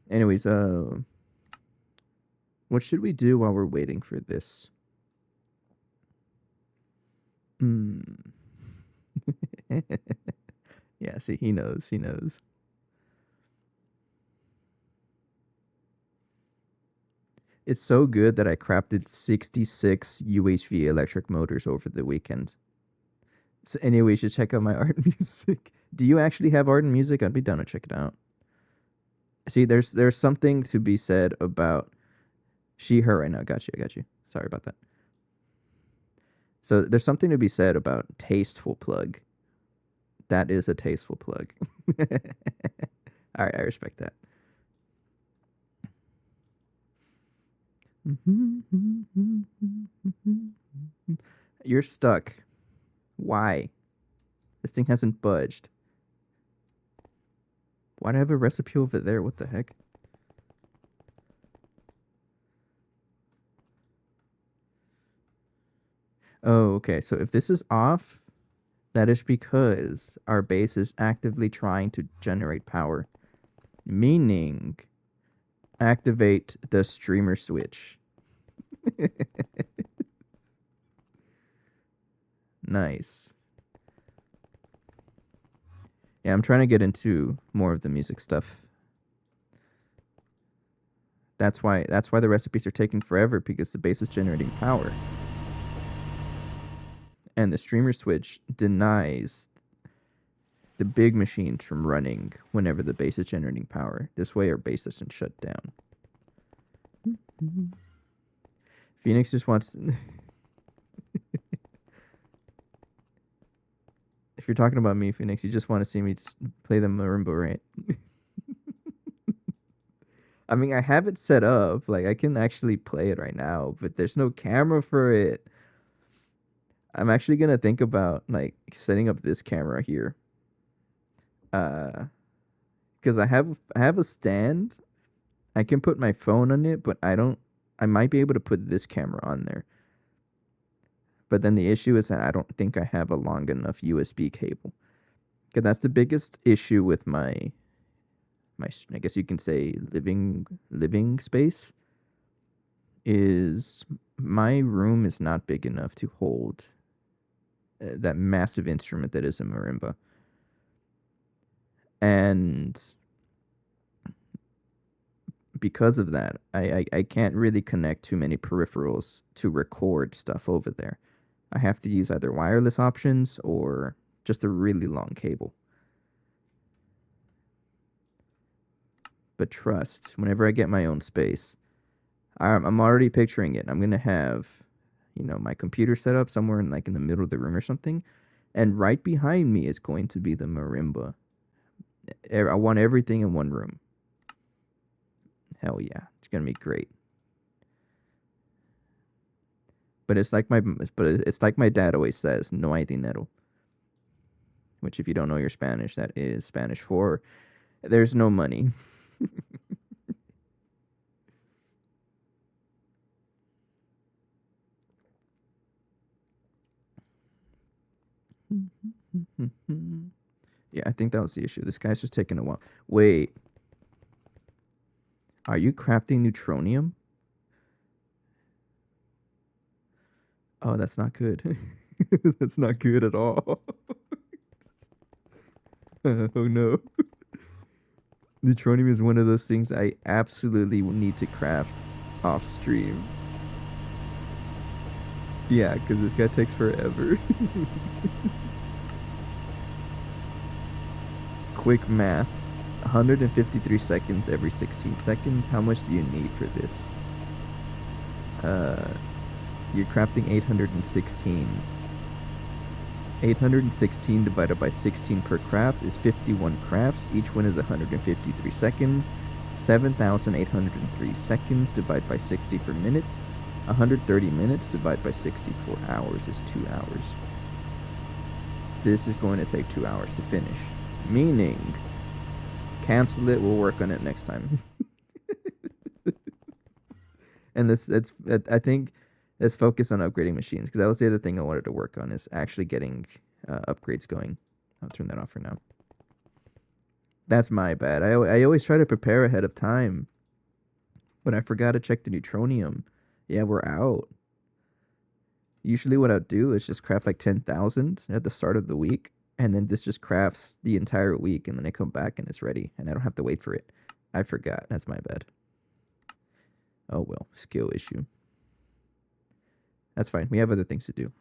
Anyways, what should we do while we're waiting for this? Yeah, see, he knows. It's so good that I crafted 66 UHV electric motors over the weekend. So anyway, you should check out my art and music. Do you actually have art and music? I'd be down to check it out. See, there's something to be said about she, her right now. I got you. Sorry about that. So there's something to be said about tasteful plug. That is a tasteful plug. All right, I respect that. You're stuck. Why? This thing hasn't budged. Why do I have a recipe over there? What the heck? Oh, okay. So if this is off, that is because our base is actively trying to generate power. Meaning, activate the streamer switch. Nice. Yeah, I'm trying to get into more of the music stuff. That's why the recipes are taking forever, because the base was generating power. And the streamer switch denies the big machines from running whenever the base is generating power. This way our base doesn't shut down. Phoenix just wants... If you're talking about me, Phoenix, you just want to see me just play the marimba, right? I mean, I have it set up. Like, I can actually play it right now, but there's no camera for it. I'm actually going to think about, like, setting up this camera here. Because I have a stand. I can put my phone on it, but I might be able to put this camera on there. But then the issue is that I don't think I have a long enough USB cable. Because that's the biggest issue with my I guess you can say living space is my room is not big enough to hold that massive instrument that is a marimba. And because of that, I can't really connect too many peripherals to record stuff over there. I have to use either wireless options or just a really long cable. But trust, whenever I get my own space, I'm already picturing it. I'm going to have, my computer set up somewhere in the middle of the room or something. And right behind me is going to be the marimba. I want everything in one room. Hell yeah. It's going to be great. But it's like my dad always says, no hay dinero. Which, if you don't know your Spanish, that is Spanish for there's no money. Yeah, I think that was the issue. This guy's just taking a while. Wait. Are you crafting neutronium? Oh, that's not good. That's not good at all. Oh no. Neutronium is one of those things I absolutely need to craft off stream. Yeah, because this guy takes forever. Quick math. 153 seconds every 16 seconds. How much do you need for this? You're crafting 816. 816 divided by 16 per craft is 51 crafts. Each one is 153 seconds. 7,803 seconds divided by 60 for minutes. 130 minutes divided by 64 hours is 2 hours. This is going to take 2 hours to finish. Meaning, cancel it, we'll work on it next time. And I think let's focus on upgrading machines, because that was the other thing I wanted to work on, is actually getting upgrades going. I'll turn that off for now. That's my bad. I always try to prepare ahead of time, but I forgot to check the neutronium. Yeah, we're out. Usually what I'll do is just craft like 10,000 at the start of the week, and then this just crafts the entire week, and then I come back and it's ready, and I don't have to wait for it. I forgot. That's my bad. Oh well, skill issue. That's fine. We have other things to do.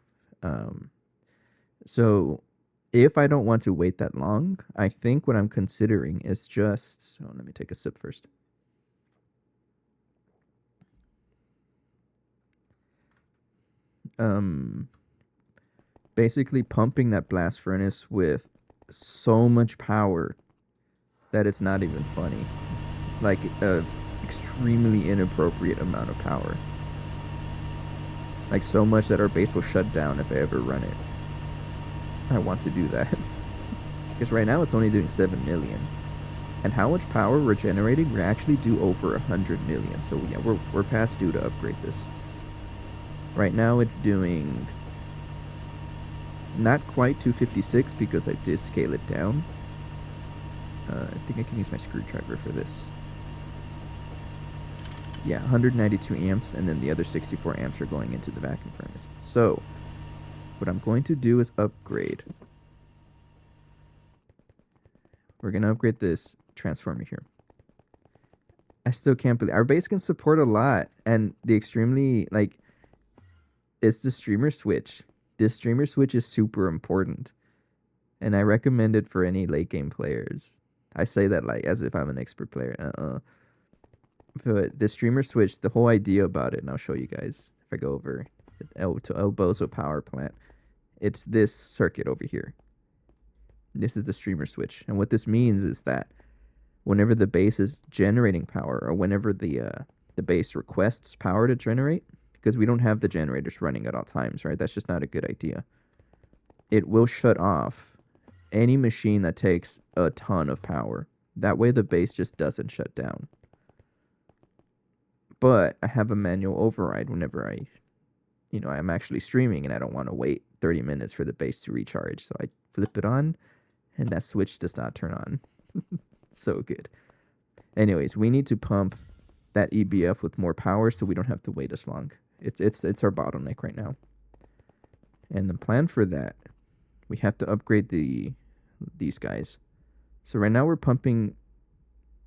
So if I don't want to wait that long, I think what I'm considering is just... Oh, let me take a sip first. Basically pumping that blast furnace with so much power that it's not even funny. Like a extremely inappropriate amount of power. Like so much that our base will shut down if I ever run it. I want to do that. Because right now it's only doing 7 million. And how much power we're generating, we're actually due over 100 million. So yeah, we're past due to upgrade this. Right now it's doing not quite 256 because I did scale it down. I think I can use my screwdriver for this. Yeah, 192 amps, and then the other 64 amps are going into the vacuum furnace. So, what I'm going to do is upgrade. We're going to upgrade this transformer here. I still can't believe... Our base can support a lot, and the extremely, it's the streamer switch. This streamer switch is super important, and I recommend it for any late game players. I say that as if I'm an expert player. But the streamer switch, the whole idea about it, and I'll show you guys if I go over to El Bozo power plant. It's this circuit over here. This is the streamer switch, and what this means is that whenever the base is generating power, or whenever the base requests power to generate, because we don't have the generators running at all times, right? That's just not a good idea. It will shut off any machine that takes a ton of power. That way the base just doesn't shut down. But I have a manual override whenever I I'm actually streaming and I don't want to wait 30 minutes for the base to recharge. So I flip it on and that switch does not turn on. So good. Anyways, we need to pump that EBF with more power so we don't have to wait as long. It's our bottleneck right now. And the plan for that, we have to upgrade these guys. So right now we're pumping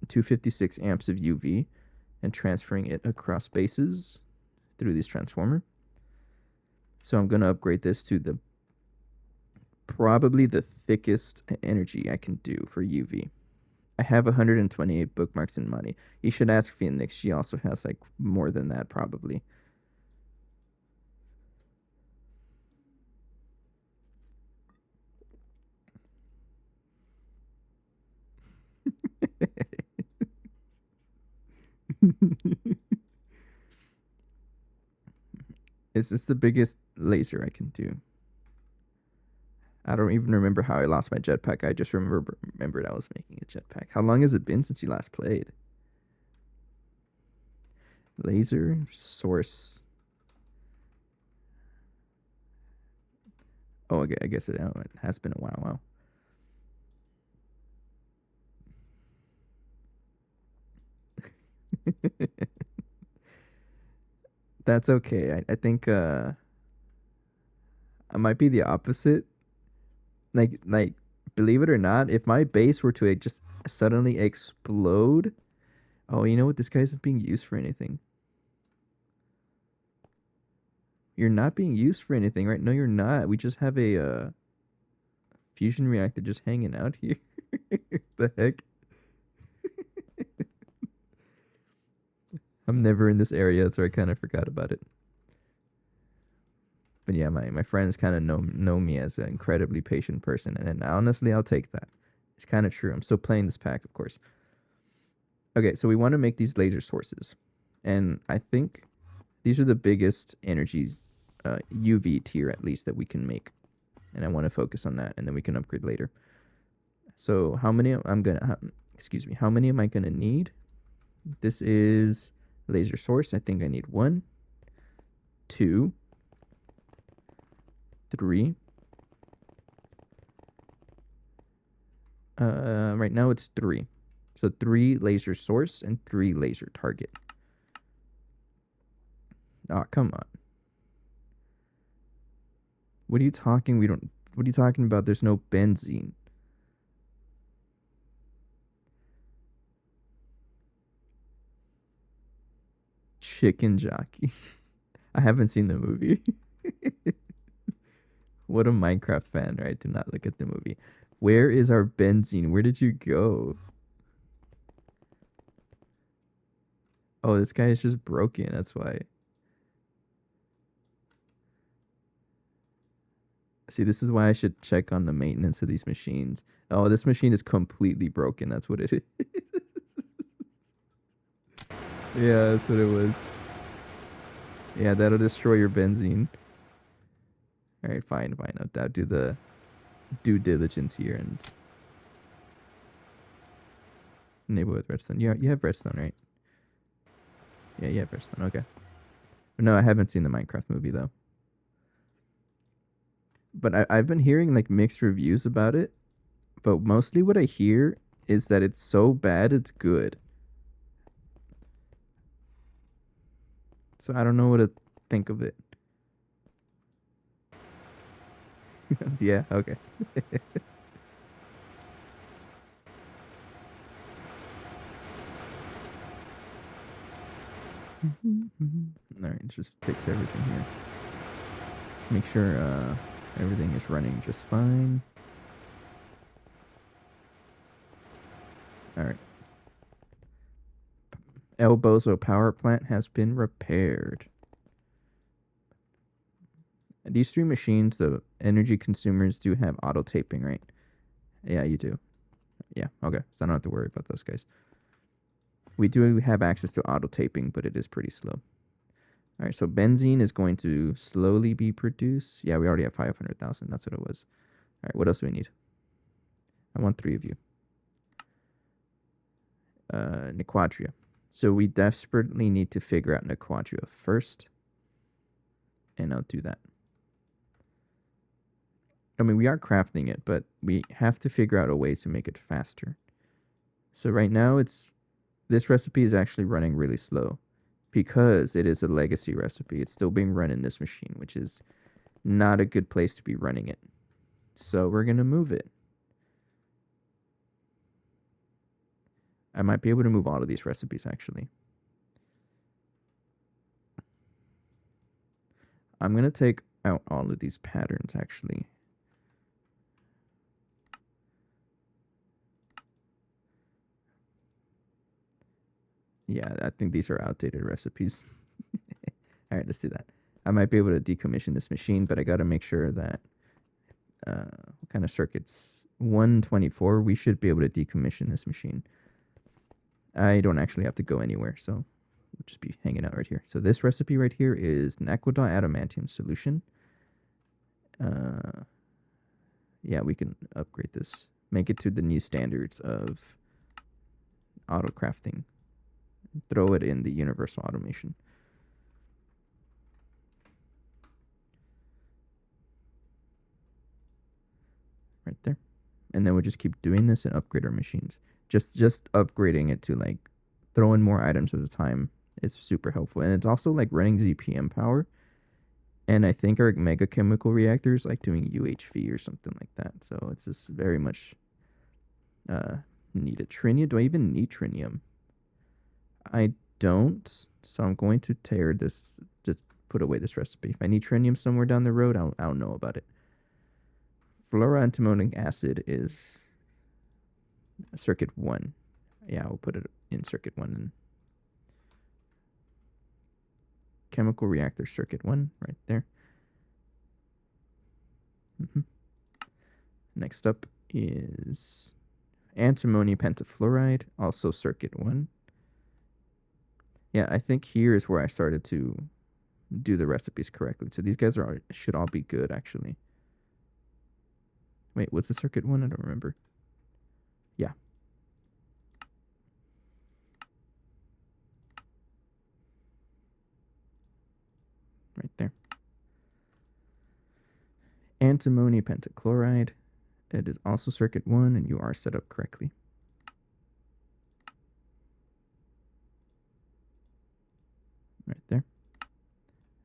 256 amps of UV and transferring it across bases through this transformer. So I'm going to upgrade this to probably the thickest energy I can do for UV. I have 128 bookmarks in money. You should ask Phoenix. She also has like more than that probably. Is this the biggest laser I can do? I don't even remember how I lost my jetpack. I just remembered I was making a jetpack. How long has it been since you last played? Laser source. Oh, I guess it has been a while. Wow. That's okay. I think I might be the opposite. Like believe it or not, if my base were to just suddenly explode, oh, you know what? This guy isn't being used for anything. You're not being used for anything, right? No, you're not. We just have a fusion reactor just hanging out here. The heck? I'm never in this area, so I kind of forgot about it. But yeah, my friends kind of know me as an incredibly patient person, and honestly, I'll take that. It's kind of true. I'm still playing this pack, of course. Okay, so we want to make these laser sources, and I think these are the biggest energies, UV tier at least, that we can make, and I want to focus on that, and then we can upgrade later. So how many how many am I gonna need? This is laser source. I think I need 1, 2, 3. Right now it's 3. So 3 laser source and 3 laser target. Oh, come on. What are you talking? What are you talking about? There's no benzene. Chicken jockey. I haven't seen the movie. What a Minecraft fan, right? Do not look at the movie. Where is our benzene? Where did you go? Oh, this guy is just broken. That's why. See, this is why I should check on the maintenance of these machines. Oh, this machine is completely broken. That's what it is. Yeah, that's what it was. Yeah, that'll destroy your benzene. All right, fine. I'll do the due diligence here and enable with redstone. You have redstone, right? Yeah, you have redstone. Okay. No, I haven't seen the Minecraft movie though. But I've been hearing like mixed reviews about it. But mostly what I hear is that it's so bad it's good. So I don't know what to think of it. Yeah, okay. Alright, just fix everything here. Make sure everything is running just fine. Alright. El Bozo power plant has been repaired. These 3 machines, the energy consumers, do have auto taping, right? Yeah, you do. Yeah, okay. So I don't have to worry about those guys. We do have access to auto taping, but it is pretty slow. All right, so benzene is going to slowly be produced. Yeah, we already have 500,000. That's what it was. All right, what else do we need? I want 3 of you. Nequadria. So we desperately need to figure out Nequadria first. and I'll do that. I mean, we are crafting it, but we have to figure out a way to make it faster. So right now, this recipe is actually running really slow because it is a legacy recipe. It's still being run in this machine, which is not a good place to be running it. So we're going to move it. I might be able to move all of these recipes, actually. I'm going to take out all of these patterns, actually. Yeah, I think these are outdated recipes. All right, let's do that. I might be able to decommission this machine, but I got to make sure that what kind of circuits? 124, we should be able to decommission this machine. I don't actually have to go anywhere, so we'll just be hanging out right here. So this recipe right here is an aqueduct adamantium solution. Yeah, we can upgrade this. Make it to the new standards of auto crafting. Throw it in the universal automation. Right there. And then we'll just keep doing this and upgrade our machines. Just upgrading it to like throwing more items at a time is super helpful. And it's also like running ZPM power. And I think our mega chemical reactors like doing UHV or something like that. So it's just very much need a trinium. Do I even need trinium? I don't. So I'm going to tear this, just put away this recipe. If I need trinium somewhere down the road, I'll know about it. Fluoroantimonic acid is circuit 1. Yeah, we'll put it in circuit 1 then. Chemical reactor circuit 1 right there. Next up is antimony pentafluoride, also circuit 1. Yeah, I think here is where I started to do the recipes correctly. So these guys should all be good, actually. Wait, what's the circuit 1? I don't remember. Yeah. Right there. Antimony pentachloride. It is also circuit 1, and you are set up correctly. Right there.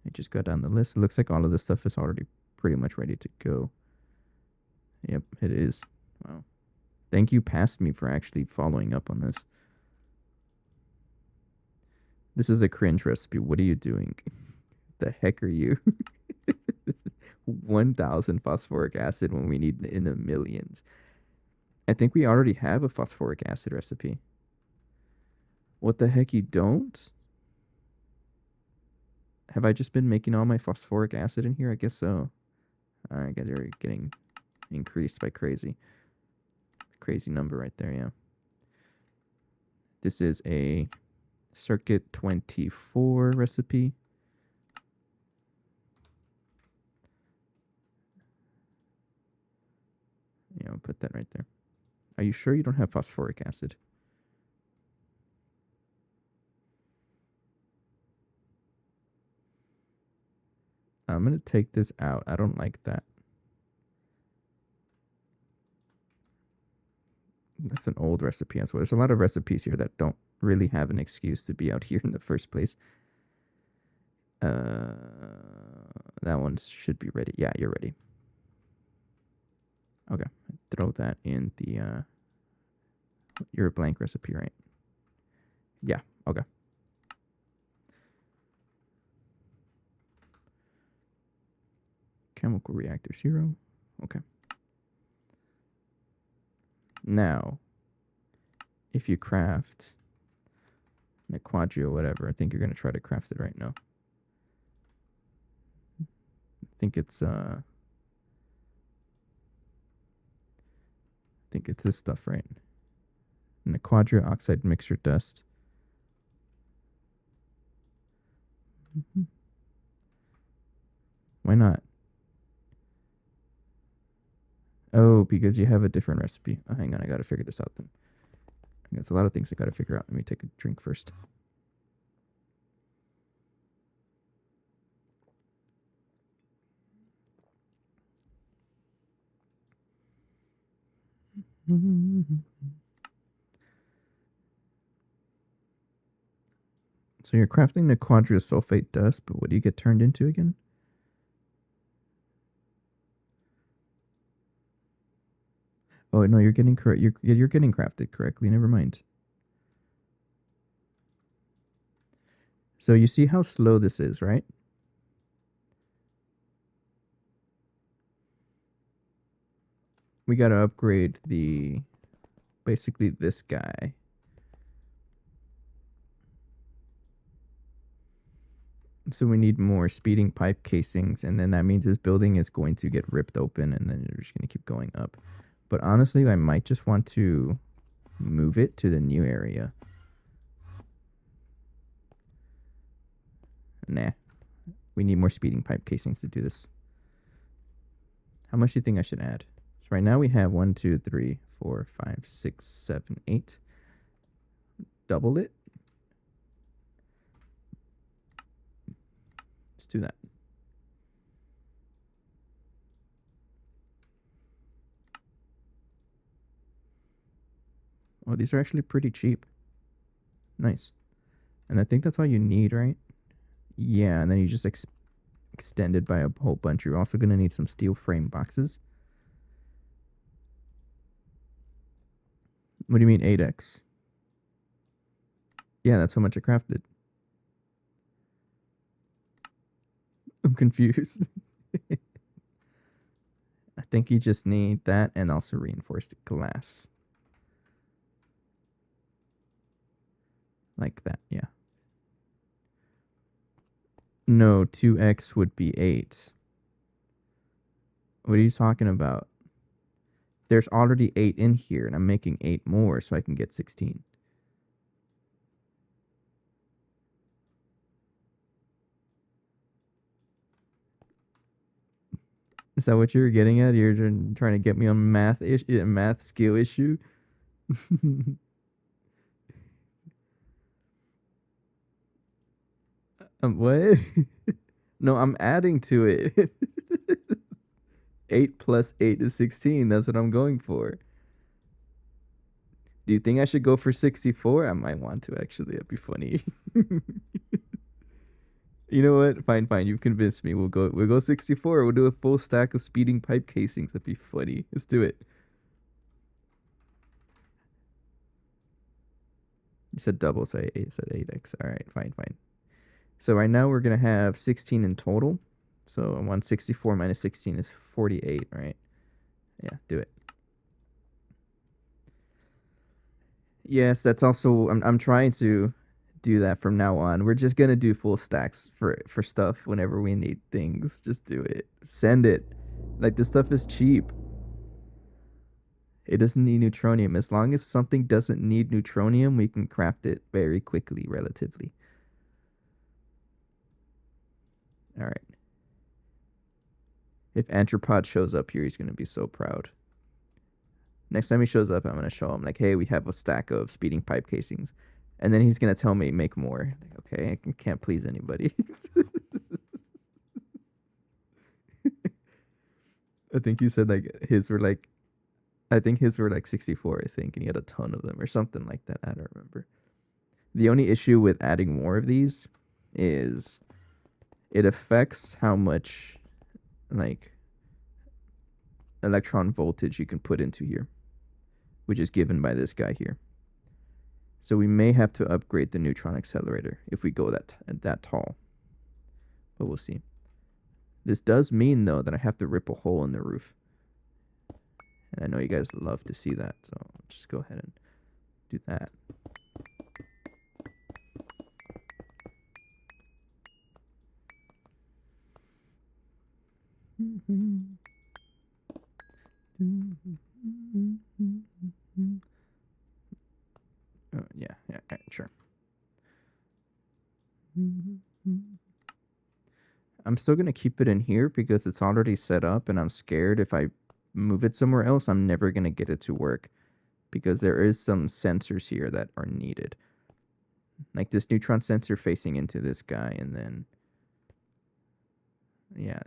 I just go down the list. It looks like all of this stuff is already pretty much ready to go. Yep, it is. Wow. Thank you, Past Me, for actually following up on this. This is a cringe recipe. What are you doing? The heck are you? 1,000 phosphoric acid when we need in the millions. I think we already have a phosphoric acid recipe. What the heck, you don't? Have I just been making all my phosphoric acid in here? I guess so. Alright, guys, you're getting increased by crazy. Crazy number right there, yeah. This is a circuit 24 recipe. Yeah, I'll put that right there. Are you sure you don't have phosphoric acid? I'm going to take this out. I don't like that. That's an old recipe as well. There's a lot of recipes here that don't really have an excuse to be out here in the first place. That one should be ready. Yeah, you're ready. Okay, throw that in the your blank recipe, right? Yeah, okay. Chemical reactor 0. Okay. Now, if you craft a quadrio, whatever, I think you're gonna try to craft it right now. I think it's this stuff, right? And a quadrio oxide mixture dust. Why not? Oh, because you have a different recipe. Oh, hang on, I gotta figure this out then. There's a lot of things I gotta figure out. Let me take a drink first. So you're crafting the quadrisulfate dust, but what do you get turned into again? Oh no, you're getting correct. You're getting crafted correctly. Never mind. So you see how slow this is, right? We got to upgrade basically this guy. So we need more speeding pipe casings, and then that means this building is going to get ripped open, and then you're just going to keep going up. But honestly, I might just want to move it to the new area. Nah. We need more speeding pipe casings to do this. How much do you think I should add? So right now we have 1, 2, 3, 4, 5, 6, 7, 8. Double it. Let's do that. Oh, these are actually pretty cheap. Nice. And I think that's all you need, right? Yeah, and then you just extend it by a whole bunch. You're also going to need some steel frame boxes. What do you mean 8x? Yeah, that's how much I crafted. I'm confused. I think you just need that and also reinforced glass. Like that, yeah. No, 2x would be 8. What are you talking about? There's already 8 in here, and I'm making 8 more so I can get 16. Is that what you were getting at? You're trying to get me on math skill issue? What? No, I'm adding to it. 8 plus 8 is 16. That's what I'm going for. Do you think I should go for 64? I might want to, actually. That'd be funny. You know what? Fine, fine. You've convinced me. We'll go 64. We'll do a full stack of speeding pipe casings. That'd be funny. Let's do it. You said double, so I said 8x. All right, fine, fine. So right now we're going to have 16 in total. So 164 minus 16 is 48, right? Yeah, do it. Yes, that's also I'm trying to do that from now on. We're just gonna do full stacks for stuff whenever we need things. Just do it. Send it. Like this stuff is cheap. It doesn't need neutronium. As long as something doesn't need neutronium, we can craft it very quickly, relatively. All right. If Anthropod shows up here, he's gonna be so proud. Next time he shows up, I'm going to show him, like, hey, we have a stack of speeding pipe casings. And then he's going to tell me, make more. Like, okay, I can't please anybody. I think he said, like, I think his were like 64, I think. And he had a ton of them or something like that. I don't remember. The only issue with adding more of these is it affects how much, like, electron voltage you can put into here, which is given by this guy here. So we may have to upgrade the neutron accelerator if we go that tall. But we'll see. This does mean, though, that I have to rip a hole in the roof. And I know you guys love to see that, so I'll just go ahead and do that. Yeah, sure. I'm still going to keep it in here because it's already set up, and I'm scared if I move it somewhere else, I'm never going to get it to work because there is some sensors here that are needed. Like this neutron sensor facing into this guy, and then, yeah,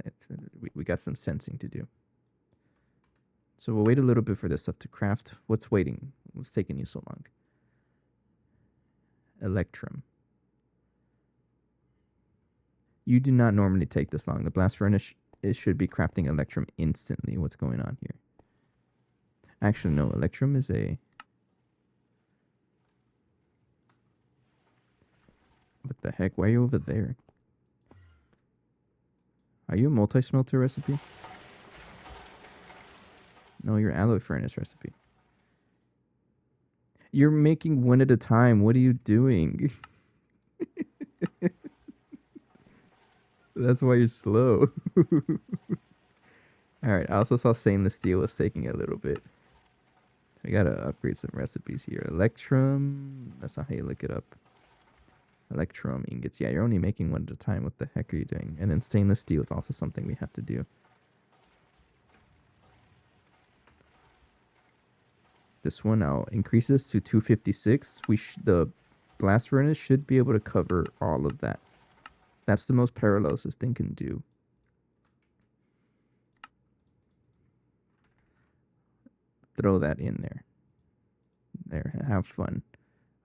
we got some sensing to do. So we'll wait a little bit for this stuff to craft. What's waiting? What's taking you so long? Electrum. You do not normally take this long. The blast furnace it should be crafting electrum instantly. What's going on here? Actually, no. Electrum is a... What the heck? Why are you over there? Are you a multi-smelter recipe? No, you're alloy furnace recipe. You're making one at a time. What are you doing? That's why you're slow. Alright, I also saw stainless steel was taking a little bit. I gotta upgrade some recipes here. Electrum. That's not how you look it up. Electrum ingots. Yeah, you're only making one at a time. What the heck are you doing? And then stainless steel is also something we have to do. This one now increases to 256. The blast furnace should be able to cover all of that. That's the most parallels this thing can do. Throw that in there. There, have fun.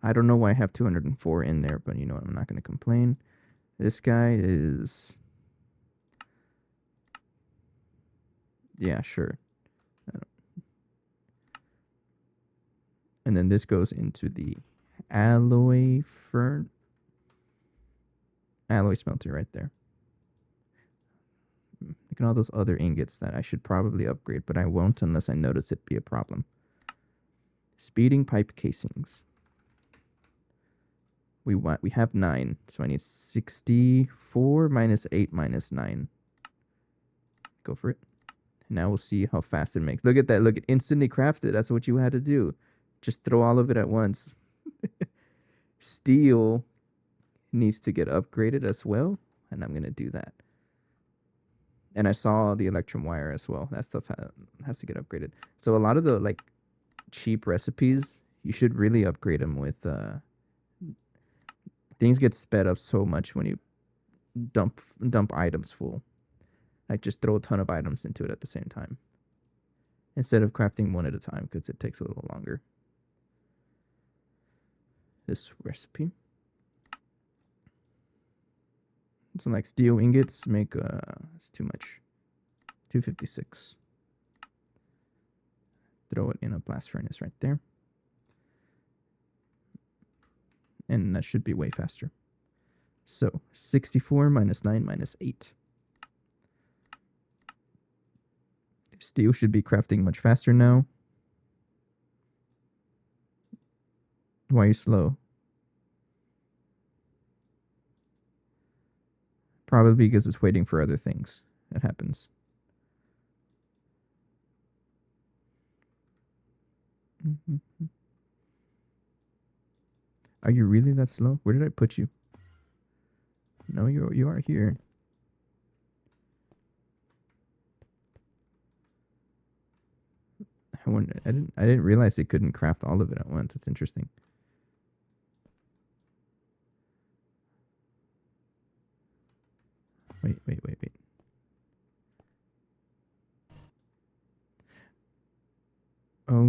I don't know why I have 204 in there, but you know what? I'm not going to complain. This guy is... Yeah, sure. And then this goes into the alloy smelter right there. Look at all those other ingots that I should probably upgrade, but I won't unless I notice it be a problem. Speeding pipe casings. We have 9, so I need 64 minus 8 minus 9. Go for it. Now we'll see how fast it makes. Look at that. Look, it instantly crafted. That's what you had to do. Just throw all of it at once. Steel needs to get upgraded as well, and I'm going to do that. And I saw the electrum wire as well. That stuff has to get upgraded. So a lot of the like cheap recipes, you should really upgrade them with... things get sped up so much when you dump items full. Like just throw a ton of items into it at the same time. Instead of crafting one at a time, because it takes a little longer. This recipe. So like steel ingots make it's too much. 256. Throw it in a blast furnace right there. And that should be way faster. So 64 minus 9 minus 8. Steel should be crafting much faster now. Why are you slow? Probably because it's waiting for other things. That happens. Are you really that slow? Where did I put you? No, you are here. I didn't realize it couldn't craft all of it at once. It's interesting. Wait. Oh,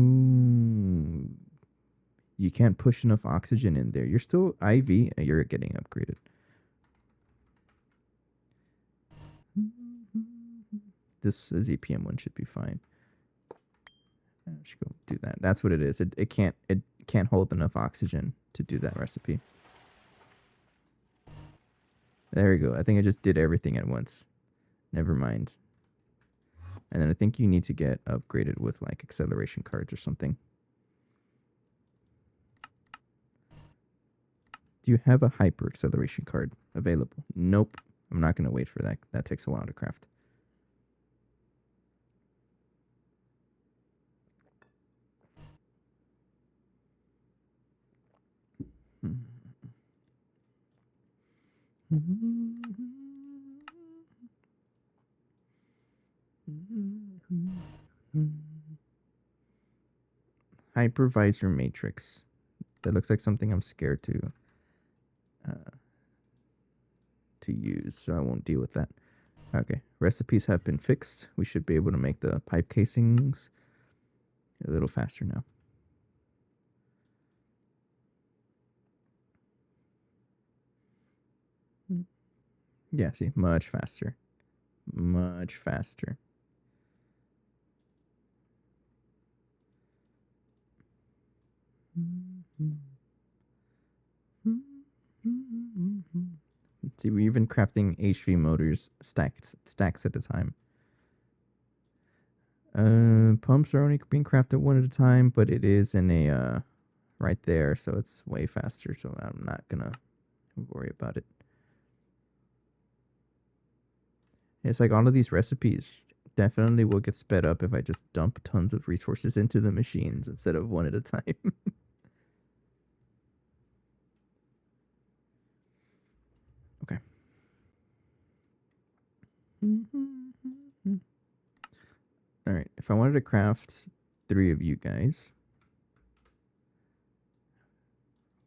you can't push enough oxygen in there. You're still IV. You're getting upgraded. This ZPM one should be fine. I should go do that. That's what it is. It can't hold enough oxygen to do that recipe. There we go. I think I just did everything at once. Never mind. And then I think you need to get upgraded with like acceleration cards or something. Do you have a hyper acceleration card available? Nope. I'm not going to wait for that. That takes a while to craft. Hypervisor matrix. That looks like something I'm scared to use, so I won't deal with that. Okay, recipes have been fixed. We should be able to make the pipe casings A little faster now. Yeah, see, much faster. Much faster. See, we're even crafting HV motors stacks at a time. Pumps are only being crafted one at a time, but it is in a right there, so it's way faster. So I'm not gonna worry about it. It's like all of these recipes definitely will get sped up if I just dump tons of resources into the machines instead of one at a time. Okay. All right. If I wanted to craft 3 of you guys,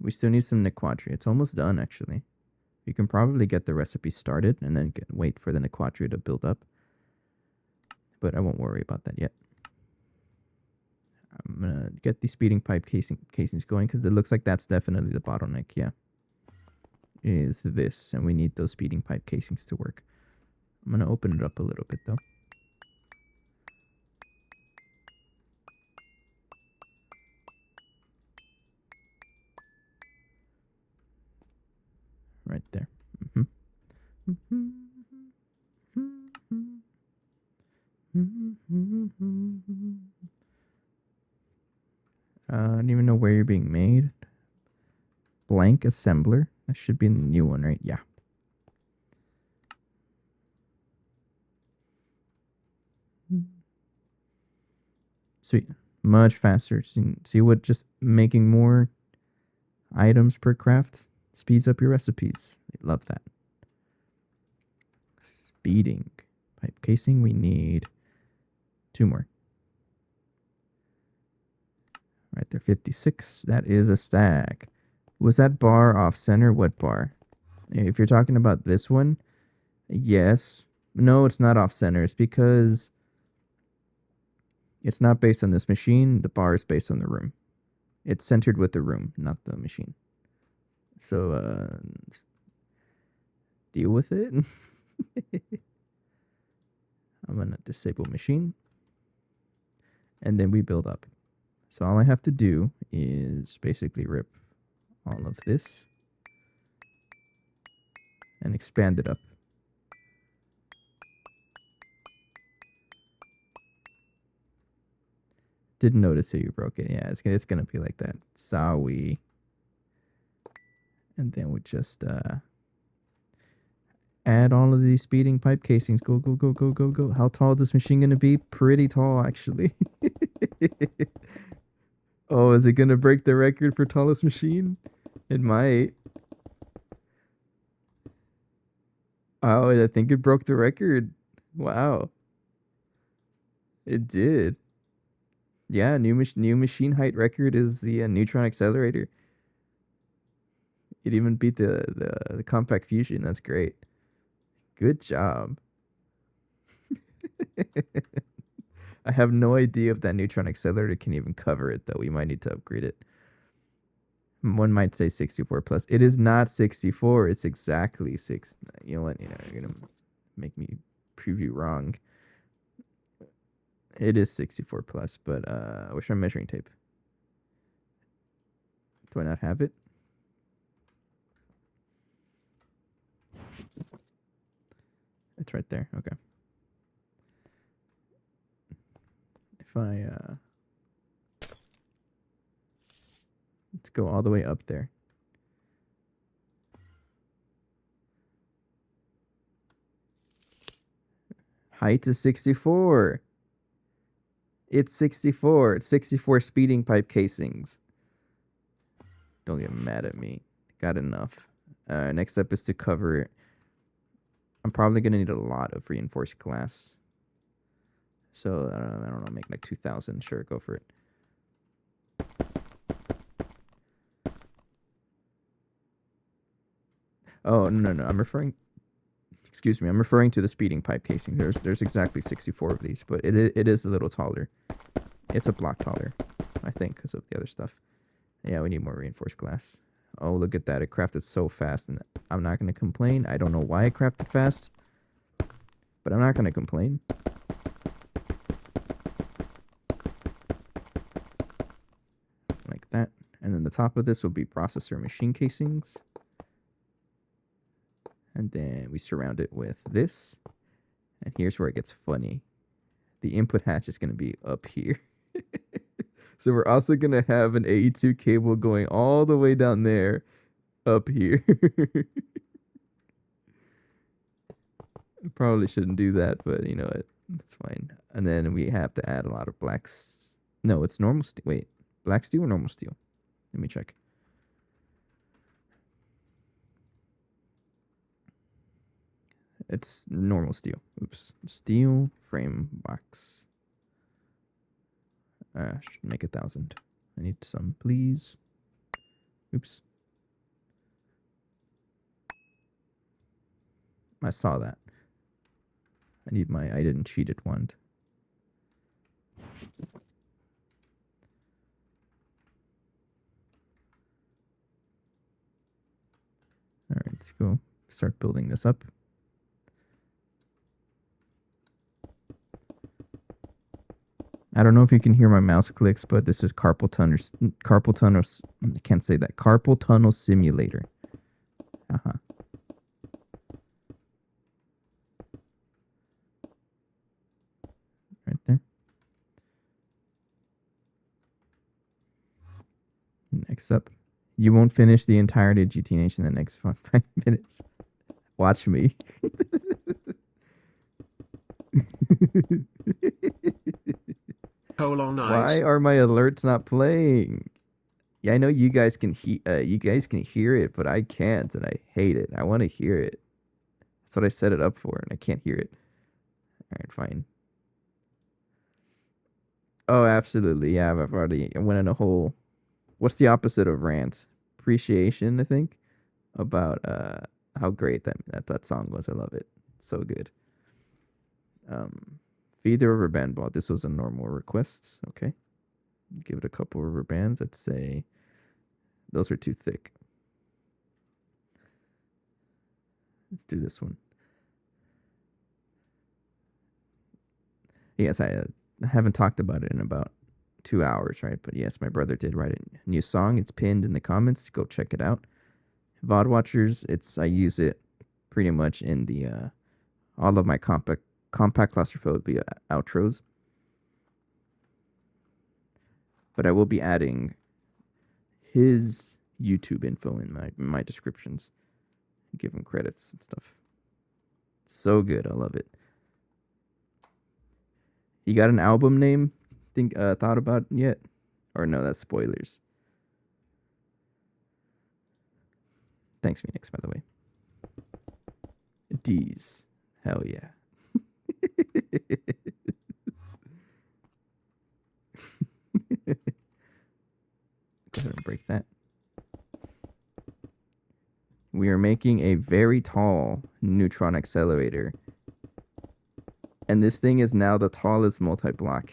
we still need some Nequadria. It's almost done, actually. You can probably get the recipe started and then wait for the Nequadria to build up. But I won't worry about that yet. I'm going to get the speeding pipe casings going because it looks like that's definitely the bottleneck. Yeah. Is this. And we need those speeding pipe casings to work. I'm going to open it up a little bit, though. Right there. I don't even know where you're being made. Blank assembler. That should be in the new one, right? Yeah. Sweet. Much faster. See what just making more items per craft speeds up your recipes. I love that. Speeding. Pipe casing, we need 2 more. Right there, 56. That is a stack. Was that bar off center? What bar? If you're talking about this one, yes. No, it's not off center. It's because it's not based on this machine. The bar is based on the room. It's centered with the room, not the machine. So, deal with it. I'm going to disable machine. And then we build up. So all I have to do is basically rip all of this and expand it up. Didn't notice how you broke it. Yeah, it's gonna be like that. Sorry. And then we just add all of these speeding pipe casings. Go, go, go, go, go, go. How tall is this machine gonna be? Pretty tall, actually. Oh, is it gonna break the record for tallest machine? It might. Oh, I think it broke the record. Wow. It did. Yeah, new machine height record is the neutron accelerator. It even beat the compact fusion. That's great. Good job. I have no idea if that neutron accelerator can even cover it, though. We might need to upgrade it. One might say 64 plus. It is not 64. It's exactly 6. You know what? You're gonna make me prove you wrong. It is 64 plus, but where's my measuring tape? Do I not have it? It's right there. Okay. If I let's go all the way up there. Height is 64. It's 64. It's 64 speeding pipe casings. Don't get mad at me. Got enough. Next up is to cover it. I'm probably going to need a lot of reinforced glass. So, I don't know, make like 2,000. Sure, go for it. Oh, no. I'm referring to the speeding pipe casing. There's exactly 64 of these, but it is a little taller. It's a block taller, I think, because of the other stuff. Yeah, we need more reinforced glass. Oh, look at that. It crafted so fast, and I'm not going to complain. I don't know why it crafted fast, but I'm not going to complain. Like that. And then the top of this will be processor machine casings. And then we surround it with this. And here's where it gets funny. The input hatch is going to be up here. So we're also going to have an AE2 cable going all the way down there, up here. Probably shouldn't do that, but you know what? It's fine. And then we have to add a lot of blacks. No, it's normal steel. Wait, black steel or normal steel? Let me check. It's normal steel. Oops. Steel frame box. Should make 1,000. I need some, please. Oops. I saw that. I need my I didn't cheat it wand. All right, let's go start building this up. I don't know if you can hear my mouse clicks, but this is carpal tunnel. I can't say that. Carpal tunnel simulator. Right there. Next up, you won't finish the entirety of GTH in the next 5 minutes. Watch me. Why are my alerts not playing? Yeah, I know you guys can hear it, but I can't, and I hate it. I want to hear it. That's what I set it up for, and I can't hear it. All right, fine. Oh, absolutely. Yeah, I've already went in a whole. What's the opposite of rant? Appreciation, I think, about how great that song was. I love it. It's so good. Feed the rubber band ball. This was a normal request. Okay. Give it a couple rubber bands. I'd say those are too thick. Let's do this one. Yes, I haven't talked about it in about 2 hours, right? But yes, my brother did write a new song. It's pinned in the comments. Go check it out. VOD watchers, I use it pretty much in the all of my compact claustrophobia outros. But I will be adding his YouTube info in my descriptions. Give him credits and stuff. So good, I love it. You got an album name thought about yet? Or no, that's spoilers. Thanks, Phoenix, by the way. D's. Hell yeah. Go ahead and break that. We are making a very tall neutron accelerator. And this thing is now the tallest multi-block.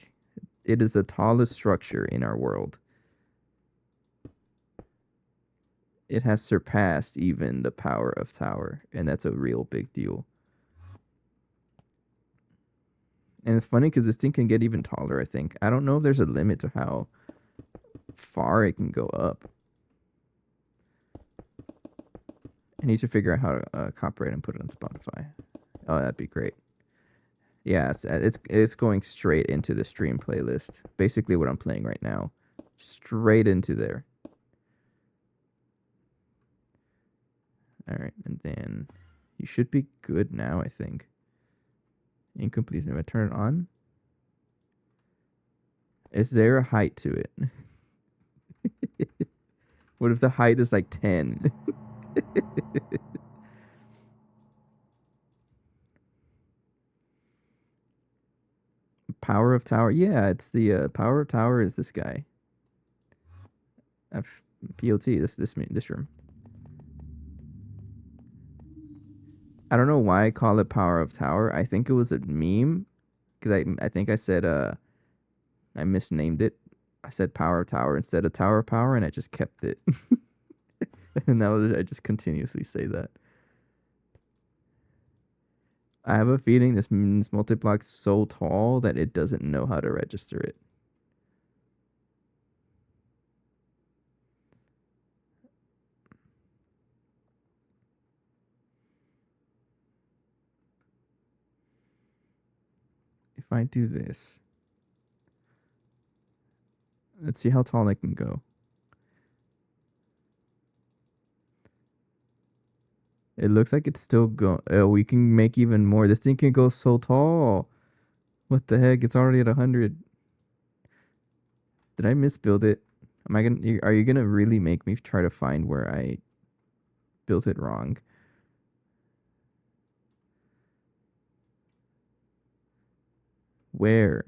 It is the tallest structure in our world. It has surpassed even the power of tower, and that's a real big deal. And it's funny because this thing can get even taller, I think. I don't know if there's a limit to how far it can go up. I need to figure out how to copyright and put it on Spotify. Oh, that'd be great. Yes, it's going straight into the stream playlist. Basically what I'm playing right now. Straight into there. All right, and then you should be good now, I think. Incomplete. If I turn it on, is there a height to it? What if the height is like 10? Power of Tower. Yeah, it's the Power of Tower is this guy. POT, this room. I don't know why I call it Power of Tower. I think it was a meme because I think I said I misnamed it. I said power tower instead of tower power, and I just kept it. And I just continuously say that. I have a feeling this multi-block's so tall that it doesn't know how to register it. If I do this, let's see how tall I can go. It looks like it's still going. Oh, we can make even more. This thing can go so tall. What the heck? It's already at 100. Did I misbuild it? Am I gonna? Are you gonna really make me try to find where I built it wrong? Where?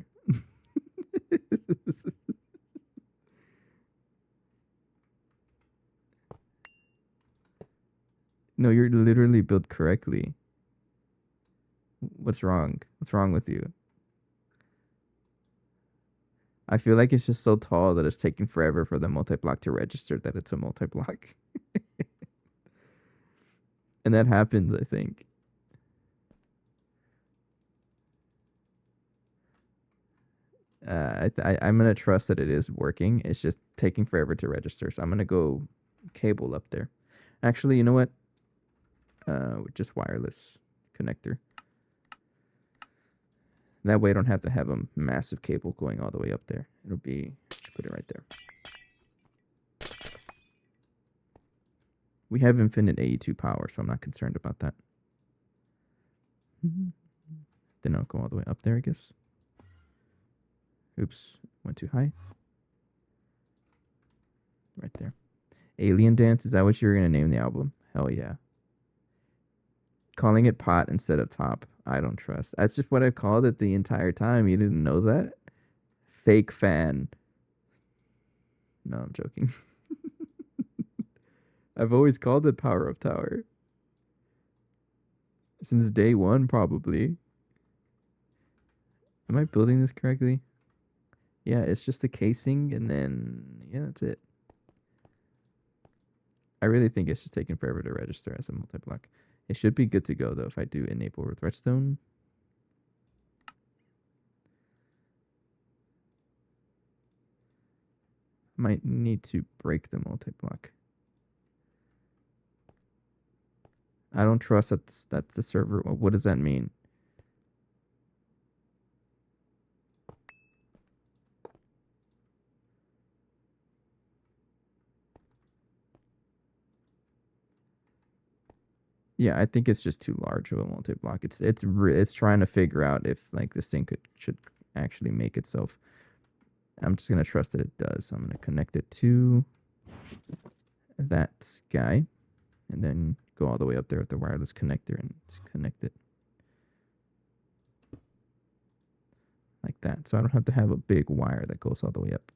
No, you're literally built correctly. What's wrong? What's wrong with you? I feel like it's just so tall that it's taking forever for the multi-block to register that it's a multi-block. And that happens, I think. I'm gonna trust that it is working. It's just taking forever to register. So I'm gonna go cable up there. Actually, you know what? Just wireless connector. That way I don't have to have a massive cable going all the way up there. It'll be, put it right there. We have infinite AE2 power, so I'm not concerned about that. Then I'll go all the way up there, I guess. Oops, went too high. Right there. Alien Dance, is that what you were going to name the album? Hell yeah. Calling it pot instead of top, I don't trust. That's just what I've called it the entire time. You didn't know that? Fake fan. No, I'm joking. I've always called it Power Up Tower. Since day one, probably. Am I building this correctly? Yeah, it's just the casing, and then, yeah, that's it. I really think it's just taking forever to register as a multi-block. It should be good to go, though, if I do enable with redstone. Might need to break the multi-block. I don't trust that the server. What does that mean? Yeah, I think it's just too large of a multi-block. It's trying to figure out if like this thing should actually make itself. I'm just gonna trust that it does. So I'm gonna connect it to that guy, and then go all the way up there with the wireless connector and connect it like that. So I don't have to have a big wire that goes all the way up.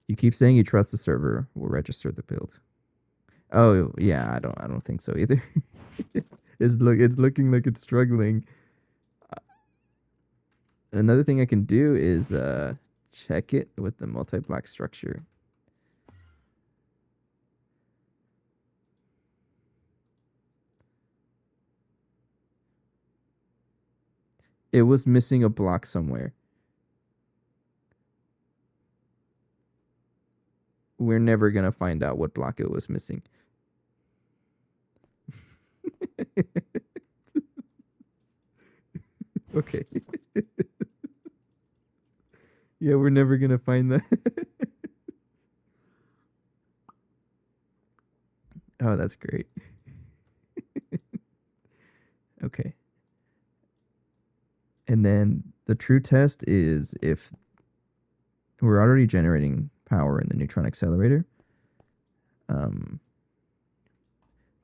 You keep saying you trust the server will register the build. Oh yeah, I don't think so either. It's looking like it's struggling. Another thing I can do is check it with the multi-block structure. It was missing a block somewhere. We're never gonna find out what block it was missing. Okay. Yeah, we're never gonna find that. Oh, that's great. Okay. And then the true test is if we're already generating power in the neutron accelerator.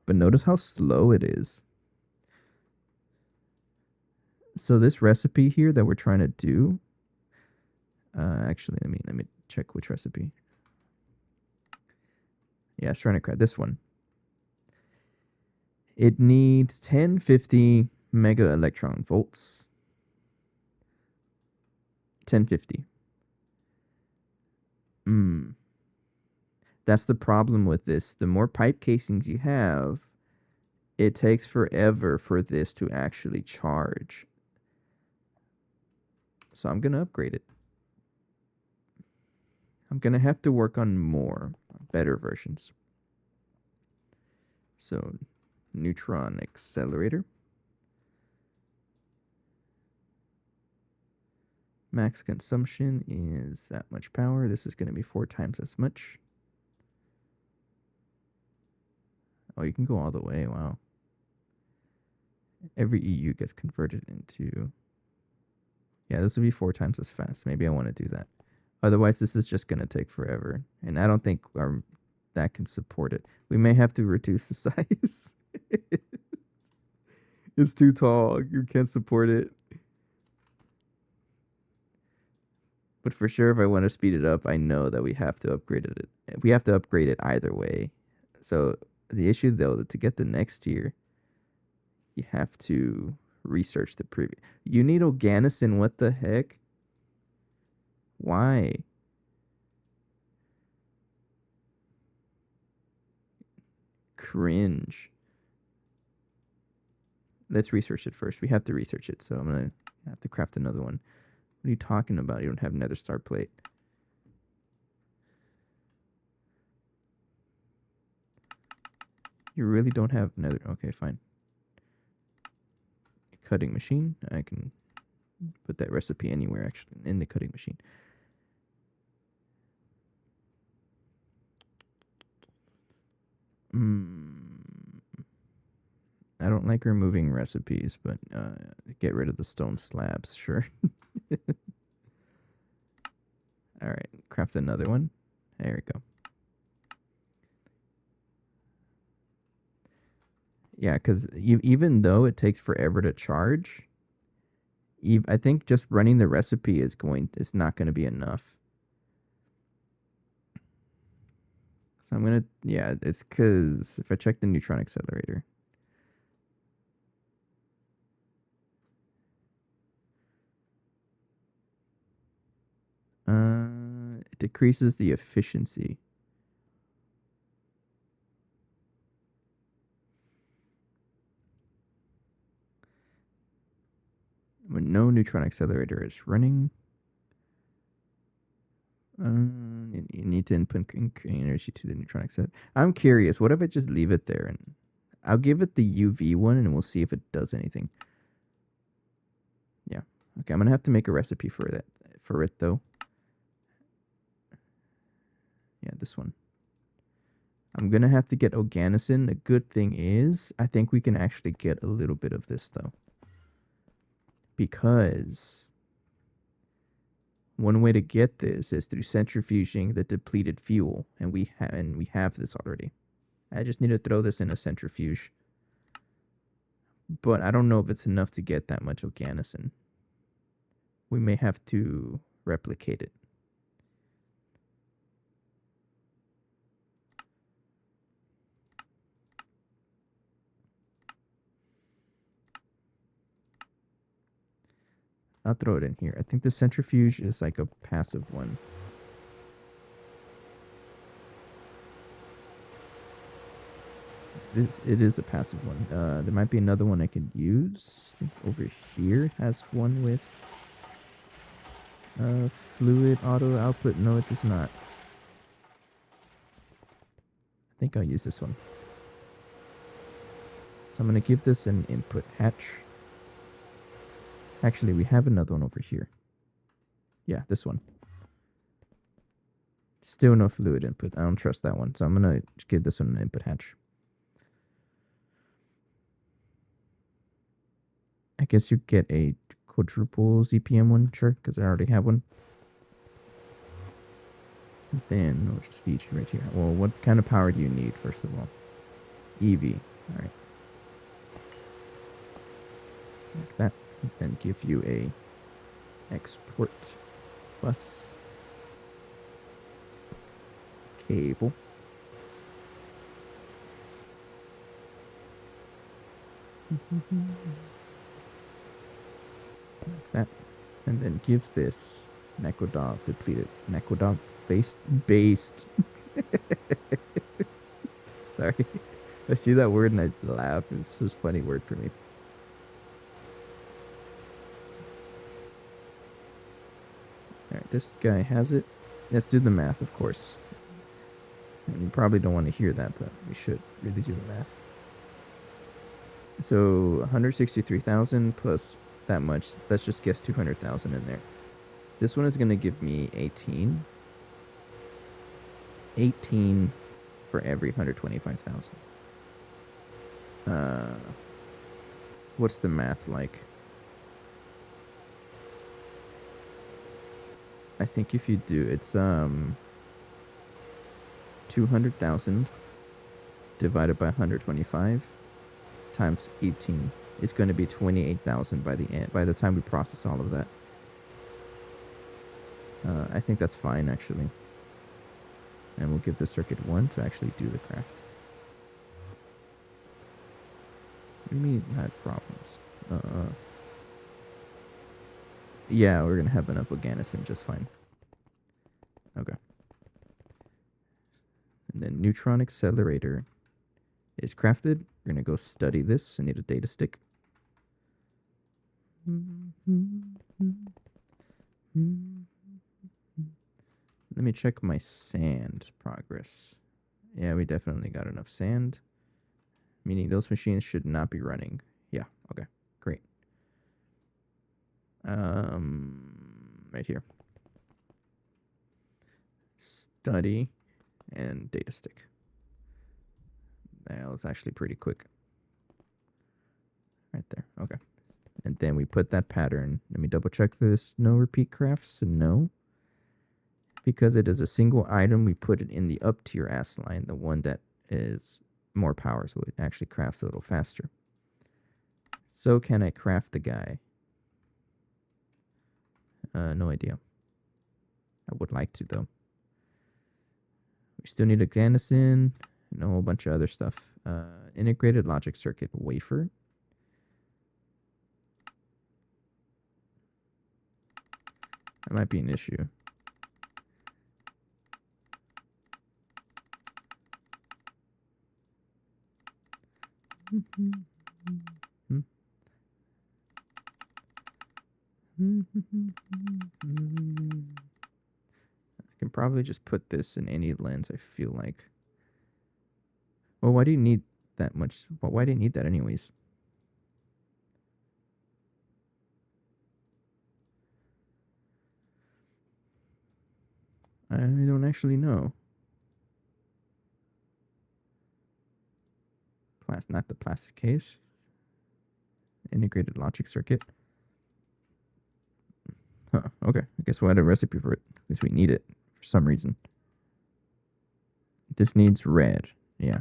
But notice how slow it is. So this recipe here that we're trying to do, actually, let me check which recipe. Yeah, it's trying to crack this one. It needs 1050 mega electron volts. 1050. That's the problem with this. The more pipe casings you have, it takes forever for this to actually charge. So I'm going to upgrade it. I'm going to have to work on better versions. So, neutron accelerator. Max consumption is that much power. This is going to be 4 times as much. Oh, you can go all the way. Wow. Every EU gets converted into... Yeah, this will be 4 times as fast. Maybe I want to do that. Otherwise, this is just going to take forever. And I don't think that can support it. We may have to reduce the size. It's too tall. You can't support it. But for sure, if I want to speed it up, I know that we have to upgrade it. We have to upgrade it either way. So the issue, though, to get the next tier, you have to research the previous. You need Organocin. What the heck? Why? Cringe. Let's research it first. We have to research it, so I'm going to have to craft another one. What are you talking about? You don't have nether star plate. You really don't have nether... Okay, fine. Cutting machine. I can put that recipe anywhere, actually, in the cutting machine. I don't like removing recipes, but get rid of the stone slabs, sure. All right, craft another one. There we go. Yeah, because even though it takes forever to charge, I think just running the recipe is not going to be enough. So I'm going to, yeah, it's because if I check the neutron accelerator. It decreases the efficiency. When no neutron accelerator is running, you need to input energy to the neutron accelerator. I'm curious, what if I just leave it there and I'll give it the UV one and we'll see if it does anything. Yeah. Okay, I'm gonna have to make a recipe for it though. Yeah, this one. I'm gonna have to get Organocin. The good thing is, I think we can actually get a little bit of this though. Because one way to get this is through centrifuging the depleted fuel, and we have this already. I just need to throw this in a centrifuge. But I don't know if it's enough to get that much Organocin. We may have to replicate it. I'll throw it in here. I think the centrifuge is like a passive one. It is a passive one. There might be another one I could use. I think over here has one with fluid auto output. No, it does not. I think I'll use this one. So I'm going to give this an input hatch. Actually, we have another one over here. Yeah, this one. Still no fluid input. I don't trust that one. So I'm going to give this one an input hatch. I guess you get a quadruple ZPM one, sure, because I already have one. Then we'll just feed you right here. Well, what kind of power do you need, first of all? EV. All right. Like that. Then give you a export bus cable. Like that. And then give this Necrodog depleted Necrodog Based. Sorry. I see that word and I laugh. It's just a funny word for me. Alright, this guy has it. Let's do the math, of course. And you probably don't want to hear that, but we should really do the math. So 163,000 plus that much. Let's just guess 200,000 in there. This one is going to give me 18. 18 for every 125,000. What's the math like? I think if you do, it's 200,000 divided by 125 times 18 is going to be 28,000 by the end. By the time we process all of that, I think that's fine actually. And we'll give the circuit 1 to actually do the craft. What do you mean it has problems? Yeah, we're gonna have enough organocin just fine. Okay. And then neutron accelerator is crafted. We're gonna go study this. I need a data stick. Let me check my sand progress. Yeah, we definitely got enough sand. Meaning those machines should not be running. Yeah, okay, great. Right here. Study and data stick. That was actually pretty quick. Right there, okay. And then we put that pattern. Let me double check this. No repeat crafts, no. Because it is a single item, we put it in the up tier ass line, the one that is more power, so it actually crafts a little faster. So can I craft the guy? No idea. I would like to though. We still need a Ganison and a whole bunch of other stuff. Integrated logic circuit wafer. That might be an issue. I can probably just put this in any lens, I feel like. Well, why do you need that much? Well, why do you need that anyways? I don't actually know. Not the plastic case. Integrated logic circuit. Huh, okay. I guess we'll add a recipe for it because we need it for some reason. This needs red. Yeah.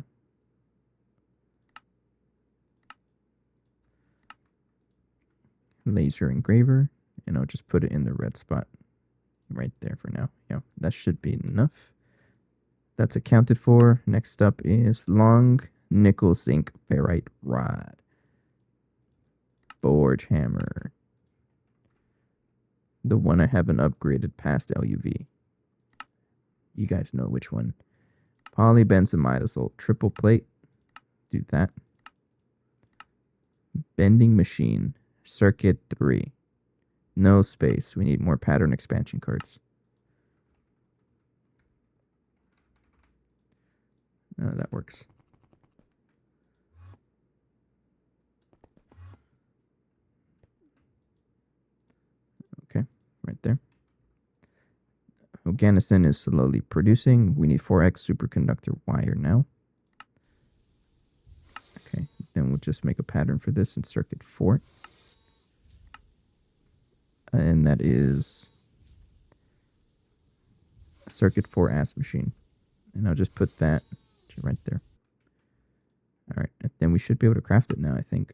Laser engraver. And I'll just put it in the red spot right there for now. Yeah, that should be enough. That's accounted for. Next up is long nickel zinc ferrite rod. Forge hammer. The one I haven't upgraded past LUV. You guys know which one. Polybenzimidazole triple plate. Do that. Bending machine. Circuit 3. No space. We need more pattern expansion cards. That works. Okay, right there. Organocin is slowly producing. We need 4x superconductor wire now. Okay, then we'll just make a pattern for this in circuit 4. And that is a circuit 4 ass machine. And I'll just put that right there. All right, then we should be able to craft it now, I think.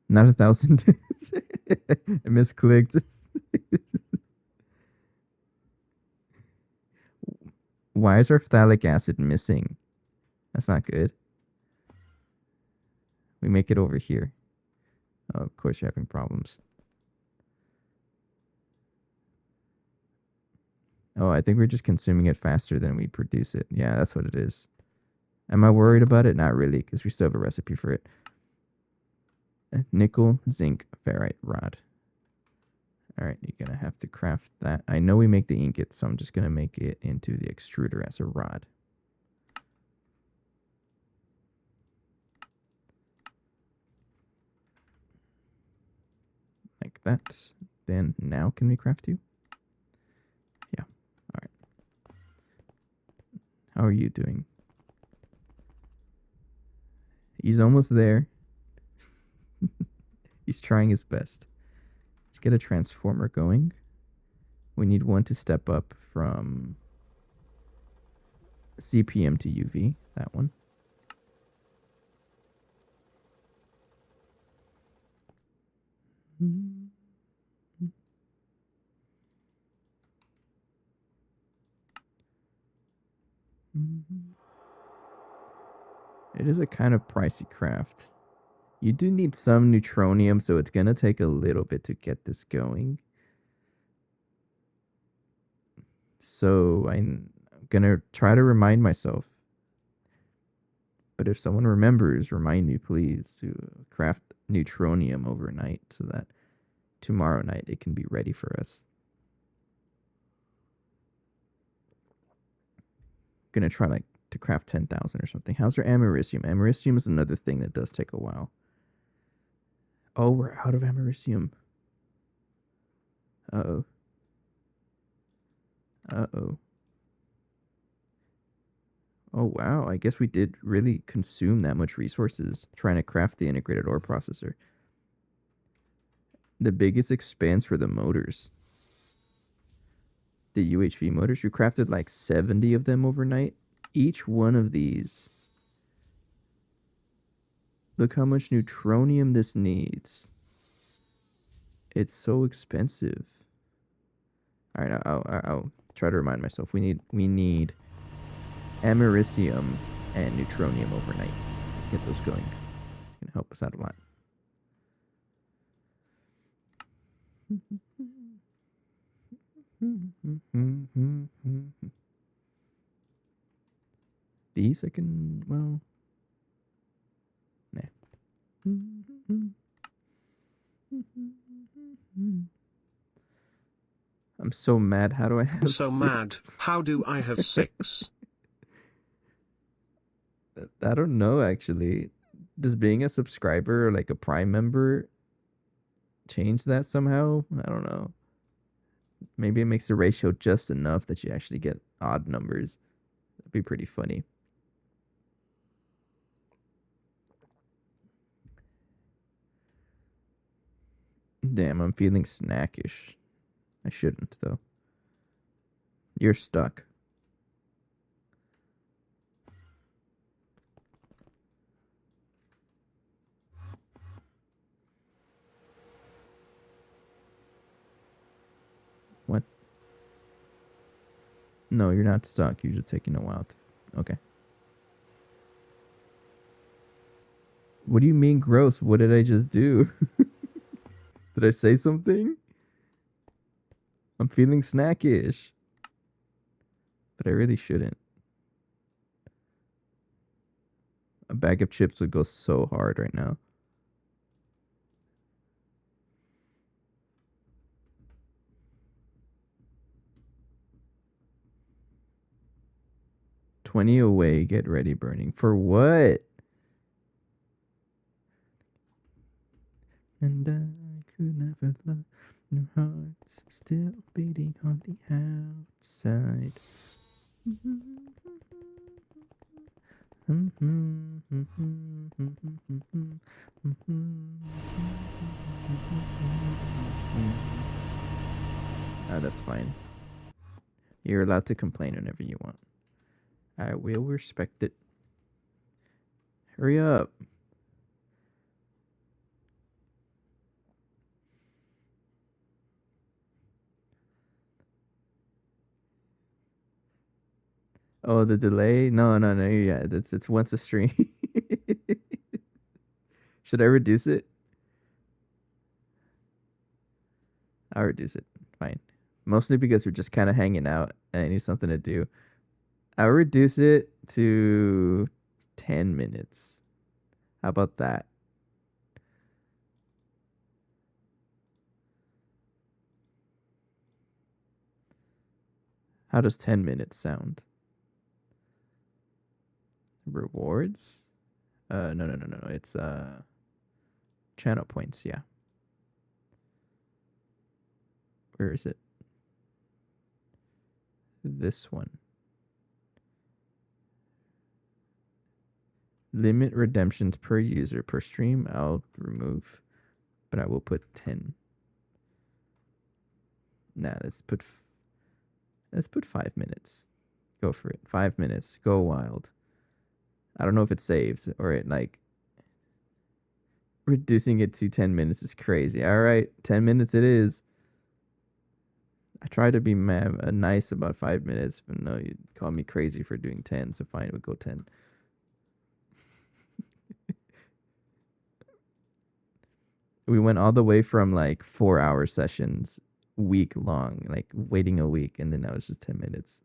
Not 1,000. I misclicked. Why is our phthalic acid missing? That's not good. We make it over here. Oh, of course you're having problems. Oh, I think we're just consuming it faster than we produce it. Yeah, that's what it is. Am I worried about it? Not really, because we still have a recipe for it. Nickel, zinc, ferrite, rod. All right, you're going to have to craft that. I know we make the ingot, so I'm just going to make it into the extruder as a rod. Like that. Then now can we craft you? Yeah. All right. How are you doing? He's almost there. He's trying his best. Let's get a transformer going. We need one to step up from CPM to UV. That one. It is a kind of pricey craft. You do need some neutronium, so it's going to take a little bit to get this going. So I'm going to try to remind myself. But if someone remembers, remind me, please, to craft neutronium overnight so that tomorrow night it can be ready for us. Gonna try to craft 10,000 or something. How's our americium? Americium is another thing that does take a while. Oh, we're out of americium. Uh-oh. Uh-oh. Oh, wow. I guess we did really consume that much resources trying to craft the integrated ore processor. The biggest expense were the motors. The UHV motors. We crafted like 70 of them overnight. Each one of these. Look how much neutronium this needs. It's so expensive. All right, I'll try to remind myself. We need americium and neutronium overnight. Get those going. It's gonna help us out a lot. These I can, well, nah. I'm so mad. How do I have so six? mad. How do I have 6? I don't know, actually. Does being a subscriber or like a Prime member change that somehow? I don't know. Maybe it makes the ratio just enough that you actually get odd numbers. That'd be pretty funny. Damn, I'm feeling snackish. I shouldn't, though. You're stuck. What? No, you're not stuck. You're just taking a while to... Okay. What do you mean gross? What did I just do? Did I say something? I'm feeling snackish. But I really shouldn't. A bag of chips would go so hard right now. $20 away, get ready burning. For what? And I could never love your heart's still beating on the outside. That's fine. You're allowed to complain whenever you want. I will respect it. Hurry up. Oh, the delay? No. Yeah, it's once a stream. Should I reduce it? I'll reduce it. Fine. Mostly because we're just kind of hanging out and I need something to do. I'll reduce it to 10 minutes. How about that? How does 10 minutes sound? Rewards? No. It's channel points, yeah. Where is it? This one. Limit redemptions per user per stream. I'll remove, but I will put 10. Nah, let's put 5 minutes. Go for it. 5 minutes. Go wild. I don't know if it saves or it like reducing it to 10 minutes is crazy. All right, 10 minutes it is. I try to be nice about 5 minutes, but no, you call me crazy for doing 10, so fine, we'll go 10. We went all the way from like 4-hour sessions, week long, like waiting a week, and then now it's just 10 minutes.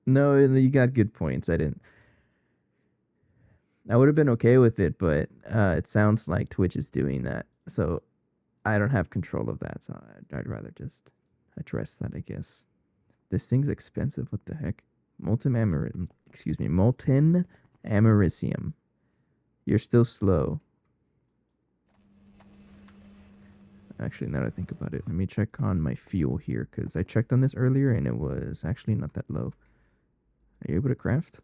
No, you got good points. I would have been okay with it, but it sounds like Twitch is doing that. So I don't have control of that. So I'd rather just address that, I guess. This thing's expensive. What the heck? Molten americium. You're still slow. Actually, now that I think about it, let me check on my fuel here, because I checked on this earlier and it was actually not that low. Are you able to craft?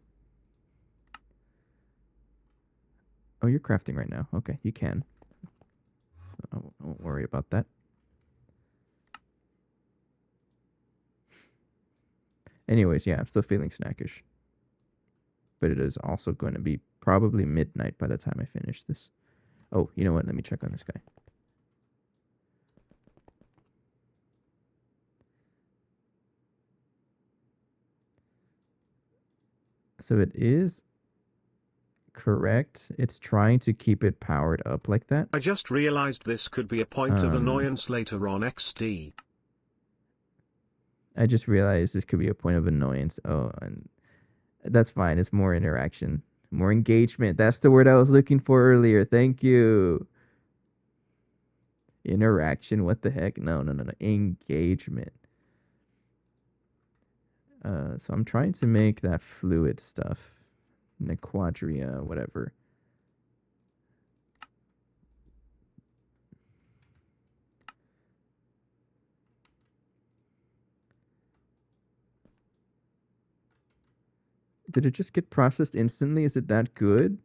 Oh, you're crafting right now. Okay, you can. I won't worry about that. Anyways, yeah, I'm still feeling snackish. But it is also going to be probably midnight by the time I finish this. Oh, you know what? Let me check on this guy. So it is correct. It's trying to keep it powered up like that. I just realized this could be a point of annoyance later on XD. I just realized this could be a point of annoyance. Oh, and that's fine. It's more interaction, more engagement. That's the word I was looking for earlier. Thank you. Interaction. What the heck? No. Engagement. So I'm trying to make that fluid stuff. Nequadria, whatever. Did it just get processed instantly? Is it that good?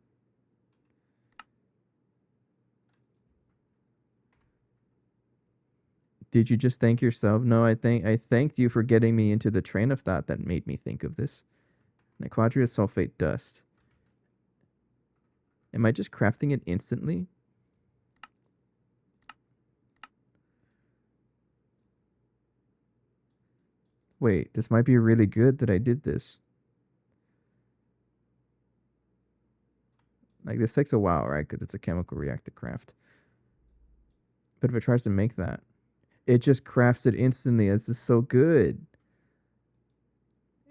Did you just thank yourself? No, I thanked you for getting me into the train of thought that made me think of this. Nequadria sulfate dust. Am I just crafting it instantly? Wait, this might be really good that I did this. Like, this takes a while, right? Because it's a chemical reactor craft. But if it tries to make that, it just crafts it instantly. This is so good.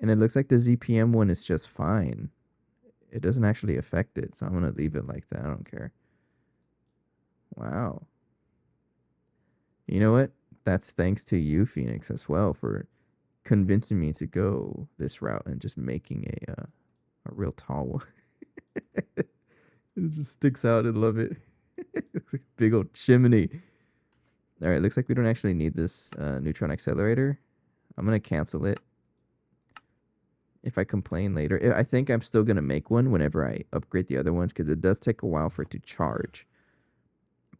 And it looks like the ZPM one is just fine. It doesn't actually affect it, so I'm going to leave it like that. I don't care. Wow. You know what? That's thanks to you, Phoenix, as well, for convincing me to go this route and just making a real tall one. It just sticks out. I love it. It's like a big old chimney. All right, looks like we don't actually need this neutron accelerator. I'm going to cancel it. If I complain later, I think I'm still going to make one whenever I upgrade the other ones, because it does take a while for it to charge.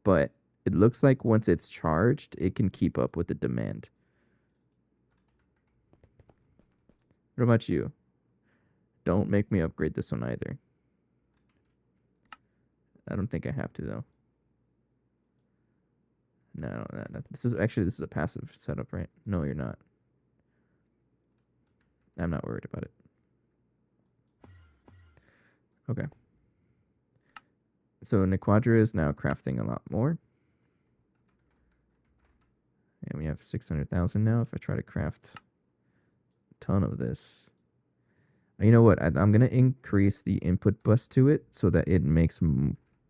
But it looks like once it's charged, it can keep up with the demand. What about you? Don't make me upgrade this one either. I don't think I have to, though. No, this is a passive setup, right? No, you're not. I'm not worried about it. Okay. So Nequadria is now crafting a lot more. have 600,000 now. If I try to craft a ton of this, you know what? I'm gonna increase the input bus to it so that it makes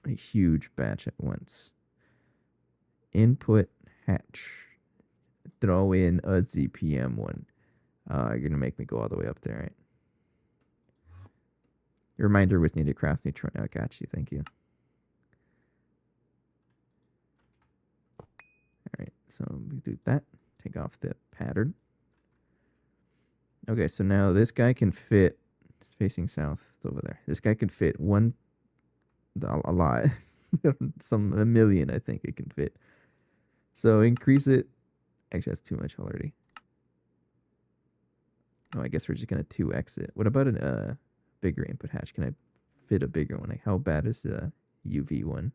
a huge batch at once. Input hatch. Throw in a ZPM one. You're gonna make me go all the way up there, right? Your reminder was needed craft neutron. I got you. Thank you. Alright, so we do that. Take off the pattern. Okay, so now this guy can fit. It's facing south. It's over there. This guy can fit a lot. A million, I think it can fit. So increase it. Actually, that's too much already. Oh, I guess we're just gonna 2x it. What about a bigger input hatch? Can I fit a bigger one? Like, how bad is the UV one?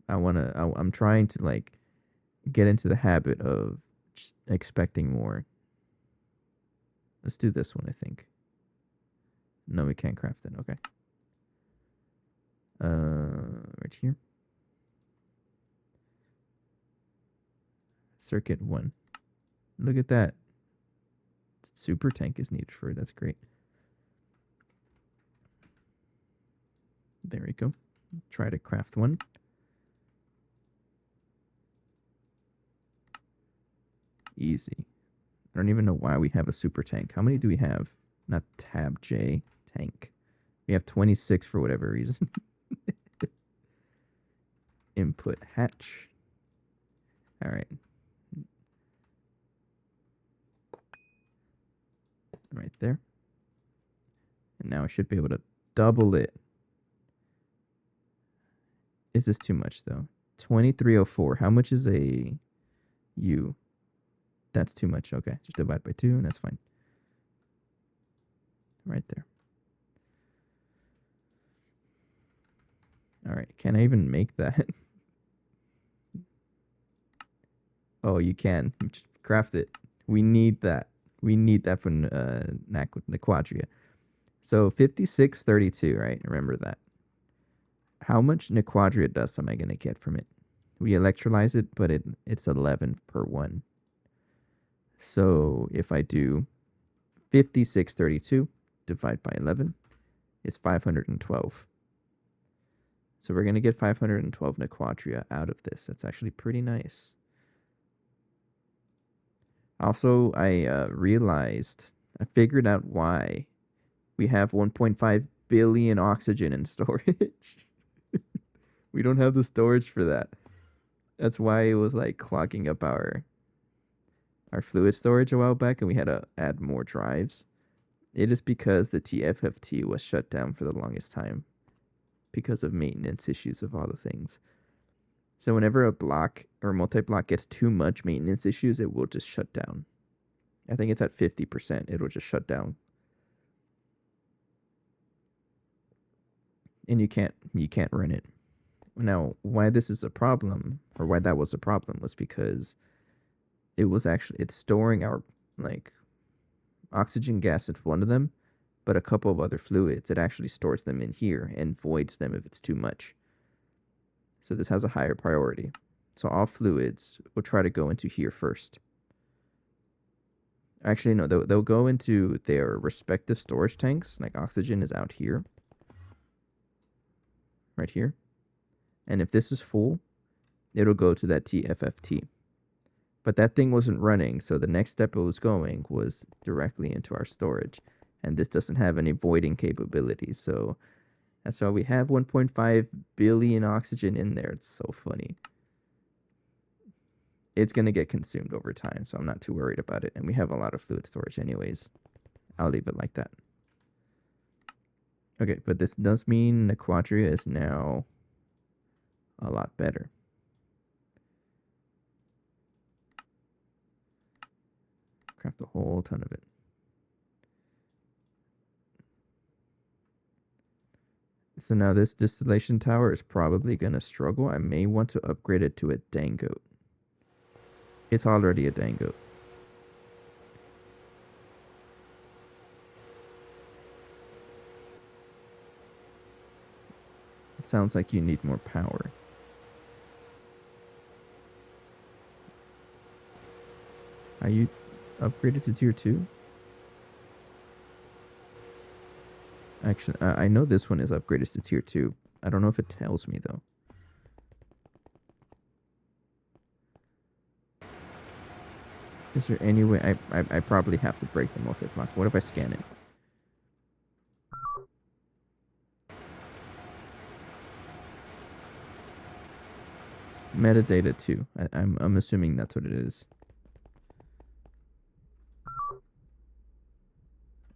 I'm trying to like get into the habit of just expecting more. Let's do this one, I think. No, we can't craft it. Okay. Right here. Circuit 1. Look at that. Super tank is needed for it. That's great. There we go. Try to craft one. Easy. I don't even know why we have a super tank. How many do we have? Not tab J, tank. We have 26 for whatever reason. Input hatch. All right. Right there. And now I should be able to double it. Is this too much though? 2304. How much is a U? That's too much. Okay, just divide by 2 and that's fine. Right there. All right, can I even make that? Oh, you can. Just craft it. We need that. We need that for Nequadria. So 5632, right? Remember that. How much Nequadria dust am I going to get from it? We electrolyze it, but it's 11 per 1. So if I do 5632 divide by 11 is 512. So we're going to get 512 Nequadria out of this. That's actually pretty nice. Also, I figured out why we have 1.5 billion oxygen in storage. We don't have the storage for that. That's why it was like clogging up our fluid storage a while back and we had to add more drives. It is because the TFFT was shut down for the longest time because of maintenance issues of all the things. So whenever a block or multi-block gets too much maintenance issues, it will just shut down. I think it's at 50%. It'll just shut down. And you can't run it. Now, why this is a problem, or why that was a problem, was because it's storing our like oxygen gas into one of them, but a couple of other fluids. It actually stores them in here and voids them if it's too much. So this has a higher priority. So all fluids will try to go into here first. Actually, no, they'll go into their respective storage tanks. Like oxygen is out here. Right here. And if this is full, it'll go to that TFFT. But that thing wasn't running, so the next step it was going was directly into our storage. And this doesn't have any voiding capabilities, so that's why we have 1.5 billion oxygen in there. It's so funny. It's going to get consumed over time, so I'm not too worried about it. And we have a lot of fluid storage anyways. I'll leave it like that. Okay, but this does mean Nequadria is now a lot better. Craft a whole ton of it. So now this distillation tower is probably going to struggle. I may want to upgrade it to a dangote. It's already a dangote. It sounds like you need more power. Are you upgraded to tier 2? Actually, I know this one is upgraded to tier 2. I don't know if it tells me, though. Is there any way... I probably have to break the multi-block. What if I scan it? Metadata 2. I'm assuming that's what it is.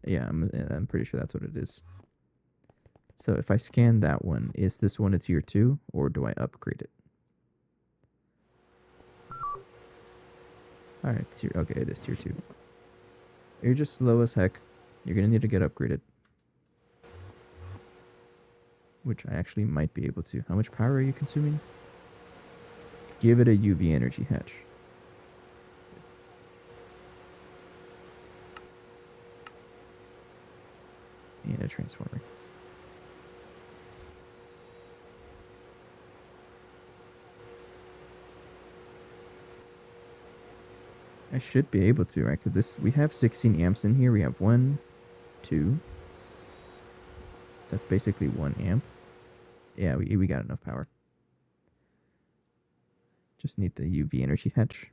Yeah, I'm pretty sure that's what it is. So if I scan that one, is this one a tier 2 or do I upgrade it? Alright, okay, it is tier 2. You're just slow as heck. You're gonna need to get upgraded. Which I actually might be able to. How much power are you consuming? Give it a UV energy hatch. And a transformer. I should be able to, right? Cause we have 16 amps in here. We have 1, 2. That's basically 1 amp. Yeah, we got enough power. Just need the UV energy hatch.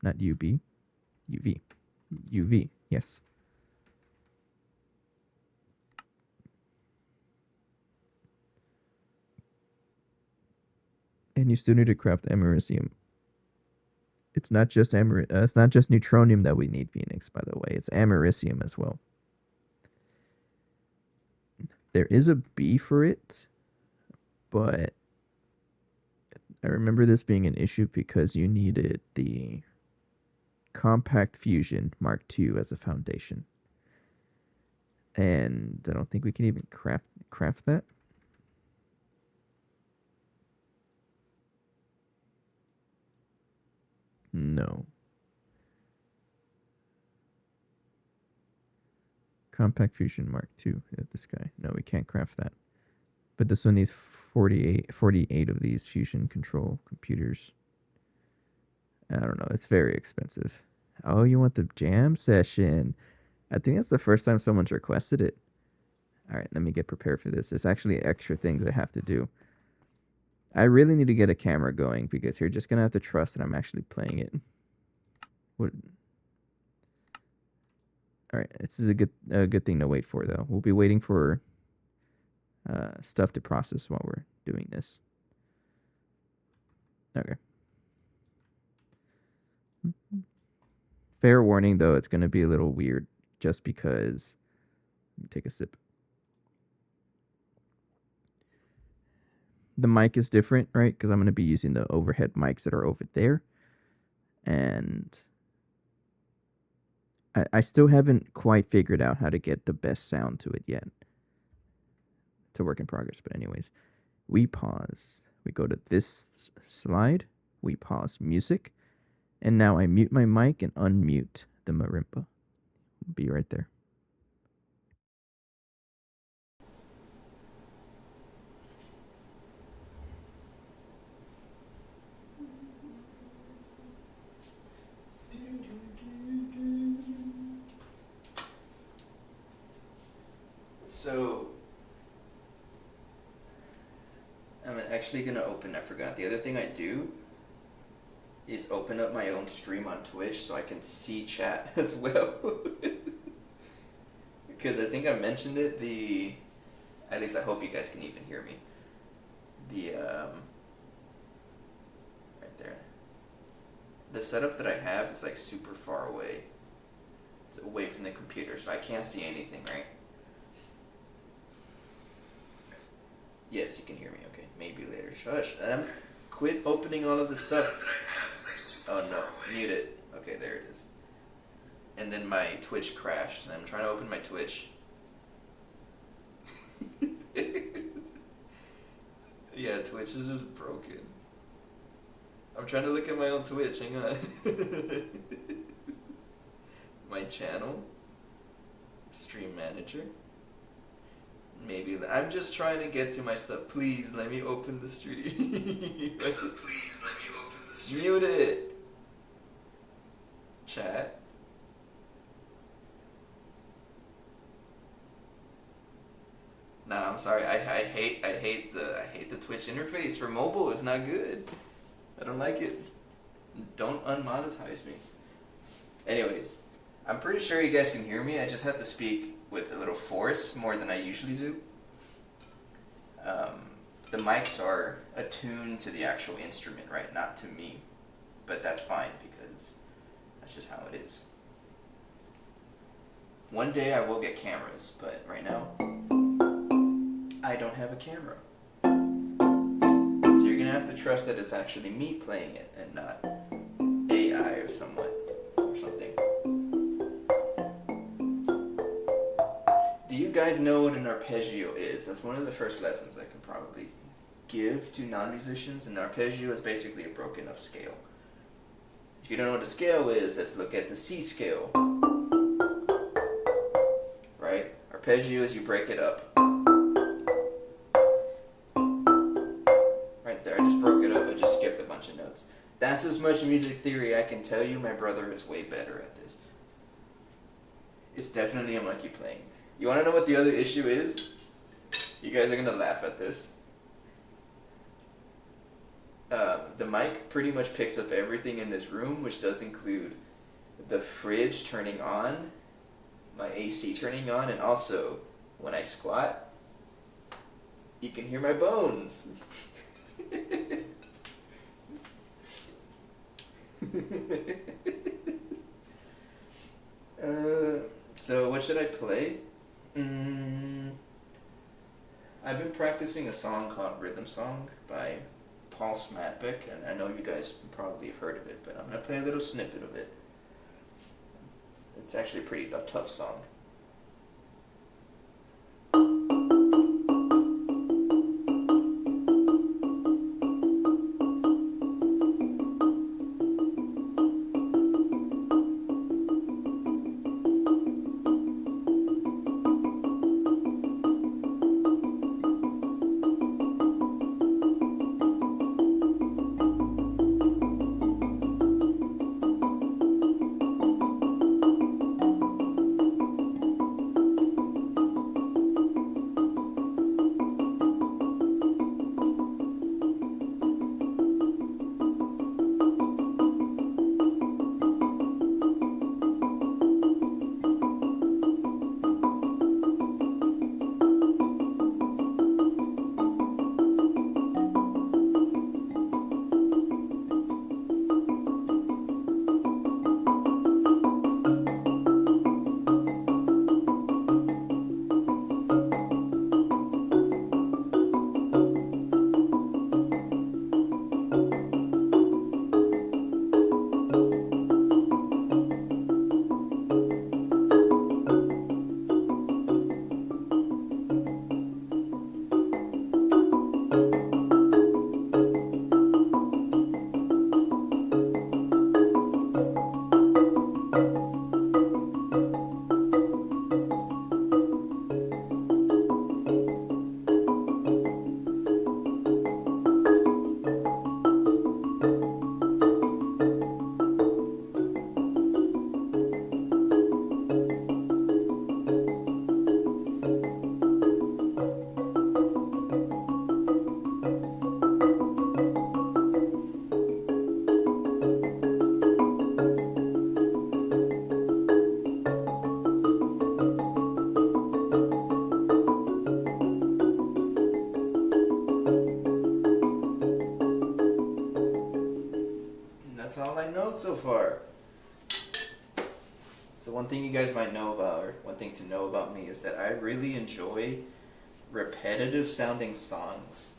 Not UB. UV. UV, yes. And you still need to craft americium. It's not just it's not just neutronium that we need, Phoenix, by the way. It's americium as well. There is a B for it, but I remember this being an issue because you needed the compact fusion Mark II as a foundation. And I don't think we can even craft that. No. Compact Fusion Mark II. This guy. No, we can't craft that. But this one needs 48 of these fusion control computers. I don't know. It's very expensive. Oh, you want the jam session? I think that's the first time someone's requested it. All right, let me get prepared for this. There's actually extra things I have to do. I really need to get a camera going because you're just going to have to trust that I'm actually playing it. What? All right, this is a good thing to wait for, though. We'll be waiting for stuff to process while we're doing this. Okay. Fair warning, though, it's going to be a little weird just because... Let me take a sip. The mic is different, right? Because I'm going to be using the overhead mics that are over there. And I still haven't quite figured out how to get the best sound to it yet. It's a work in progress, but anyways. We pause. We go to this slide. We pause music. And now I mute my mic and unmute the marimba. Be right there. So, I'm actually going to open, I forgot, the other thing I do is open up my own stream on Twitch so I can see chat as well. Because I think I mentioned it, at least I hope you guys can even hear me. Right there. The setup that I have is like super far away. It's away from the computer, so I can't see anything, right? Yes, you can hear me. Okay, maybe later. Shush. Quit opening all of this stuff. Oh no, mute it. Okay, there it is. And then my Twitch crashed, and I'm trying to open my Twitch. Yeah, Twitch is just broken. I'm trying to look at my own Twitch. Hang on. My channel. Stream manager. Maybe I'm just trying to get to my stuff. Please let me open the stream. Please let me open the stream. Mute it. Chat. Nah, I'm sorry. I hate the Twitch interface for mobile. It's not good. I don't like it. Don't unmonetize me. Anyways, I'm pretty sure you guys can hear me. I just have to speak with a little force more than I usually do. The mics are attuned to the actual instrument, right? Not to me. But that's fine because that's just how it is. One day I will get cameras, but right now I don't have a camera. So you're gonna have to trust that it's actually me playing it and not AI or something. Do you guys know what an arpeggio is? That's one of the first lessons I can probably give to non-musicians. An arpeggio is basically a broken up scale. If you don't know what a scale is, let's look at the C scale. Right? Arpeggio is you break it up. Right there, I just broke it up, I just skipped a bunch of notes. That's as much music theory I can tell you. My brother is way better at this. It's definitely a monkey playing. You want to know what the other issue is? You guys are going to laugh at this. The mic pretty much picks up everything in this room, which does include the fridge turning on, my AC turning on, and also when I squat, you can hear my bones. So what should I play? I've been practicing a song called Rhythm Song by Paul Smatbeck, and I know you guys probably have heard of it, but I'm going to play a little snippet of it. It's actually a tough song. That's all I know so far. So one thing you guys might know about, or one thing to know about me, is that I really enjoy repetitive sounding songs.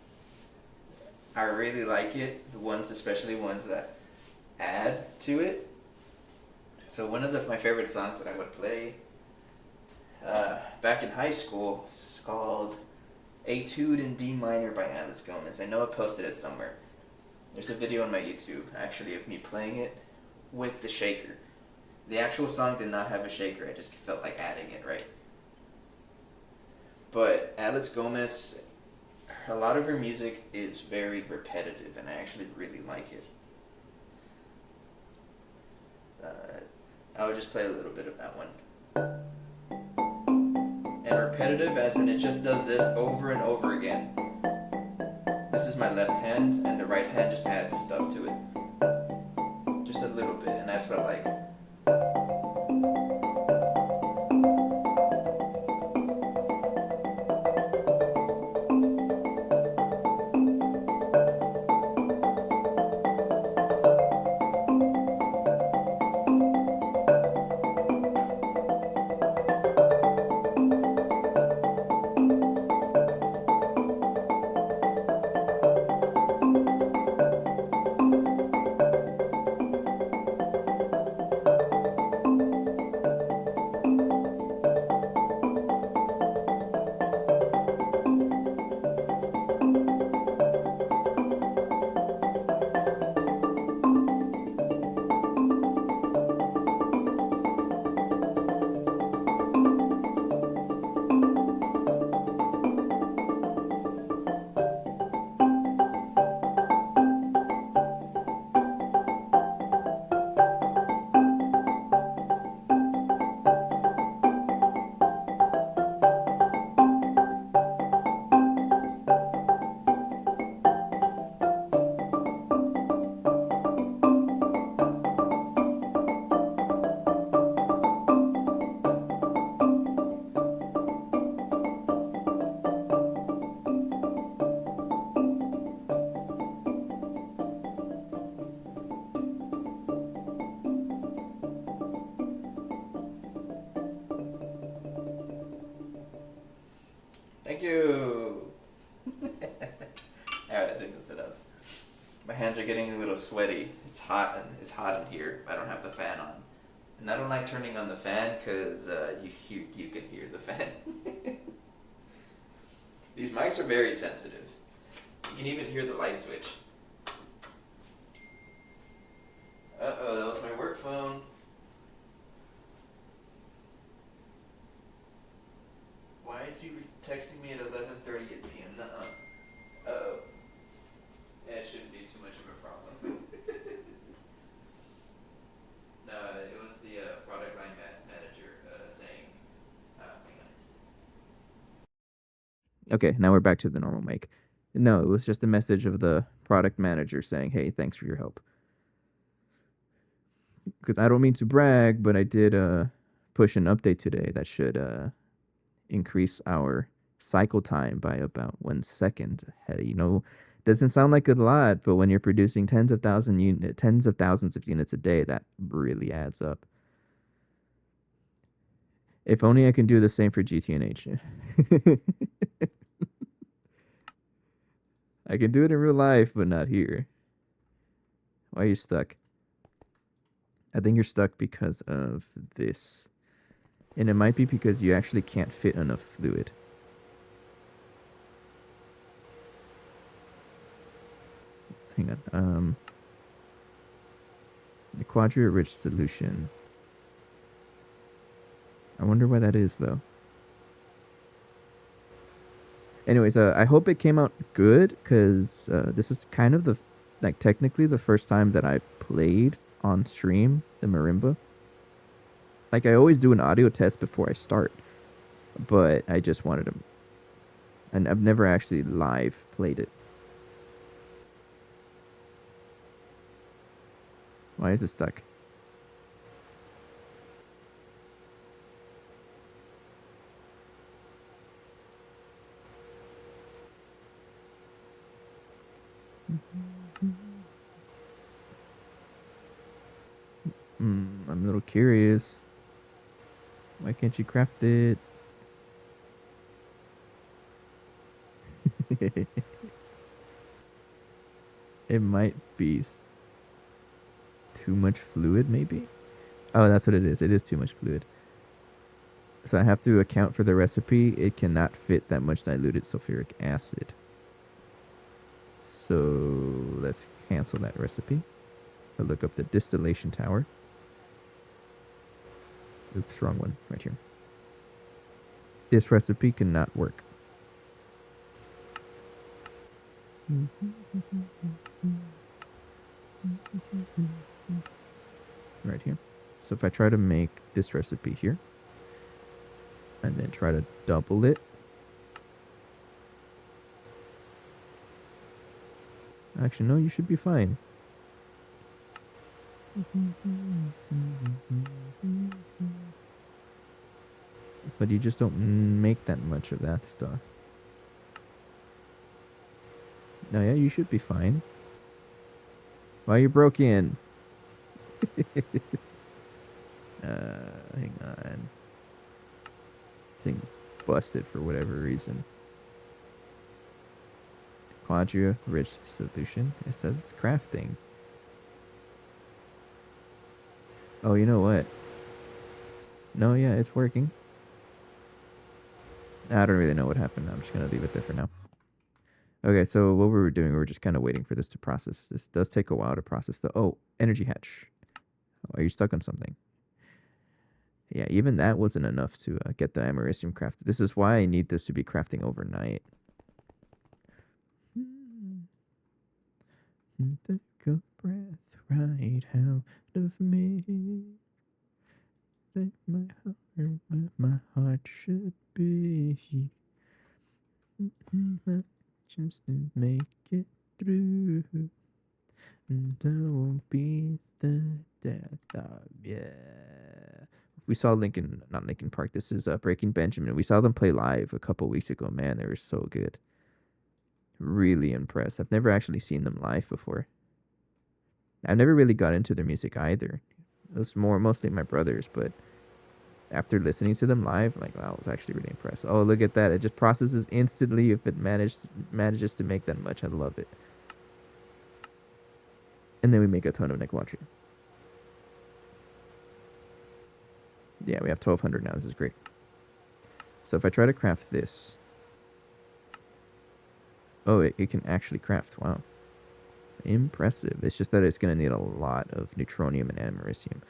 I really like it, especially ones that add to it. So one of my favorite songs that I would play back in high school is called Etude in D Minor by Alice Gomez. I know I posted it somewhere. There's a video on my YouTube, actually, of me playing it with the shaker. The actual song did not have a shaker, I just felt like adding it, right? But Alice Gomez, a lot of her music is very repetitive, and I actually really like it. I'll just play a little bit of that one. And repetitive as in it just does this over and over again. This is my left hand, and the right hand just adds stuff to it. Just a little bit, and that's what I like. Thank you. Alright, I think that's enough. My hands are getting a little sweaty. It's hot in here. I don't have the fan on. And I don't like turning on the fan because you can hear the fan. These mics are very sensitive. You can even hear the light switch. Uh-oh, that was my work phone. Why is you texting me at 11:30 p.m.? Nuh-uh. Uh-oh. Yeah, it shouldn't be too much of a problem. No, it was the product line manager saying, hang on. Okay, now we're back to the normal mic. No, it was just a message of the product manager saying, hey, thanks for your help. Because I don't mean to brag, but I did push an update today that should increase our cycle time by about 1 second. You know, doesn't sound like a lot, but when you're producing tens of thousands of units a day, that really adds up. If only I can do the same for GTNH. I can do it in real life, but not here. Why are you stuck? I think you're stuck because of this. And it might be because you actually can't fit enough fluid. Hang on. The quadria-rich solution. I wonder why that is, though. Anyways, I hope it came out good, because this is kind of technically the first time that I've played on stream the marimba. Like, I always do an audio test before I start, but I just wanted to, and I've never actually live played it. Why is it stuck? I'm a little curious. Why can't you craft it? It might be too much fluid, maybe? Oh, that's what it is. It is too much fluid. So I have to account for the recipe. It cannot fit that much diluted sulfuric acid. So let's cancel that recipe. I'll look up the distillation tower. Oops, wrong one. Right here. This recipe cannot work. Right here. So if I try to make this recipe here, and then try to double it. Actually, no, you should be fine. But you just don't make that much of that stuff. No, yeah, you should be fine. Why you broke in? Hang on. Thing busted for whatever reason. Quadria rich solution. It says it's crafting. Oh, you know what? No, yeah, it's working. I don't really know what happened. I'm just gonna leave it there for now. Okay, so what we were doing, we were just kind of waiting for this to process. This does take a while to process the... Oh, energy hatch. Oh, are you stuck on something? Yeah, even that wasn't enough to get the americium crafted. This is why I need this to be crafting overnight. Take a breath right out of me. Take my heart where my heart should be. Just to make it through. And I won't be the death of, yeah. We saw not Linkin Park, this is Breaking Benjamin. We saw them play live a couple weeks ago. Man, they were so good. Really impressed. I've never actually seen them live before. I've never really got into their music either. It was mostly my brothers, but after listening to them live, like, wow, I was actually really impressed. Oh, look at that. It just processes instantly if it manages to make that much. I love it. And then we make a ton of Nequatria. Yeah, we have 1200 now. This is great. So if I try to craft this... Oh, it can actually craft. Wow. Impressive. It's just that it's going to need a lot of neutronium and americium.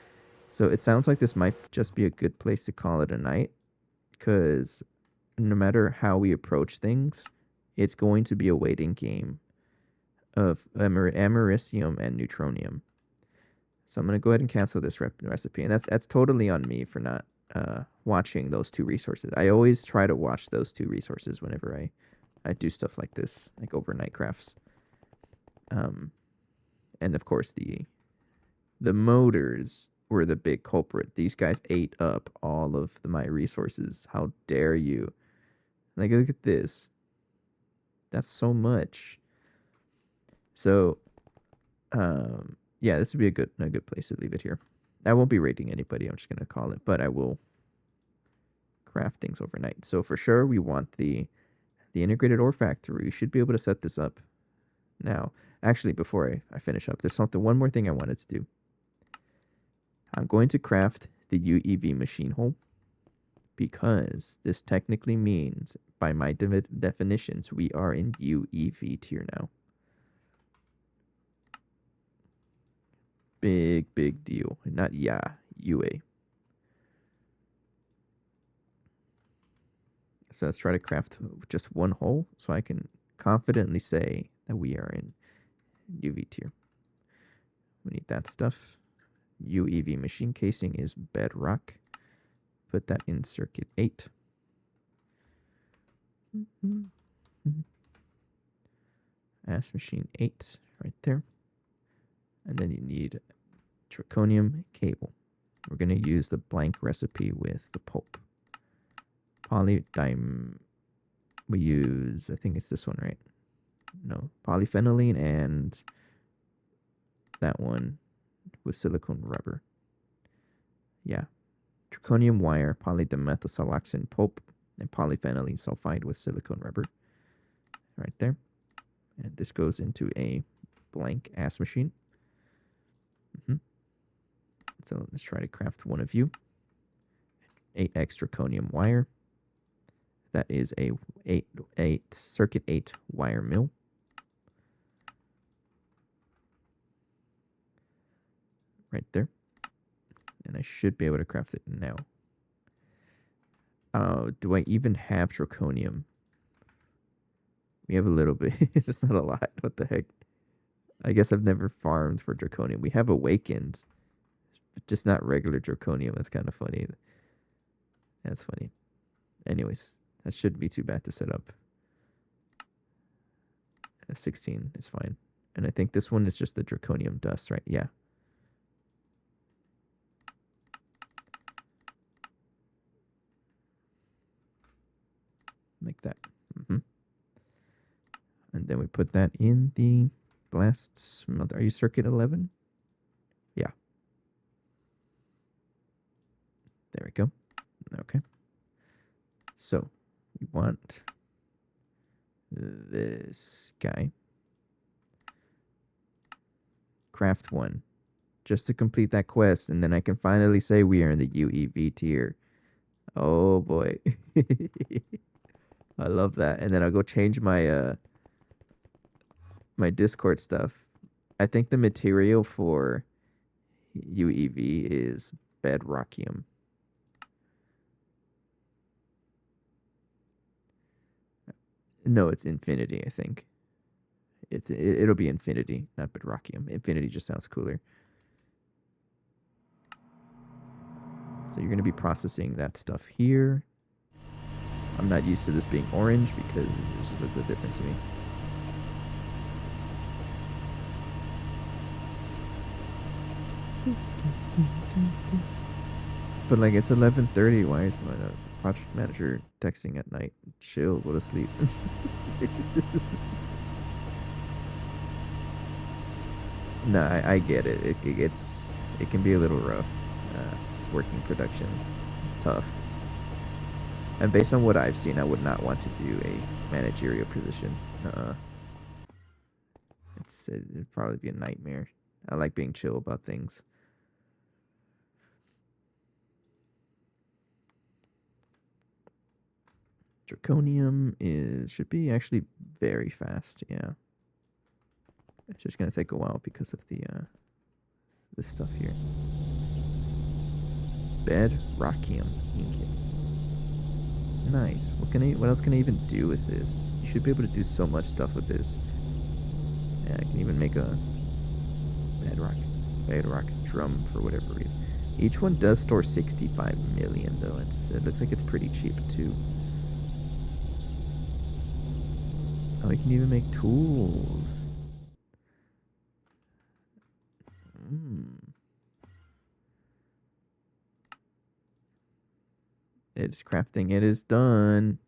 So it sounds like this might just be a good place to call it a night, because no matter how we approach things, it's going to be a waiting game of americium and neutronium. So I'm going to go ahead and cancel this recipe. And that's totally on me for not watching those two resources. I always try to watch those two resources whenever I do stuff like this, like overnight crafts. And of course the motors were the big culprit. These guys ate up all of my resources. How dare you? Like, look at this. That's so much. So, yeah, this would be a good place to leave it here. I won't be rating anybody. I'm just gonna call it, but I will craft things overnight. So for sure, we want the integrated ore factory. We should be able to set this up now. Actually, before I finish up, there's one more thing I wanted to do. I'm going to craft the UEV machine hull, because this technically means, by my definitions, we are in UEV tier now. Big deal. Not UA. So let's try to craft just one hull so I can confidently say that we are in UV tier. We need that stuff. UEV machine casing is bedrock. Put that in circuit 8. Ass machine 8 right there. And then you need zirconium cable. We're going to use the blank recipe with the pulp. Polydime, we use, I think it's this one, right? No, polyphenylene and that one with silicone rubber. Yeah. Zirconium wire, polydimethylsiloxane pulp, and polyphenylene sulfide with silicone rubber. Right there. And this goes into a blank ass machine. So let's try to craft one of you. 8x zirconium wire. That is a circuit 8 wire mill. Right there. And I should be able to craft it now. Do I even have zirconium? We have a little bit. It's not a lot. What the heck? I guess I've never farmed for zirconium. We have awakened. but just not regular draconium. That's kind of funny. That's funny. Anyways, that shouldn't be too bad to set up. 16 is fine. And I think this one is just the draconium dust, right? Yeah. Like that. And then we put that in the blast smelter. Are you circuit 11? Yeah. There we go. Okay. So we want this guy. Craft 1. Just to complete that quest, and then I can finally say we are in the UEV tier. Oh boy. I love that. And then I'll go change my my Discord stuff. I think the material for UEV is bedrockium. No, it's infinity, I think. It'll be infinity, not bedrockium. Infinity just sounds cooler. So you're going to be processing that stuff here. I'm not used to this being orange because it just looks a little different to me. But like it's 11:30. Why is my project manager texting at night? Chill, go to sleep. No, I get it. It can be a little rough. Working production, it's tough. And based on what I've seen, I would not want to do a managerial position. It'd probably be a nightmare. I like being chill about things. Draconium should be actually very fast. Yeah, it's just gonna take a while because of the this stuff here. Bedrockium ingot. Nice. What else can I even do with this? You should be able to do so much stuff with this. Yeah, I can even make a bedrock drum for whatever reason. Each one does store 65 million though. It looks like it's pretty cheap too. Oh, you can even make tools. It's crafting. It is done.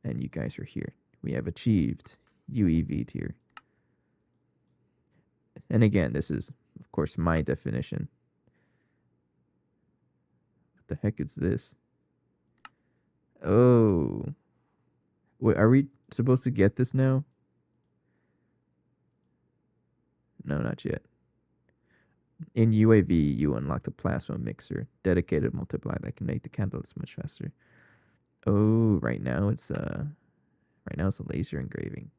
And you guys are here. We have achieved UEV tier. And again, this is, of course, my definition. What the heck is this? Oh. Wait, are we supposed to get this now? No, not yet. In UAV, you unlock the plasma mixer, dedicated multiplier that can make the candles much faster. Oh, right now it's a laser engraving.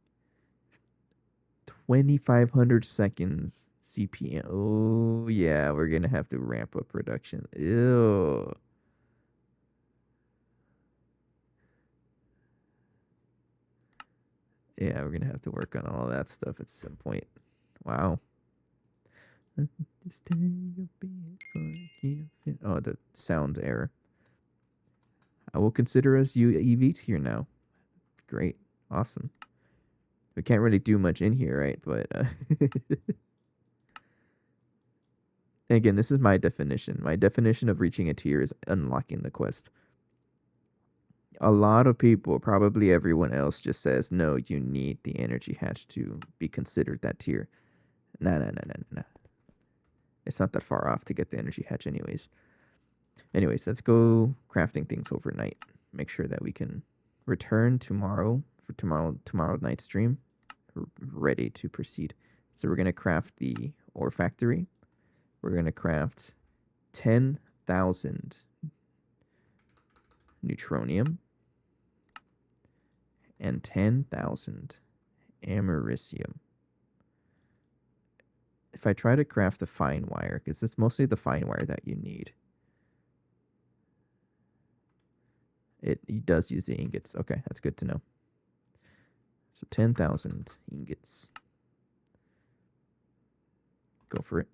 2,500 seconds CPM. Oh yeah, we're gonna have to ramp up production. Ew. Yeah, we're gonna have to work on all that stuff at some point. Wow. Oh, the sound error. I will consider us UEVs here now. Great. Awesome. We can't really do much in here, right? But again, this is my definition. My definition of reaching a tier is unlocking the quest. A lot of people, probably everyone else, just says, no, you need the energy hatch to be considered that tier. No. It's not that far off to get the energy hatch anyways. Anyways, let's go crafting things overnight. Make sure that we can return tomorrow for tomorrow night stream. Ready to proceed. So we're going to craft the ore factory. We're going to craft 10,000 neutronium and 10,000 americium. If I try to craft the fine wire, because it's mostly the fine wire that you need. It does use the ingots. Okay, that's good to know. So 10,000 ingots. Go for it.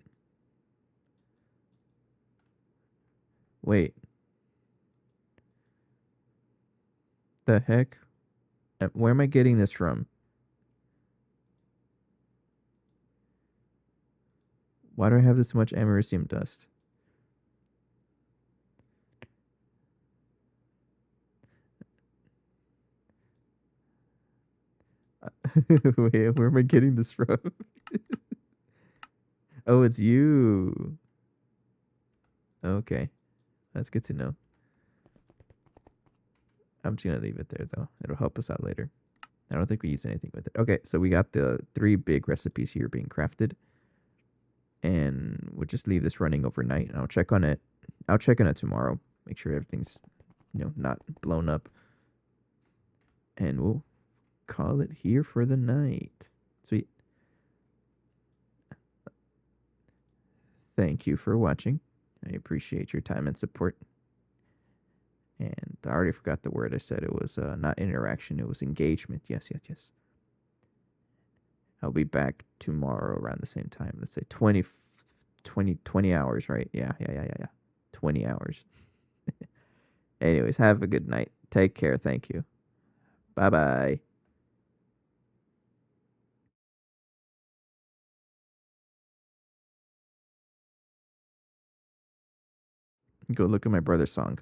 Wait. The heck? Where am I getting this from? Why do I have this much americium dust? Wait, where am I getting this from? Oh, it's you. Okay. That's good to know. I'm just going to leave it there, though. It'll help us out later. I don't think we use anything with it. Okay, so we got the 3 big recipes here being crafted. And we'll just leave this running overnight. And I'll check on it. I'll check on it tomorrow. Make sure everything's, not blown up. And we'll call it here for the night. Sweet. Thank you for watching. I appreciate your time and support. And I already forgot the word I said. It was not interaction. It was engagement. Yes. I'll be back tomorrow around the same time. Let's say 20 hours, right? Yeah. 20 hours. Anyways, have a good night. Take care. Thank you. Bye-bye. Go look at my brother's song.